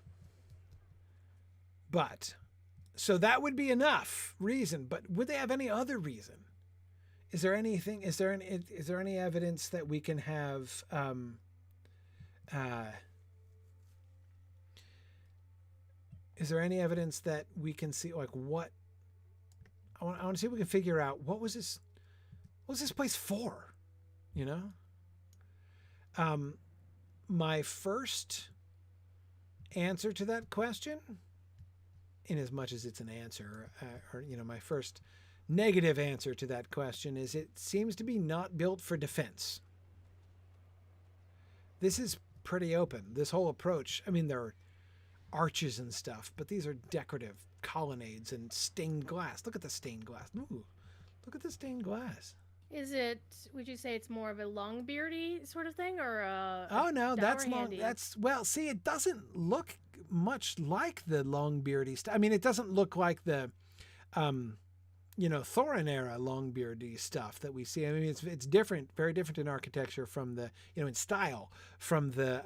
so that would be enough reason. But would they have any other reason? Is there anything? Is there any evidence that we can have? Is there any evidence that we can see? Like what? I want to see if we can figure out what was this. What was this place for? You know. My first answer to that question, in as much as it's an answer, or my first negative answer to that question is it seems to be not built for defense. This is pretty open. This whole approach, I mean, there are arches and stuff, but these are decorative colonnades and stained glass. Look at the stained glass. Ooh, look at the stained glass. Is it? Would you say it's more of a Longbeardy sort of thing, or Oh no, that's long. handy? That's see, it doesn't look much like the Longbeardy stuff. I mean, it doesn't look like the, Thorin era Longbeardy stuff that we see. I mean, it's different, very different in architecture from the, in style from the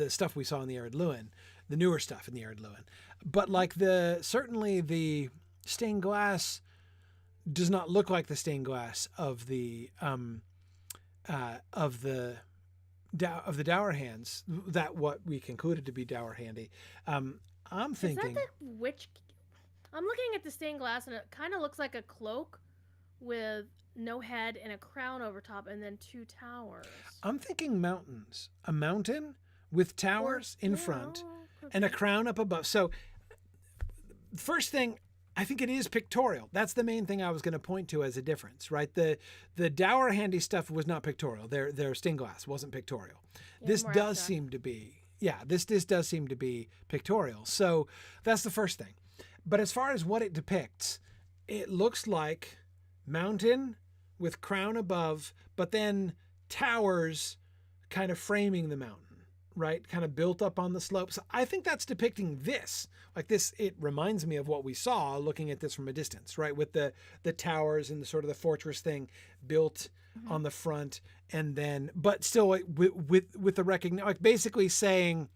stuff we saw in the Ered Luin, the newer stuff in the Ered Luin. But like certainly the stained glass does not look like the stained glass of the Dour Hands, that what we concluded to be Dour Handy. I'm thinking. Is that the witch? I'm looking at the stained glass, and it kind of looks like a cloak with no head and a crown over top, and then two towers. I'm thinking mountains. A mountain with towers in front and a crown up above. So, first thing, I think it is pictorial. That's the main thing I was going to point to as a difference, right? The Dour Handy stuff was not pictorial. Their stained glass wasn't pictorial. Yeah, This does abstract. seem to be, this does seem to be pictorial. So that's the first thing. But as far as what it depicts, it looks like mountain with crown above, but then towers kind of framing the mountain. Right, kind of built up on the slopes. I think that's depicting this. Like this, it reminds me of what we saw looking at this from a distance, right? With the towers and the sort of the fortress thing built on the front, and then, but still like, with the recognition, like basically saying,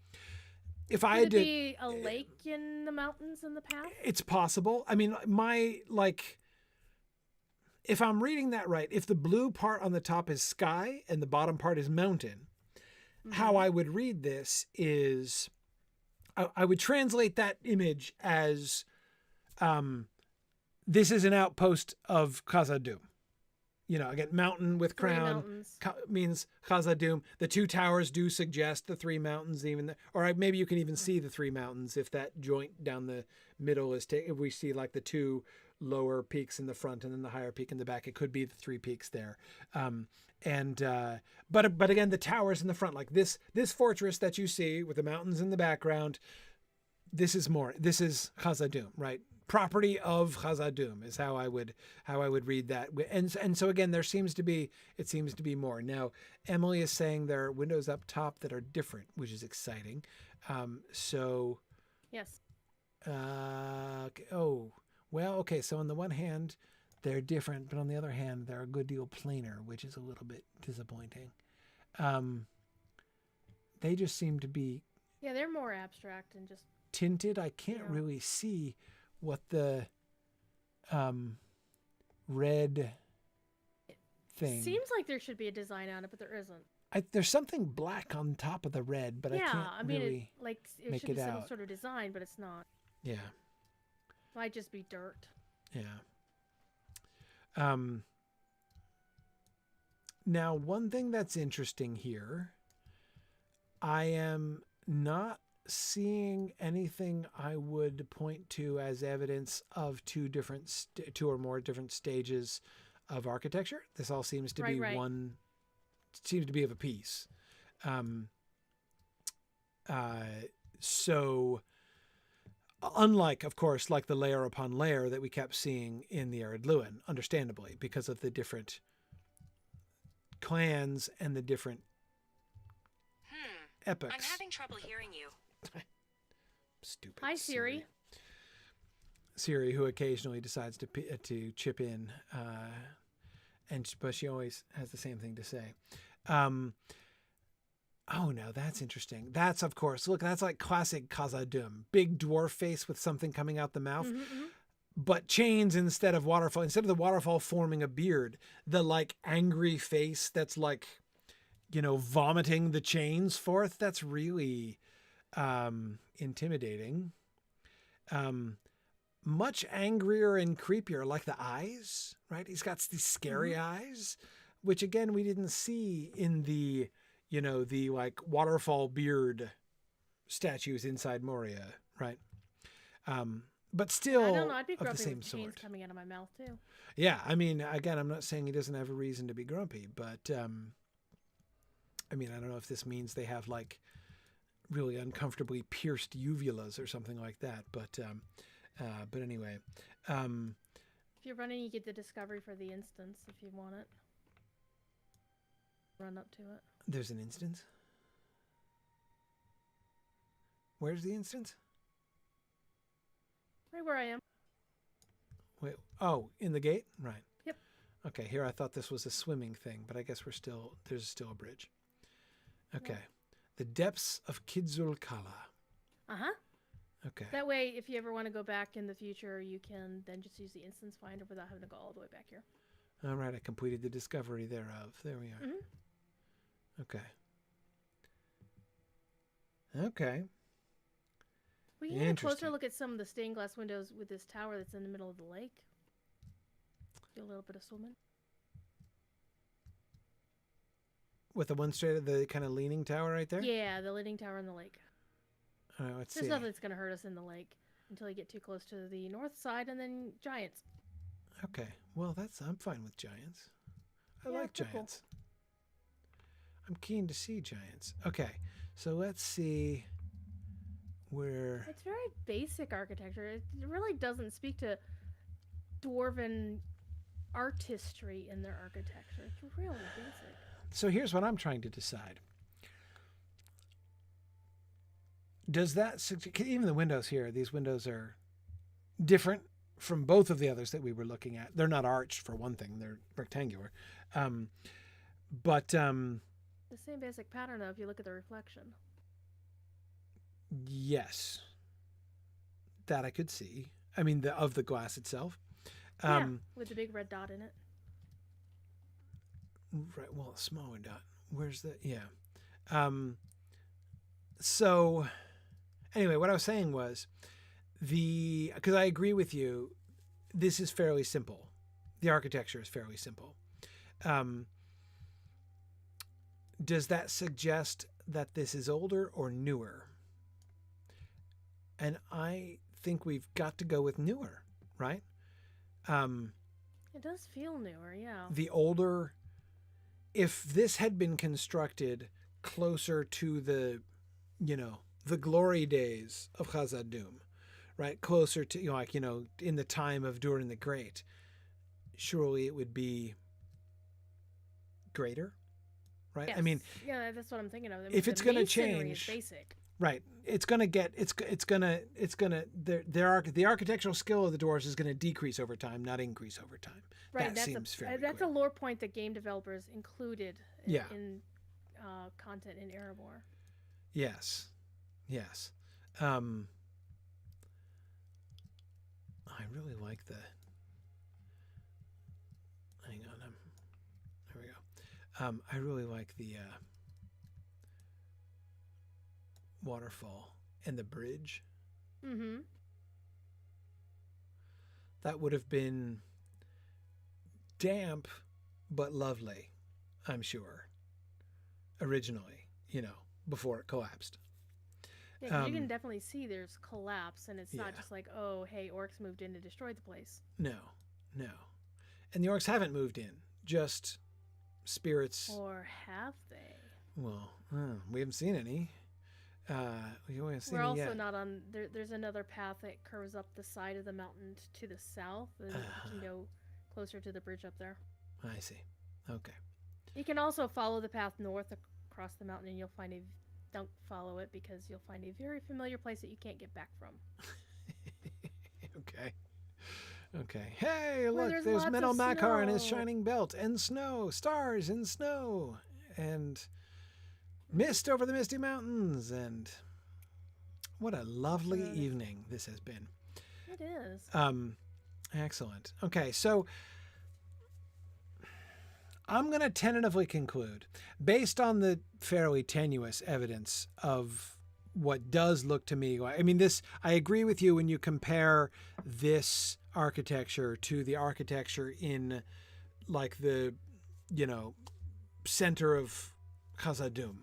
if I had Could it to, be a lake in the mountains in the path? it's possible. I mean, if I'm reading that right, if the blue part on the top is sky and the bottom part is mountain. How I would read this is I would translate that image as this is an outpost of Khazad-dûm. Again, mountain with crown means Khazad-dûm. The two towers do suggest the three mountains, or maybe you can even see the three mountains if that joint down the middle is if we see like the two lower peaks in the front and then the higher peak in the back, it could be the three peaks there. But again, the towers in the front, like this fortress that you see with the mountains in the background, this is Khazad-dûm, right? Property of Khazad-dûm is how I would read that. And so again, it seems to be more. Now, Emily is saying there are windows up top that are different, which is exciting. Yes. Okay. So on the one hand, they're different, but on the other hand, they're a good deal plainer, which is a little bit disappointing. They just seem to be... Yeah, they're more abstract and just... tinted. I can't really see what the red thing... Seems like there should be a design on it, but there isn't. There's something black on top of the red, but I can't really it make should it be some out. sort of design, but it's not. Yeah. It might just be dirt. Yeah. Now, one thing that's interesting here, I am not seeing anything I would point to as evidence of two or more different stages of architecture. This all seems to be one, seems to be of a piece. So unlike, of course, like the layer upon layer that we kept seeing in the Ered Luin, understandably, because of the different clans and the different epochs. I'm having trouble hearing you. Stupid Hi, Siri. Siri, who occasionally decides to chip in, but she always has the same thing to say. Oh no, that's interesting. That's, of course, look, that's like classic Khazad-dûm. Big dwarf face with something coming out the mouth, but chains instead of waterfall. Instead of the waterfall forming a beard, the like angry face that's like, vomiting the chains forth. That's really intimidating. Much angrier and creepier, like the eyes, right? He's got these scary eyes, which again, we didn't see in the like waterfall beard statues inside Moria, right? But still, I don't know. I'd be of the grumpy same with chains sort. coming out of my mouth too. Yeah, I mean, again, I'm not saying he doesn't have a reason to be grumpy, but I mean, I don't know if this means they have like really uncomfortably pierced uvulas or something like that, but anyway. If you're running, you get the discovery for the instance if you want it. Run up to it. There's an instance? Where's the instance? Right where I am. Wait, oh, in the gate? Right. Yep. Okay, here I thought this was a swimming thing, but I guess there's still a bridge. Okay. Yeah. The depths of Kidzul Kala. Uh-huh. Okay. That way, if you ever want to go back in the future, you can then just use the instance finder without having to go all the way back here. All right, I completed the discovery thereof. There we are. Okay. Okay. We can get a closer look at some of the stained glass windows with this tower that's in the middle of the lake. Do a little bit of swimming. With the one straight at the kind of leaning tower right there? Yeah, the leaning tower in the lake. All right, let's There's see. nothing that's going to hurt us in the lake until you get too close to the north side and then giants. Okay. Well, I'm fine with giants. I Yeah, like they're cool. giants. I'm keen to see giants. Okay. So let's see where... It's very basic architecture. It really doesn't speak to dwarven artistry in their architecture. It's really basic. So here's what I'm trying to decide. Does that... Even the windows here, these windows are different from both of the others that we were looking at. They're not arched, for one thing. They're rectangular. But... The same basic pattern, though, if you look at the reflection. Yes. That I could see. I mean, of the glass itself. Yeah, with the big red dot in it. Right, well, a smaller dot. Where's the... Yeah. So, anyway, what I was saying was, because I agree with you, this is fairly simple. The architecture is fairly simple. Does that suggest that this is older or newer? And I think we've got to go with newer, right? It does feel newer, yeah. The older... If this had been constructed closer to the glory days of Khazad-dûm, right? Closer to, in the time of Durin the Great, surely it would be greater, right? Yes. I mean, yeah, that's what I'm thinking of. I mean, if it's going to masonry change, is basic. right? The architectural skill of the dwarves is going to decrease over time, not increase over time. Right, That seems fairly that's clear. a lore point that game developers included in, Yeah. in content in Erebor. Yes. I really like the... Hang on. There we go. I really like the waterfall and the bridge. Mm-hmm. That would have been damp but lovely, I'm sure, originally, before it collapsed. Yeah, 'cause you can definitely see there's collapse, and it's not just like, oh, hey, orcs moved in to destroy the place. No. And the orcs haven't moved in, just spirits. Or have they? Well, we haven't seen any. We haven't seen We're any also yet. not on... There's another path that curves up the side of the mountain to the south, and you can go closer to the bridge up there. I see. Okay. You can also follow the path north across the mountain, and you'll find a... Don't follow it, because you'll find a very familiar place that you can't get back from. Okay. Okay. Hey, Where look, there's there's lots Metal of Makar and his snow. shining belt, and snow, stars and snow, and mist over the misty mountains, and what a lovely Nice. evening this has been. It is. Excellent. Okay, so I'm going to tentatively conclude, based on the fairly tenuous evidence of what does look to me like, I mean, this, I agree with you when you compare this architecture to the architecture in like the, center of Khazad-dûm.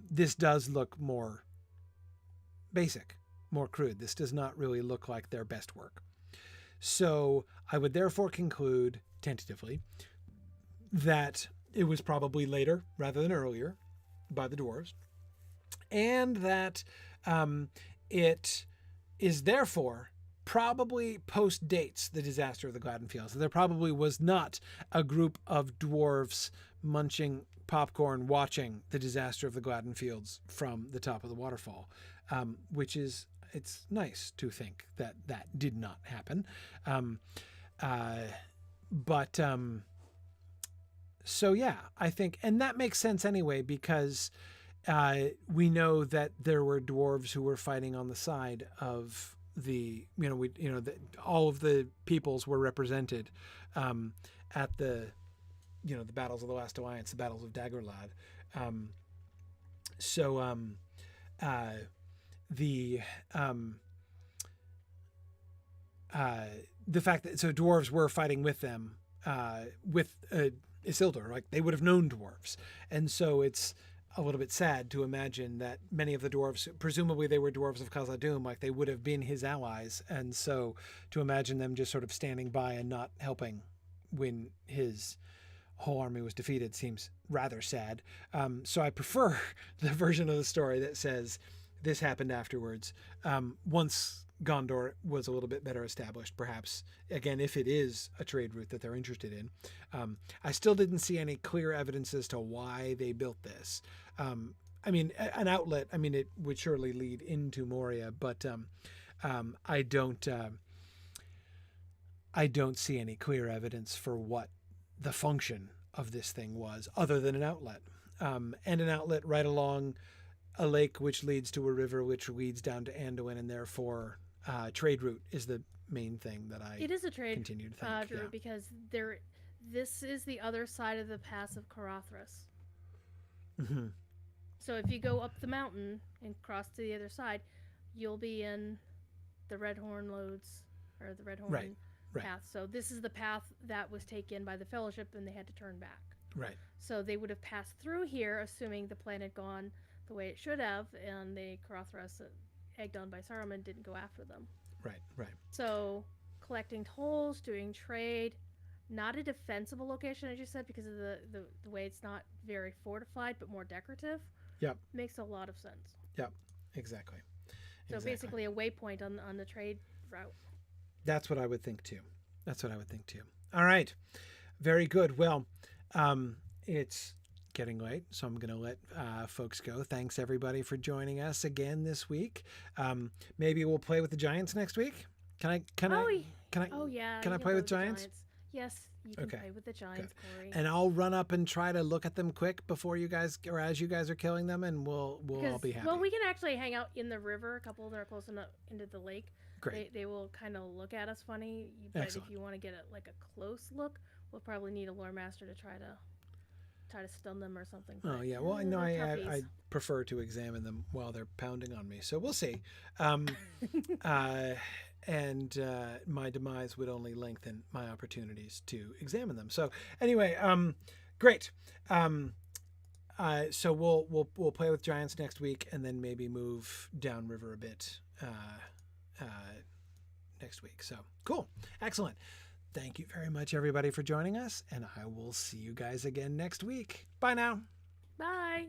This does look more basic, more crude. This does not really look like their best work. So I would therefore conclude, tentatively, that it was probably later rather than earlier by the dwarves, and that it is therefore probably post-dates the disaster of the Gladden Fields. There probably was not a group of dwarves munching popcorn watching the disaster of the Gladden Fields from the top of the waterfall, which is, it's nice to think that that did not happen. So yeah, I think, and that makes sense anyway, because we know that there were dwarves who were fighting on the side of the, all of the peoples were represented at the, the battles of the Last Alliance, the battles of Dagorlad. The fact that, so dwarves were fighting with them, with Isildur, like they would have known dwarves. And so it's a little bit sad to imagine that many of the dwarves, presumably they were dwarves of Khazad-dûm, like they would have been his allies. And so to imagine them just sort of standing by and not helping when his whole army was defeated seems rather sad. So I prefer the version of the story that says this happened afterwards. Once Gondor was a little bit better established, perhaps, again, if it is a trade route that they're interested in. I still didn't see any clear evidence as to why they built this. I mean, an outlet, I mean, it would surely lead into Moria, but I don't see any clear evidence for what the function of this thing was, other than an outlet. And an outlet right along a lake which leads to a river which leads down to Anduin, and therefore trade route is the main thing that I It is a trade continue to think. route because this is the other side of the pass of Carothras. Mm-hmm. So if you go up the mountain and cross to the other side, you'll be in the Redhorn Lodes, or the Redhorn path. So this is the path that was taken by the Fellowship, and they had to turn back. Right. So they would have passed through here, assuming the plan had gone the way it should have, and the Carothras, egged on by Saruman, didn't go after them. Right. So collecting tolls, doing trade, not a defensible location, as you said, because of the way it's not very fortified, but more decorative. Yep. Makes a lot of sense. Yep. Exactly. So basically a waypoint on the trade route. That's what I would think too. All right. Very good. Well, it's getting late, so I'm going to let folks go. Thanks everybody for joining us again this week. Maybe we'll play with the Giants next week. Can I play with Giants? Yes, you can play with the Giants, Corey. And I'll run up and try to look at them quick before you guys, or as you guys are killing them, and we'll all be happy. Well, we can actually hang out in the river. A couple that are close enough into the lake. Great. They will kind of look at us funny, but Excellent. if you want to get a close look, we'll probably need a lore master to try to stun them or something. Oh yeah, well no, I prefer to examine them while they're pounding on me, so we'll see. And my demise would only lengthen my opportunities to examine them. So anyway, great. So we'll play with Giants next week, and then maybe move downriver a bit next week. So cool, excellent. Thank you very much, everybody, for joining us, and I will see you guys again next week. Bye now. Bye.